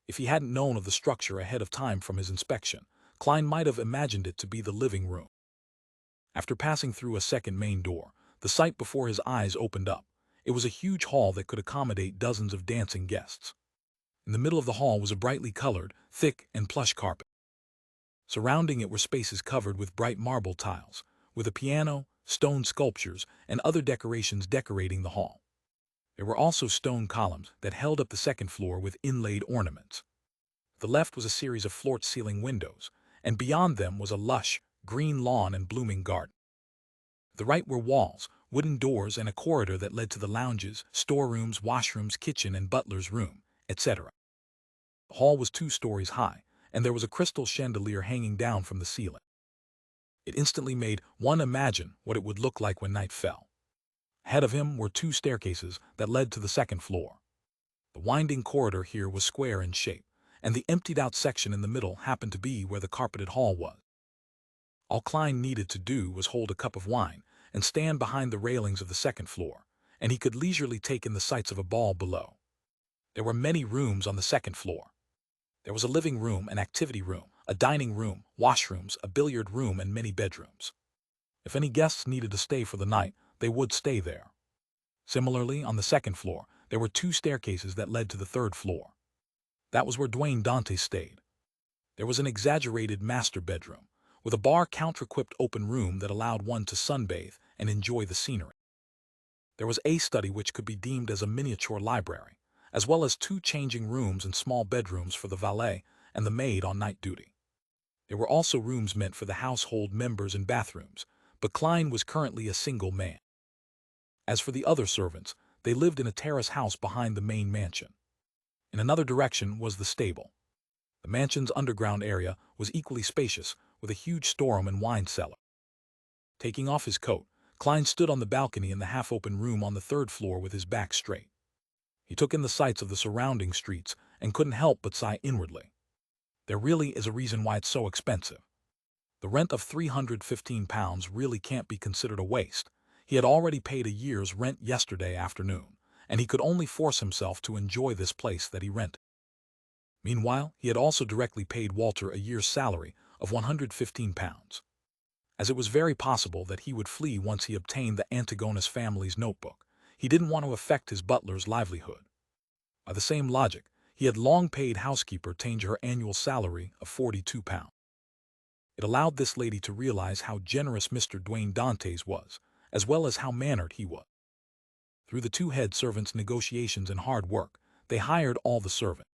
If he hadn't known of the structure ahead of time from his inspection, Klein might have imagined it to be the living room. After passing through a second main door, the sight before his eyes opened up. It was a huge hall that could accommodate dozens of dancing guests. In the middle of the hall was a brightly colored, thick, and plush carpet. Surrounding it were spaces covered with bright marble tiles, with a piano, stone sculptures, and other decorations decorating the hall. There were also stone columns that held up the second floor with inlaid ornaments. To the left was a series of floor-to-ceiling windows, and beyond them was a lush, green lawn and blooming garden. To the right were walls, wooden doors, and a corridor that led to the lounges, storerooms, washrooms, kitchen, and butler's room, etc. The hall was 2 stories high, and there was a crystal chandelier hanging down from the ceiling. It instantly made one imagine what it would look like when night fell. Ahead of him were 2 staircases that led to the second floor. The winding corridor here was square in shape, and the emptied-out section in the middle happened to be where the carpeted hall was. All Klein needed to do was hold a cup of wine and stand behind the railings of the second floor, and he could leisurely take in the sights of a ball below. There were many rooms on the second floor. There was a living room, an activity room, a dining room, washrooms, a billiard room, and many bedrooms. If any guests needed to stay for the night, they would stay there. Similarly, on the second floor, there were 2 staircases that led to the third floor. That was where Dwayne Dentes stayed. There was an exaggerated master bedroom, with a bar counter-equipped open room that allowed one to sunbathe and enjoy the scenery. There was a study which could be deemed as a miniature library, as well as 2 changing rooms and small bedrooms for the valet and the maid on night duty. There were also rooms meant for the household members and bathrooms, but Klein was currently a single man. As for the other servants, they lived in a terrace house behind the main mansion. In another direction was the stable. The mansion's underground area was equally spacious, with a huge storeroom and wine cellar. Taking off his coat, Klein stood on the balcony in the half-open room on the third floor with his back straight. He took in the sights of the surrounding streets and couldn't help but sigh inwardly. There really is a reason why it's so expensive. The rent of £315 really can't be considered a waste. He had already paid a year's rent yesterday afternoon, and he could only force himself to enjoy this place that he rented. Meanwhile, he had also directly paid Walter a year's salary of £115, as it was very possible that he would flee once he obtained the Antigonus family's notebook. He didn't want to affect his butler's livelihood. By the same logic, he had long paid housekeeper Tange her annual salary of £42. It allowed this lady to realize how generous Mr. Duane Dantes was, as well as how mannered he was. Through the two head servants' negotiations and hard work, they hired all the servants.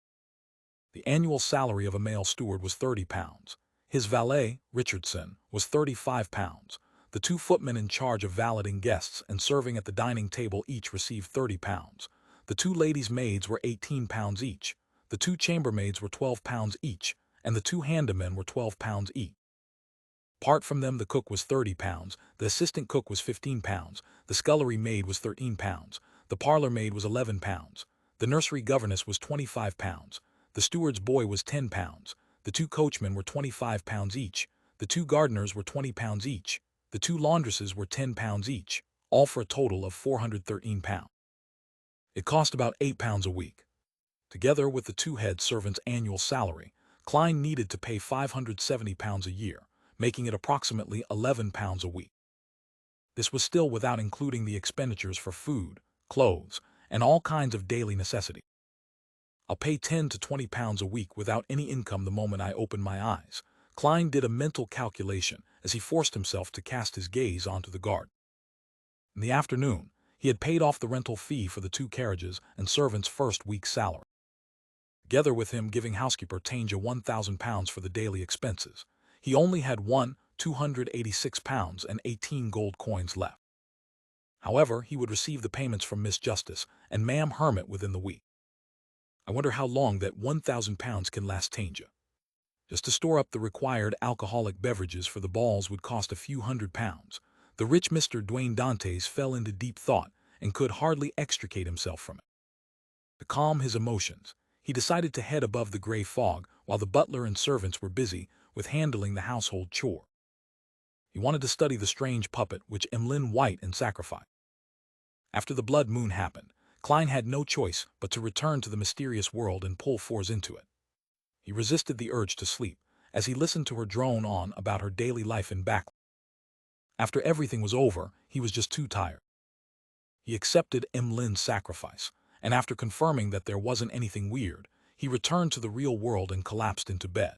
The annual salary of a male steward was £30. His valet, Richardson, was £35. The two footmen in charge of valeting guests and serving at the dining table each received £30. The two ladies' maids were £18 each. The two chambermaids were £12 each, and the two handymen were £12 each. Apart from them, the cook was £30, the assistant cook was £15, the scullery maid was £13, the parlour maid was £11, the nursery governess was £25, the steward's boy was £10, the two coachmen were £25 each, the two gardeners were £20 each, the two laundresses were £10 each, all for a total of £413. It cost about £8 a week. Together with the two head servants' annual salary, Klein needed to pay £570 a year, making it approximately £11 a week. This was still without including the expenditures for food, clothes, and all kinds of daily necessities. I'll pay £10 to £20 a week without any income the moment I open my eyes. Klein did a mental calculation as he forced himself to cast his gaze onto the garden. In the afternoon, he had paid off the rental fee for the two carriages and servants' first week's salary, together with him giving housekeeper Tange £1,000 for the daily expenses. He only had £1,286 and 18 gold coins left. However, he would receive the payments from Miss Justice and Ma'am Hermit within the week. I wonder how long that £1,000 can last Tange. Just to store up the required alcoholic beverages for the balls would cost a few £100. The rich Mr. Duane Dantes fell into deep thought and could hardly extricate himself from it. To calm his emotions, he decided to head above the gray fog while the butler and servants were busy with handling the household chore. He wanted to study the strange puppet which Emmeline White and sacrificed. After the blood moon happened, Klein had no choice but to return to the mysterious world and pull Fours into it. He resisted the urge to sleep as he listened to her drone on about her daily life in Back. After everything was over, he was just too tired. He accepted Emmeline's sacrifice, and after confirming that there wasn't anything weird, he returned to the real world and collapsed into bed.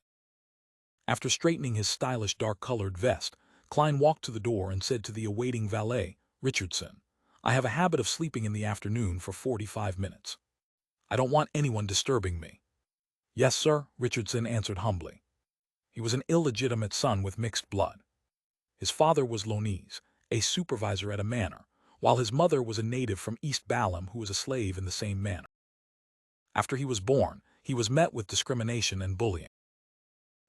After straightening his stylish dark-colored vest, Klein walked to the door and said to the awaiting valet, Richardson, "I have a habit of sleeping in the afternoon for 45 minutes. I don't want anyone disturbing me." "Yes, sir," Richardson answered humbly. He was an illegitimate son with mixed blood. His father was Lonese, a supervisor at a manor, while his mother was a native from East Balham who was a slave in the same manor. After he was born, he was met with discrimination and bullying.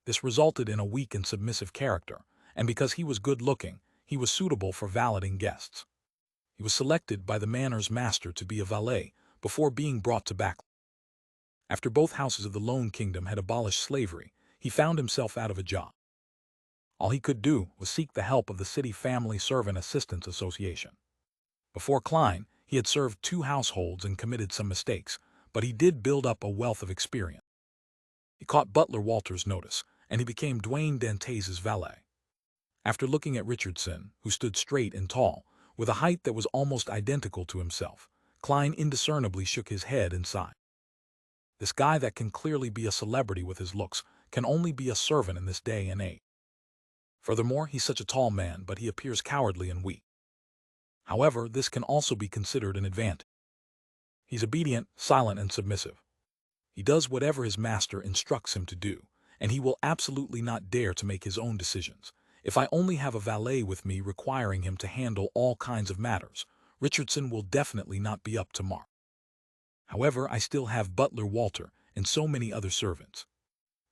This resulted in a weak and submissive character, and because he was good-looking, he was suitable for valeting guests. He was selected by the manor's master to be a valet before being brought to Back. After both houses of the Lone Kingdom had abolished slavery, he found himself out of a job. All he could do was seek the help of the City Family Servant Assistance Association. Before Klein, he had served 2 households and committed some mistakes, but he did build up a wealth of experience. He caught Butler Walter's notice, and he became Duane Dantes's valet. After looking at Richardson, who stood straight and tall, with a height that was almost identical to himself, Klein indiscernibly shook his head and sighed. This guy that can clearly be a celebrity with his looks can only be a servant in this day and age. Furthermore, he's such a tall man, but he appears cowardly and weak. However, this can also be considered an advantage. He's obedient, silent, and submissive. He does whatever his master instructs him to do, and he will absolutely not dare to make his own decisions. If I only have a valet with me requiring him to handle all kinds of matters, Richardson will definitely not be up to mark. However, I still have butler Walter and so many other servants.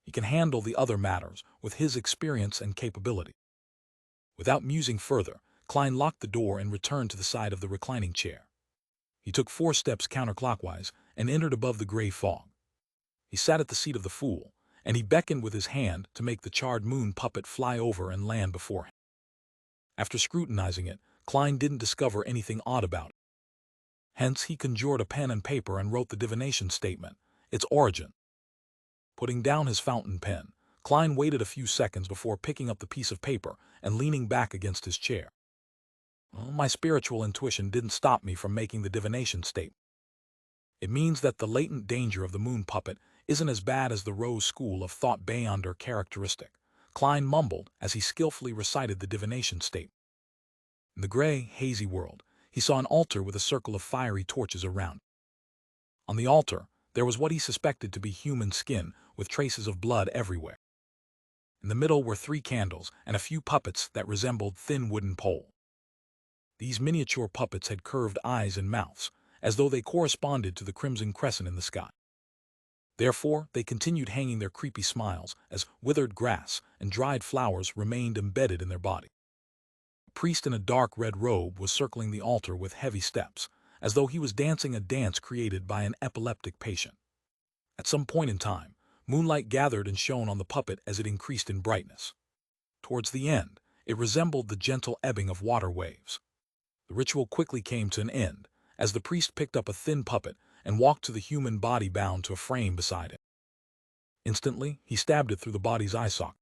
He can handle the other matters with his experience and capability. Without musing further, Klein locked the door and returned to the side of the reclining chair. He took 4 steps counterclockwise and entered above the gray fog. He sat at the seat of the fool, and he beckoned with his hand to make the charred moon puppet fly over and land before him. After scrutinizing it, Klein didn't discover anything odd about it. Hence, he conjured a pen and paper and wrote the divination statement, its origin. Putting down his fountain pen, Klein waited a few seconds before picking up the piece of paper and leaning back against his chair. Well, my spiritual intuition didn't stop me from making the divination statement. It means that the latent danger of the moon puppet isn't as bad as the Rose school of thought beyond her characteristic, Klein mumbled as he skillfully recited the divination statement. In the gray, hazy world, he saw an altar with a circle of fiery torches around it. On the altar, there was what he suspected to be human skin with traces of blood everywhere. In the middle were 3 candles and a few puppets that resembled thin wooden poles. These miniature puppets had curved eyes and mouths, as though they corresponded to the crimson crescent in the sky. Therefore, they continued hanging their creepy smiles as withered grass and dried flowers remained embedded in their body. A priest in a dark red robe was circling the altar with heavy steps, as though he was dancing a dance created by an epileptic patient. At some point in time, moonlight gathered and shone on the puppet as it increased in brightness. Towards the end, it resembled the gentle ebbing of water waves. The ritual quickly came to an end, as the priest picked up a thin puppet and walked to the human body bound to a frame beside him. Instantly, he stabbed it through the body's eye socket.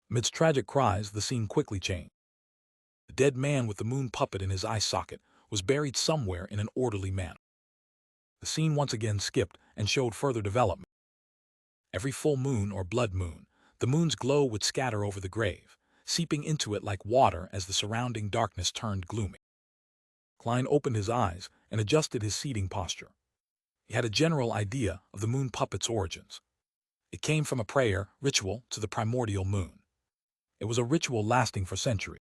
Amidst tragic cries, the scene quickly changed. The dead man with the moon puppet in his eye socket was buried somewhere in an orderly manner. The scene once again skipped and showed further development. Every full moon or blood moon, the moon's glow would scatter over the grave, seeping into it like water as the surrounding darkness turned gloomy. Klein opened his eyes and adjusted his seating posture. He had a general idea of the moon puppet's origins. It came from a prayer ritual to the primordial moon. It was a ritual lasting for centuries.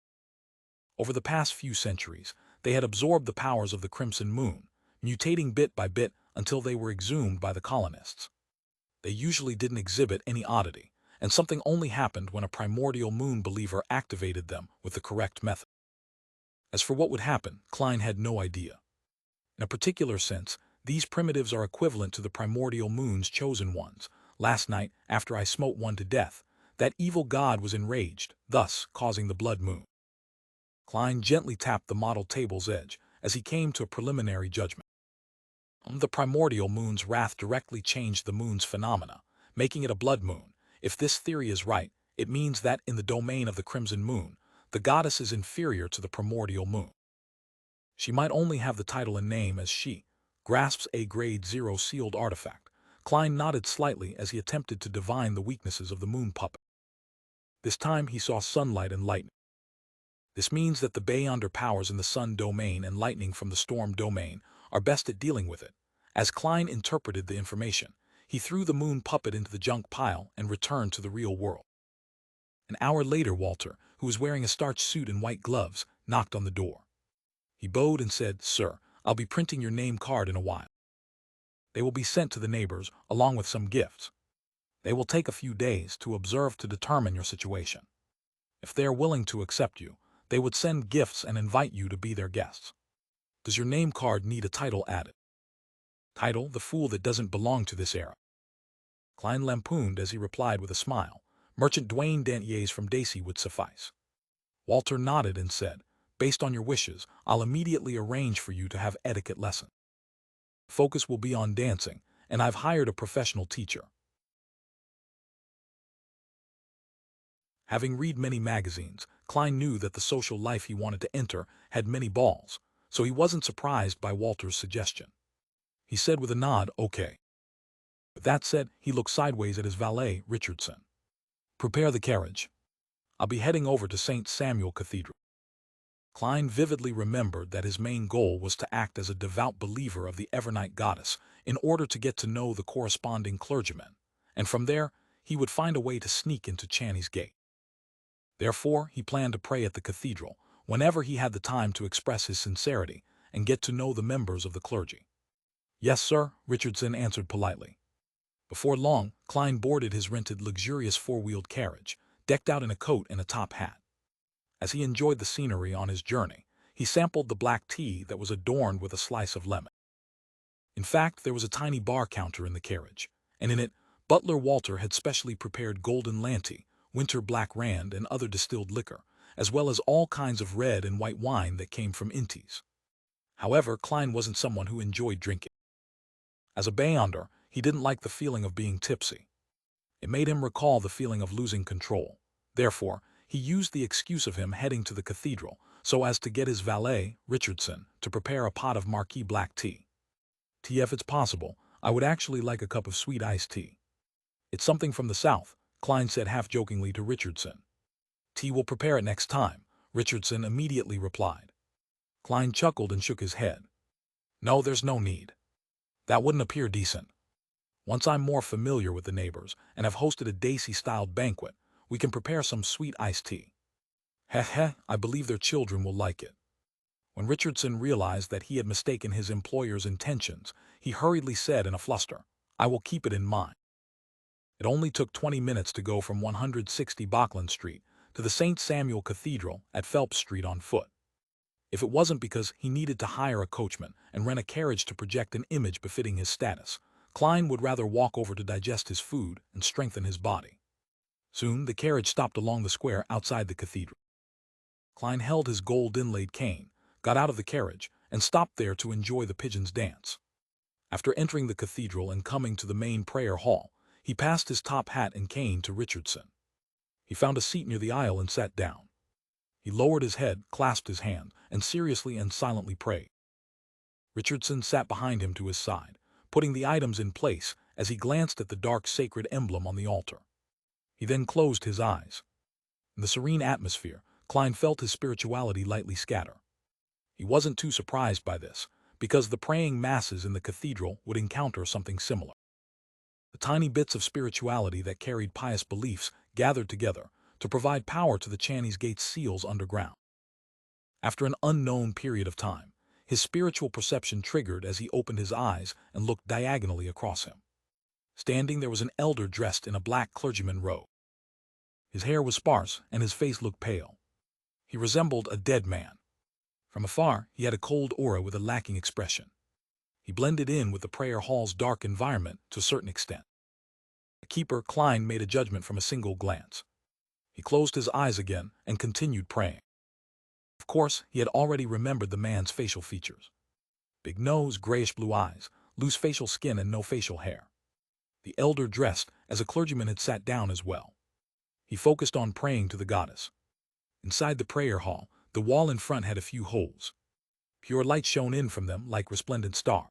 Over the past few centuries, they had absorbed the powers of the crimson moon, mutating bit by bit until they were exhumed by the colonists. They usually didn't exhibit any oddity, and something only happened when a primordial moon believer activated them with the correct method. As for what would happen, Klein had no idea. In a particular sense, these primitives are equivalent to the primordial moon's chosen ones. Last night, after I smote one to death, that evil god was enraged, thus causing the blood moon. Klein gently tapped the model table's edge as he came to a preliminary judgment. The primordial moon's wrath directly changed the moon's phenomena, making it a blood moon. If this theory is right, it means that in the domain of the crimson moon, the goddess is inferior to the primordial moon. She might only have the title and name as she grasps a grade 0 sealed artifact. Klein nodded slightly as he attempted to divine the weaknesses of the moon puppet. This time he saw sunlight and lightning. This means that the beyonder powers in the sun domain and lightning from the storm domain are best at dealing with it. As Klein interpreted the information, he threw the moon puppet into the junk pile and returned to the real world. An hour later, Walter, who was wearing a starched suit and white gloves, knocked on the door. He bowed and said, "Sir, I'll be printing your name card in a while. They will be sent to the neighbors, along with some gifts. They will take a few days to observe to determine your situation. If they are willing to accept you, they would send gifts and invite you to be their guests. Does your name card need a title added?" "Title, the fool that doesn't belong to this era." Klein lampooned as he replied with a smile, "Merchant Dwayne Dantier's from Dacey would suffice." Walter nodded and said, "Based on your wishes, I'll immediately arrange for you to have etiquette lessons. Focus will be on dancing, and I've hired a professional teacher." Having read many magazines, Klein knew that the social life he wanted to enter had many balls, so he wasn't surprised by Walter's suggestion. He said with a nod, "Okay." With that said, he looked sideways at his valet, Richardson. "Prepare the carriage. I'll be heading over to St. Samuel Cathedral." Klein vividly remembered that his main goal was to act as a devout believer of the Evernight goddess in order to get to know the corresponding clergyman, and from there, he would find a way to sneak into Channy's gate. Therefore, he planned to pray at the cathedral whenever he had the time to express his sincerity and get to know the members of the clergy. "Yes, sir," Richardson answered politely. Before long, Klein boarded his rented luxurious four-wheeled carriage, decked out in a coat and a top hat. As he enjoyed the scenery on his journey, he sampled the black tea that was adorned with a slice of lemon. In fact, there was a tiny bar counter in the carriage, and in it, Butler Walter had specially prepared golden lanty, winter black rand, and other distilled liquor, as well as all kinds of red and white wine that came from Intis. However, Klein wasn't someone who enjoyed drinking. As a Beyonder, he didn't like the feeling of being tipsy. It made him recall the feeling of losing control. Therefore, he used the excuse of him heading to the cathedral so as to get his valet, Richardson, to prepare a pot of marquee black tea. "Tea if it's possible. I would actually like a cup of sweet iced tea." "It's something from the South," Klein said half-jokingly to Richardson. "Tea will prepare it next time," Richardson immediately replied. Klein chuckled and shook his head. "No, there's no need. That wouldn't appear decent. Once I'm more familiar with the neighbors and have hosted a Dacey-styled banquet, we can prepare some sweet iced tea. Heh heh, I believe their children will like it." When Richardson realized that he had mistaken his employer's intentions, he hurriedly said in a fluster, "I will keep it in mind." It only took 20 minutes to go from 160 Bachland Street to the St. Samuel Cathedral at Phelps Street on foot. If it wasn't because he needed to hire a coachman and rent a carriage to project an image befitting his status, Klein would rather walk over to digest his food and strengthen his body. Soon, the carriage stopped along the square outside the cathedral. Klein held his gold-inlaid cane, got out of the carriage, and stopped there to enjoy the pigeons' dance. After entering the cathedral and coming to the main prayer hall, he passed his top hat and cane to Richardson. He found a seat near the aisle and sat down. He lowered his head, clasped his hand, and seriously and silently prayed. Richardson sat behind him to his side, putting the items in place as he glanced at the dark sacred emblem on the altar. He then closed his eyes. In the serene atmosphere, Klein felt his spirituality lightly scatter. He wasn't too surprised by this, because the praying masses in the cathedral would encounter something similar. The tiny bits of spirituality that carried pious beliefs gathered together to provide power to the Channy's Gate's seals underground. After an unknown period of time, his spiritual perception triggered as he opened his eyes and looked diagonally across him. Standing there was an elder dressed in a black clergyman robe. His hair was sparse and his face looked pale. He resembled a dead man. From afar, he had a cold aura with a lacking expression. He blended in with the prayer hall's dark environment to a certain extent. The keeper, Klein, made a judgment from a single glance. He closed his eyes again and continued praying. Of course, he had already remembered the man's facial features. Big nose, grayish-blue eyes, loose facial skin, and no facial hair. The elder dressed as a clergyman had sat down as well. He focused on praying to the goddess. Inside the prayer hall, the wall in front had a few holes. Pure light shone in from them like resplendent stars.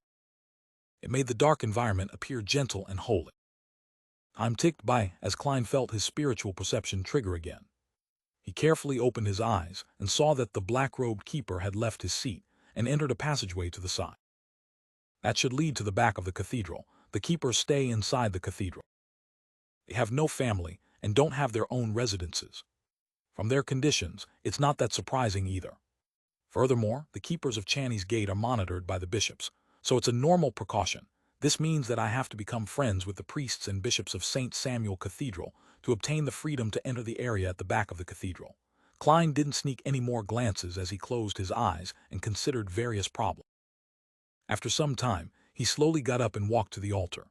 It made the dark environment appear gentle and holy. Time ticked by as Klein felt his spiritual perception trigger again. He carefully opened his eyes and saw that the black-robed keeper had left his seat and entered a passageway to the side. That should lead to the back of the cathedral. The keepers stay inside the cathedral. They have no family and don't have their own residences. From their conditions, it's not that surprising either. Furthermore, the keepers of Channy's Gate are monitored by the bishops, so it's a normal precaution. This means that I have to become friends with the priests and bishops of St. Samuel Cathedral to obtain the freedom to enter the area at the back of the cathedral. Klein didn't sneak any more glances as he closed his eyes and considered various problems. After some time, he slowly got up and walked to the altar.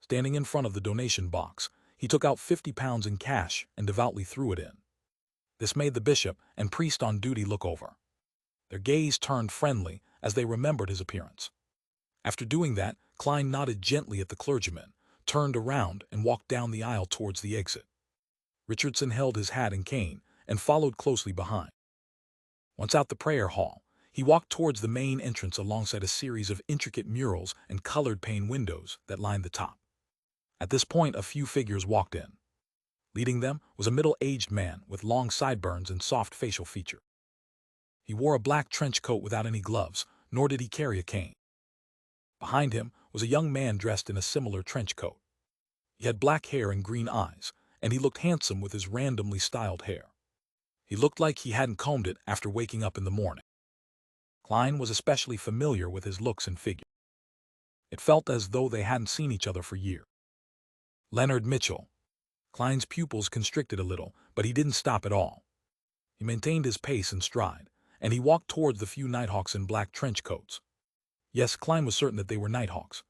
Standing in front of the donation box, he took out 50 pounds in cash and devoutly threw it in. This made the bishop and priest on duty look over. Their gaze turned friendly as they remembered his appearance. After doing that, Klein nodded gently at the clergyman, turned around, and walked down the aisle towards the exit. Richardson held his hat and cane and followed closely behind. Once out the prayer hall, he walked towards the main entrance alongside a series of intricate murals and colored pane windows that lined the top. At this point, a few figures walked in. Leading them was a middle-aged man with long sideburns and soft facial features. He wore a black trench coat without any gloves, nor did he carry a cane. Behind him was a young man dressed in a similar trench coat. He had black hair and green eyes, and he looked handsome with his randomly styled hair. He looked like he hadn't combed it after waking up in the morning. Klein was especially familiar with his looks and figure. It felt as though they hadn't seen each other for years. Leonard Mitchell. Klein's pupils constricted a little, but he didn't stop at all. He maintained his pace and stride, and he walked towards the few nighthawks in black trench coats. Yes, Klein was certain that they were nighthawks.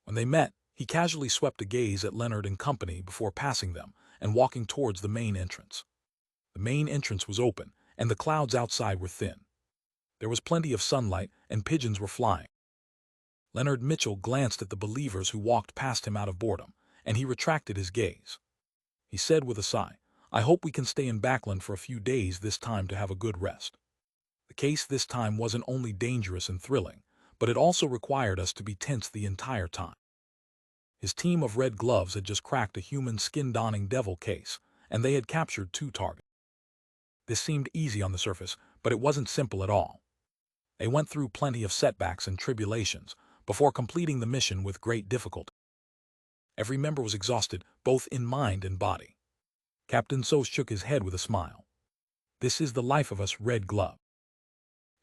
When they met, he casually swept a gaze at Leonard and company before passing them and walking towards the main entrance. The main entrance was open, and the clouds outside were thin. There was plenty of sunlight, and pigeons were flying. Leonard Mitchell glanced at the believers who walked past him out of boredom, and he retracted his gaze. He said with a sigh, "I hope we can stay in Backland for a few days this time to have a good rest." The case this time wasn't only dangerous and thrilling, but it also required us to be tense the entire time. His team of red gloves had just cracked a human skin-donning devil case, and they had captured 2 targets. This seemed easy on the surface, but it wasn't simple at all. They went through plenty of setbacks and tribulations before completing the mission with great difficulty. Every member was exhausted, both in mind and body. Captain Sos shook his head with a smile. "This is the life of us, Red Glove.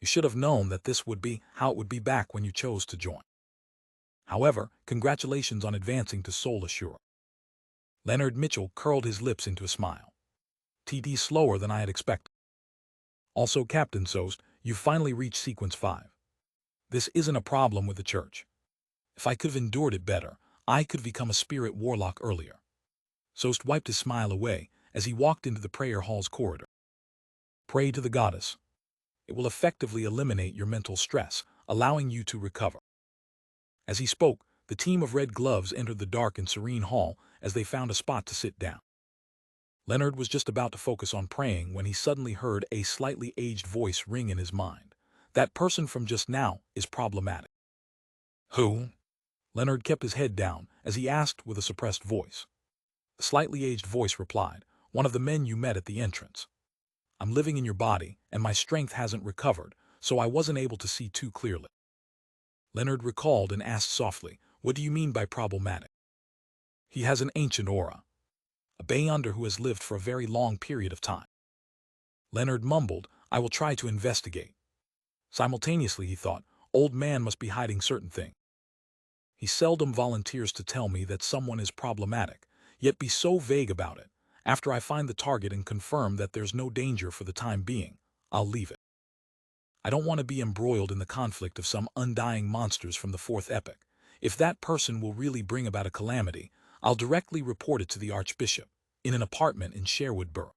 You should have known that this would be how it would be back when you chose to join. However, congratulations on advancing to Soul Assurer." Leonard Mitchell curled his lips into a smile. "TD slower than I had expected. Also, Captain Sos, you've finally reached Sequence 5. This isn't a problem with the church. If I could have endured it better, I could have become a spirit warlock earlier." Sost wiped his smile away as he walked into the prayer hall's corridor. "Pray to the goddess. It will effectively eliminate your mental stress, allowing you to recover." As he spoke, the team of red gloves entered the dark and serene hall as they found a spot to sit down. Leonard was just about to focus on praying when he suddenly heard a slightly aged voice ring in his mind. "That person from just now is problematic." "Who?" Leonard kept his head down as he asked with a suppressed voice. The slightly aged voice replied, "One of the men you met at the entrance. I'm living in your body, and my strength hasn't recovered, so I wasn't able to see too clearly." Leonard recalled and asked softly, "What do you mean by problematic?" "He has an ancient aura. A Beyonder who has lived for a very long period of time." Leonard mumbled, "I will try to investigate." Simultaneously, he thought, "Old man must be hiding certain things. He seldom volunteers to tell me that someone is problematic, yet be so vague about it. After I find the target and confirm that there's no danger for the time being, I'll leave it. I don't want to be embroiled in the conflict of some undying monsters from the 4th epoch. If that person will really bring about a calamity, I'll directly report it to the Archbishop, in an apartment in Sherwood Borough.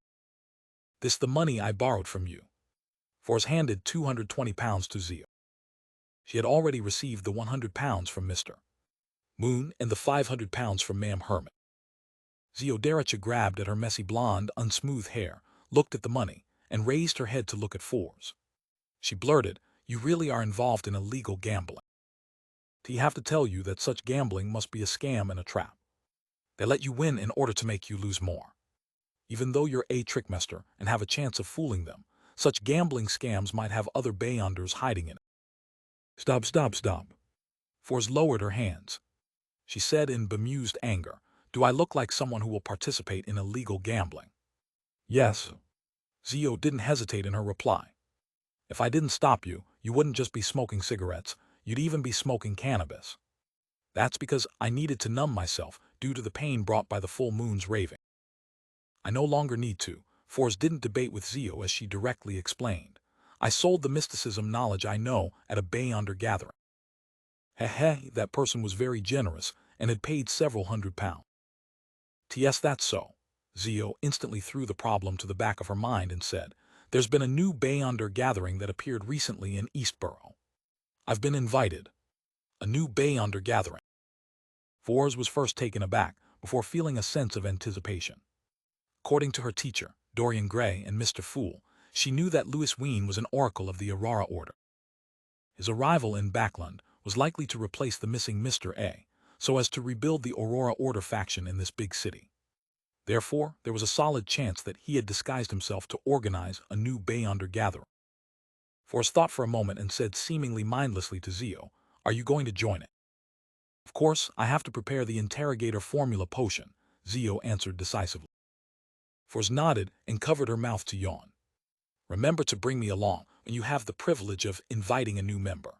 This the money I borrowed from you." Force handed £220 to Zio. She had already received the £100 from Mr. Moon and the £500 from Ma'am Hermit. Ziodericha grabbed at her messy blonde, unsmooth hair, looked at the money, and raised her head to look at Fours. She blurted, "You really are involved in illegal gambling. Do you have to tell you that such gambling must be a scam and a trap? They let you win in order to make you lose more. Even though you're a trickmaster and have a chance of fooling them, such gambling scams might have other Beyonders hiding in it." "Stop, stop, stop." Fours lowered her hands. She said in bemused anger, "Do I look like someone who will participate in illegal gambling?" "Yes." Zio didn't hesitate in her reply. "If I didn't stop you, you wouldn't just be smoking cigarettes, you'd even be smoking cannabis. That's because I needed to numb myself due to the pain brought by the full moon's raving. I no longer need to." Fours didn't debate with Zio as she directly explained. "I sold the mysticism knowledge I know at a Beyonder gathering." Heh, that person was very generous and had paid several £100. "Yes, that's so." Zio instantly threw the problem to the back of her mind and said, "There's been a new Beyonder gathering that appeared recently in Eastborough. I've been invited." A new Beyonder gathering. Fours was first taken aback before feeling a sense of anticipation. According to her teacher, Dorian Gray and Mr. Fool, she knew that Louis Ween was an oracle of the Aurora Order. His arrival in Backland was likely to replace the missing Mr. A, so as to rebuild the Aurora Order faction in this big city. Therefore, there was a solid chance that he had disguised himself to organize a new Beyonder gathering. Forrest thought for a moment and said seemingly mindlessly to Zio, "Are you going to join it?" "Of course, I have to prepare the interrogator formula potion," Zio answered decisively. Forrest nodded and covered her mouth to yawn. Remember to bring me along when you have the privilege of inviting a new member.